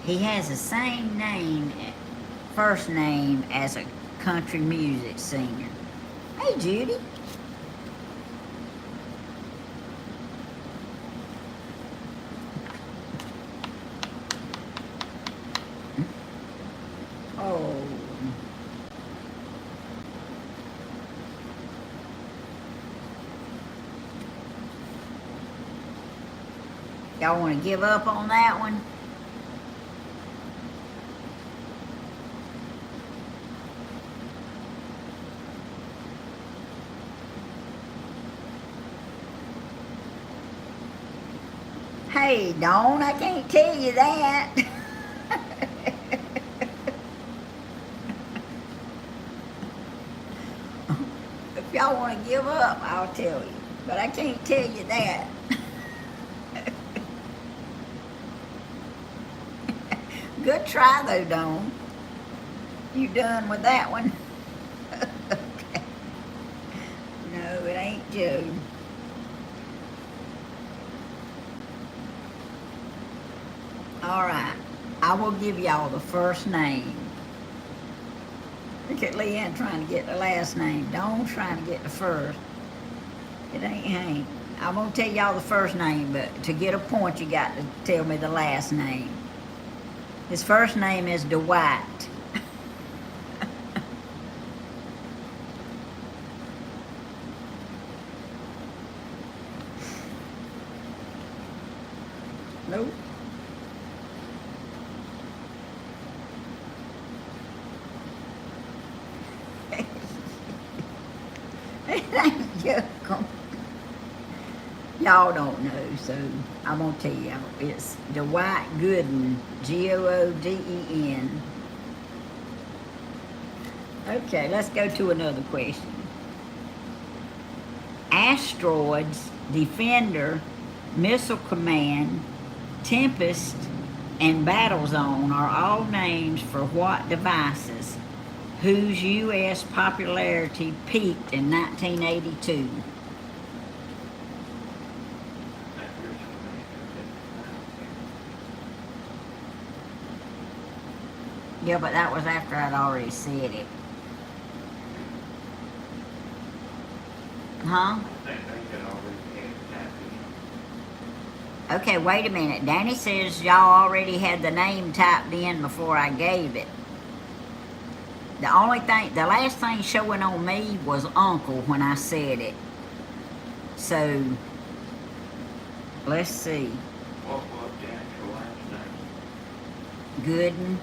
He has the same name, first name, as a country music singer. Hey, Judy. Oh. Y'all want to give up on that one? Hey, Dawn, I can't tell you that. If y'all want to give up, I'll tell you. But I can't tell you that. Good try, though, Dawn. You done with that one? Okay. No, it ain't Joe. All right. I will give y'all the first name. Look at Leanne trying to get the last name. Dawn trying to get the first. It ain't Hank. I'm going to tell y'all the first name, but to get a point, you got to tell me the last name. His first name is Dwight. Nope. It ain't Joe. Y'all don't know, so I'm gonna tell y'all. It's Dwight Gooden, Gooden. Okay, let's go to another question. Asteroids, Defender, Missile Command, Tempest, and Battle Zone are all names for what devices whose U.S. popularity peaked in 1982? Yeah, but that was after I'd already said it. Huh? Okay, wait a minute. Danny says y'all already had the name typed in before I gave it. The last thing showing on me was Uncle when I said it. So, let's see. What was the actual last name? Gooden.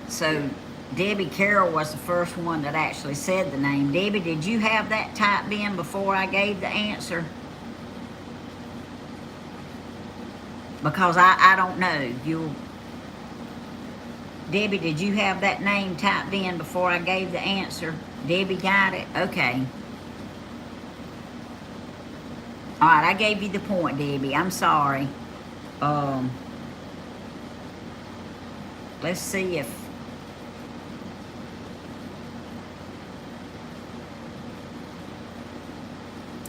So, Debbie Carroll was the first one that actually said the name. Debbie, did you have that typed in before I gave the answer? Because I don't know. Debbie, did you have that name typed in before I gave the answer? Debbie got it? Okay. All right, I gave you the point, Debbie. I'm sorry. Let's see if...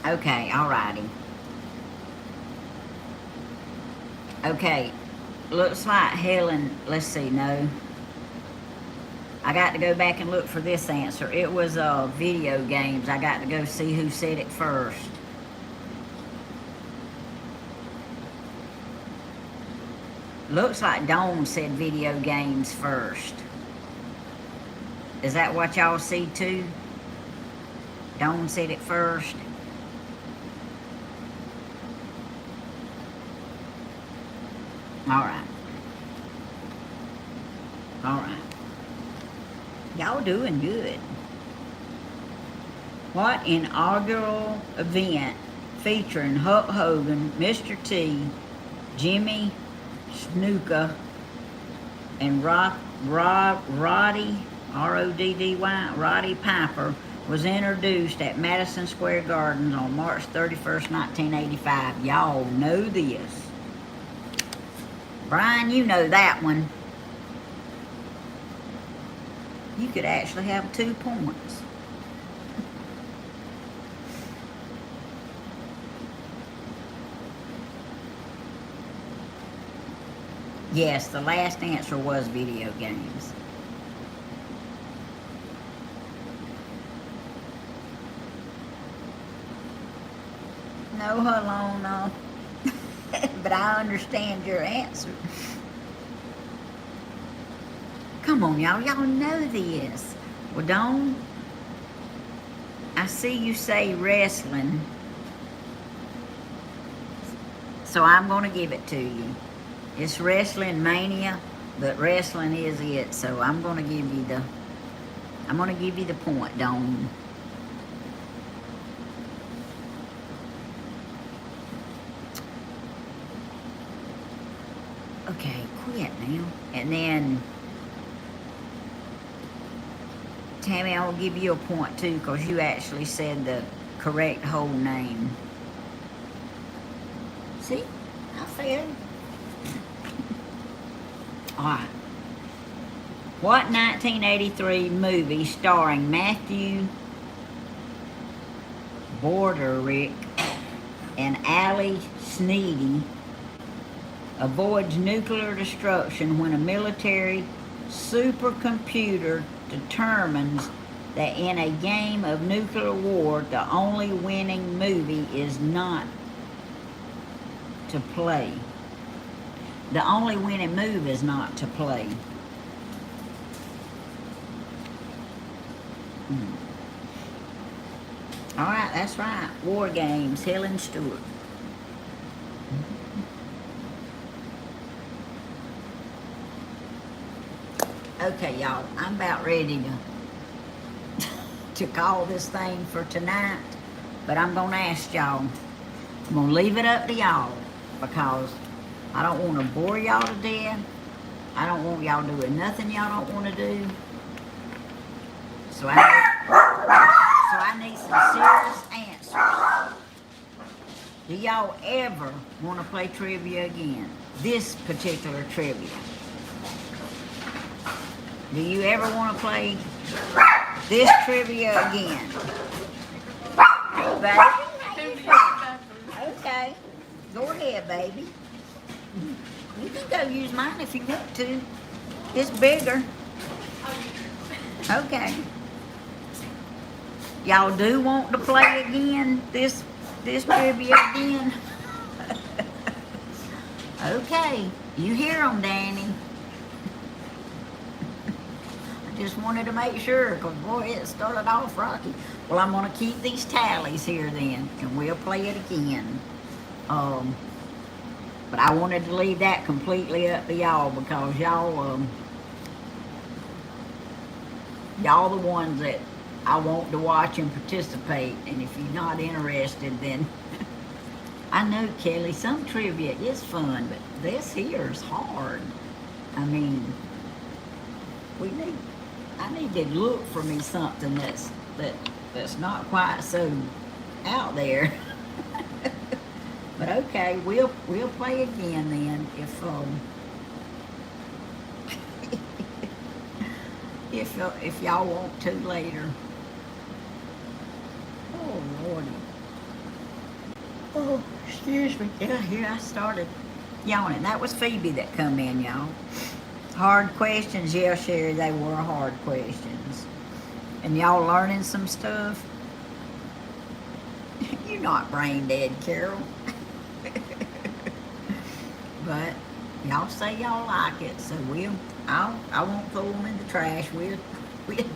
Okay, all righty. Okay, looks like Helen... Let's see, no. I got to go back and look for this answer. It was video games. I got to go see who said it first. Looks like Dawn said video games first. Is that what y'all see too? Dawn said it first. Alright. Alright. Y'all doing good. What inaugural event featuring Hulk Hogan, Mr. T, Jimmy Snuka, and Roddy, R-O-D-D-Y, Roddy Piper, was introduced at Madison Square Gardens on March 31st, 1985? Y'all know this. Brian, you know that one. You could actually have 2 points. Yes, the last answer was video games. No, Helena. But I understand your answer. Come on, y'all. Y'all know this. Well, Dawn, I see you say wrestling. So I'm going to give it to you. It's Wrestling Mania, but wrestling is it. So I'm going to give you the point, Dawn. Okay, quit now. And then, Tammy, I'll give you a point too, because you actually said the correct whole name. See? I said. Alright. What 1983 movie starring Matthew Broderick and Ali Sneedy avoids nuclear destruction when a military supercomputer determines that in a game of nuclear war, the only winning movie is not to play? The only winning move is not to play. All right, that's right. War Games, Helen Stewart. Okay, y'all, I'm about ready to call this thing for tonight, but I'm gonna ask y'all. I'm gonna leave it up to y'all because I don't want to bore y'all to death. I don't want y'all doing nothing y'all don't want to do. So I need some serious answers. Do y'all ever want to play trivia again? This particular trivia. Do you ever want to play this trivia again? Baby? Okay. Go ahead, baby. You can go use mine if you want to. It's bigger. Okay. Y'all do want to play again? This trivia again? Okay. You hear them, Danny. I just wanted to make sure, because boy, it started off rocky. Well, I'm going to keep these tallies here then, and we'll play it again. But I wanted to leave that completely up to y'all because y'all the ones that I want to watch and participate. And if you're not interested, then I know, Kelly, some trivia is fun, but this here is hard. I mean, need to look for me something that's not quite so out there. But okay, we'll play again then if y'all want to later. Oh Lordy. Oh, excuse me. Yeah, here I started yawning. That was Phoebe that come in, y'all. Hard questions, yeah, Sherry, they were hard questions. And y'all learning some stuff? You're not brain dead, Carol. But y'all say y'all like it, so I won't throw them in the trash. We'll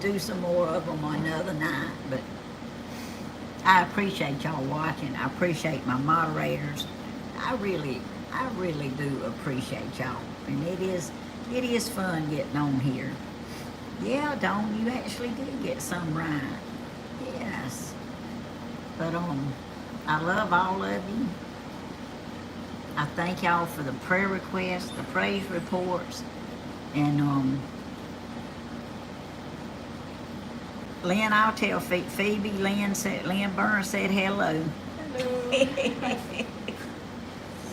do some more of them another night. But I appreciate y'all watching. I appreciate my moderators. I really do appreciate y'all. And it is fun getting on here. Yeah, Dawn, you actually did get some right. Yes. But I love all of you. I thank y'all for the prayer requests, the praise reports, and Lynn, I'll tell Phoebe. Lynn Burns said hello. Hello.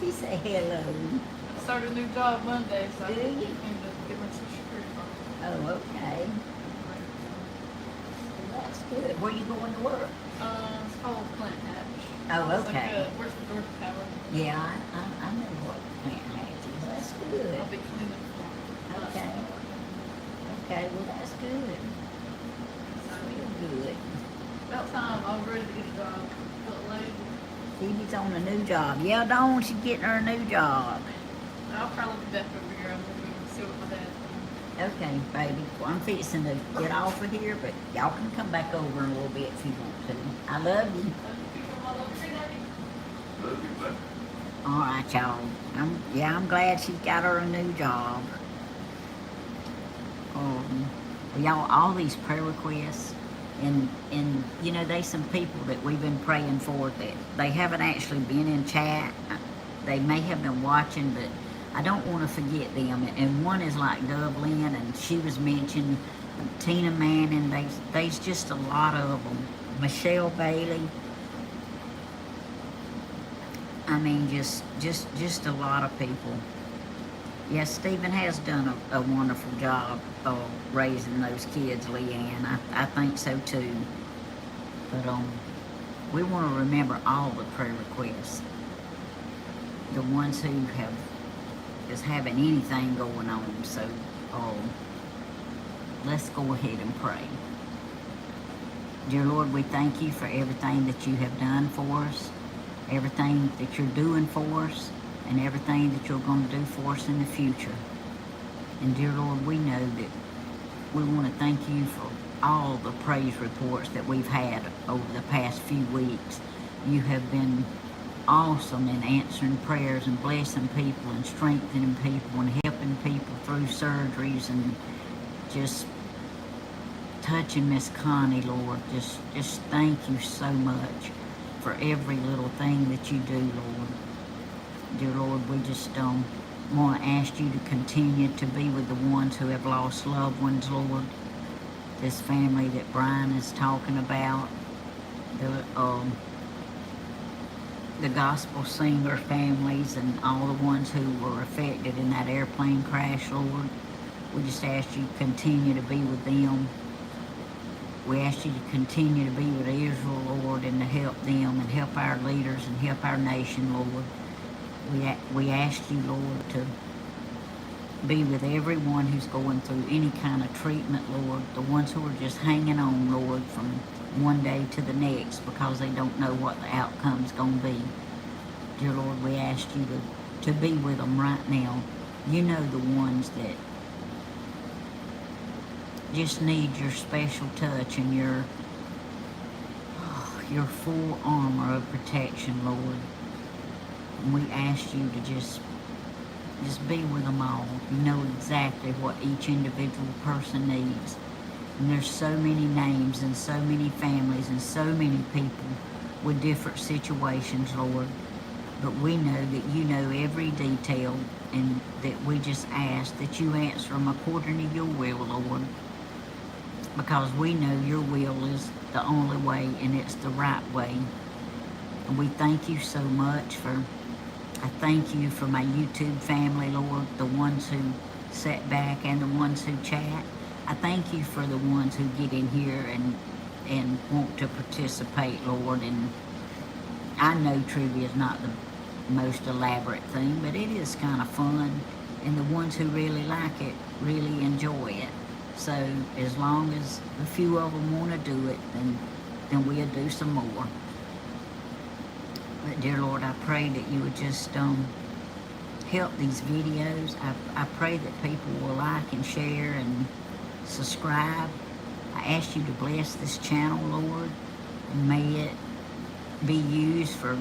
She said hello. I started a new job Monday, so Do I you? came to get my social security card. Oh, okay. That's good. Where you going to work? It's called Plant Hatch. Oh, It's okay. like a, where's the North Tower? Yeah, I know what plant hatch is. That's good. I'll be cleaning for Okay. Okay, well that's good. Real good. About time. I was ready to get a job. Felt lazy. Phoebe's on a new job. Yeah, Dawn, she's getting her a new job. I'll probably be back over here. I'm going to see what my dad's doing. Okay, baby. Well, I'm fixing to get off of here, but y'all can come back over in a little bit if you want to. I love you. Love you, buddy. All right, y'all. I'm glad she got her a new job. Well, y'all, all these prayer requests, and you know, there's some people that we've been praying for that they haven't actually been in chat. They may have been watching, but I don't want to forget them. And one is like Dublin, and she was mentioned. Tina Manning. There's just a lot of them. Michelle Bailey. I mean, just a lot of people. Yes, Stephen has done a wonderful job of raising those kids, Leanne. I think so too. But we want to remember all the prayer requests. The ones who is having anything going on. So let's go ahead and pray. Dear Lord, we thank you for everything that you have done for us, everything that you're doing for us, and everything that you're going to do for us in the future. And dear Lord, we know that we want to thank you for all the praise reports that we've had over the past few weeks. You have been awesome in answering prayers and blessing people and strengthening people and helping people through surgeries and just touching Miss Connie, Lord. Just thank you so much for every little thing that you do, Lord. Dear Lord, we just want to ask you to continue to be with the ones who have lost loved ones, Lord. This family that Brian is talking about, the gospel singer families and all the ones who were affected in that airplane crash, Lord. We just ask you to continue to be with them. We ask you to continue to be with Israel, Lord, and to help them and help our leaders and help our nation, Lord. We ask you, Lord, to be with everyone who's going through any kind of treatment, Lord. The ones who are just hanging on, Lord, from one day to the next because they don't know what the outcome's going to be. Dear Lord, we ask you to be with them right now. You know the ones that just need your special touch and your full armor of protection, Lord. And we ask you to just be with them all. You know exactly what each individual person needs. And there's so many names and so many families and so many people with different situations, Lord. But we know that you know every detail, and that we just ask that you answer them according to your will, Lord. because we know your will is the only way and it's the right way. And we thank you so much I thank you for my YouTube family, Lord, the ones who sit back and the ones who chat. I thank you for the ones who get in here and want to participate, Lord. And I know trivia is not the most elaborate thing, but it is kind of fun. And the ones who really like it really enjoy it. So as long as a few of them want to do it, then we'll do some more. But dear Lord, I pray that you would just help these videos. I pray that people will like and share and subscribe. I ask you to bless this channel, Lord, and may it be used for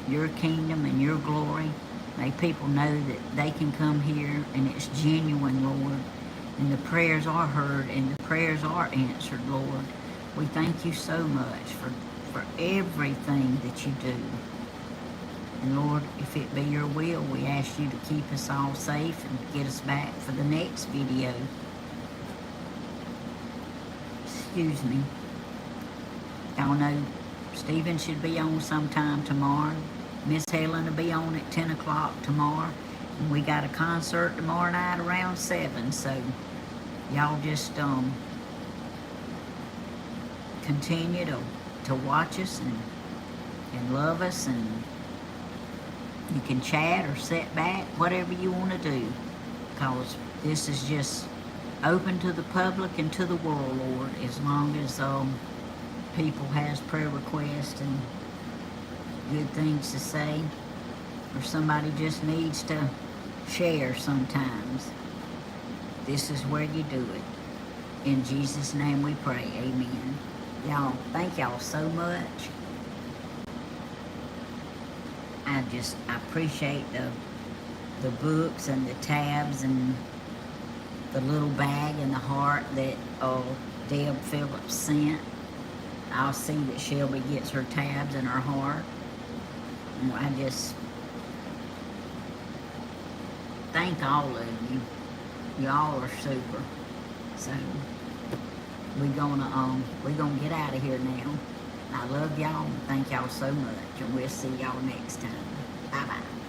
your kingdom and your glory. May people know that they can come here and it's genuine, Lord, and the prayers are heard and the prayers are answered, Lord. We thank you so much for everything that you do. And Lord, if it be your will, we ask you to keep us all safe and get us back for the next video. Excuse me. Y'all know Stephen should be on sometime tomorrow. Miss Helen will be on at 10 o'clock tomorrow. And we got a concert tomorrow night around 7. So y'all just continue to watch us and love us, and you can chat or sit back, whatever you want to do, because this is just open to the public and to the world, Lord, as long as people has prayer requests and good things to say, or somebody just needs to share sometimes. This is where you do it. In Jesus' name we pray, amen. Y'all, thank y'all so much. I appreciate the books and the tabs and the little bag and the heart that Deb Phillips sent. I'll see that Shelby gets her tabs and her heart. And I just thank all of you. Y'all are super. So we're gonna get out of here now. I love y'all and thank y'all so much, and we'll see y'all next time. Bye bye.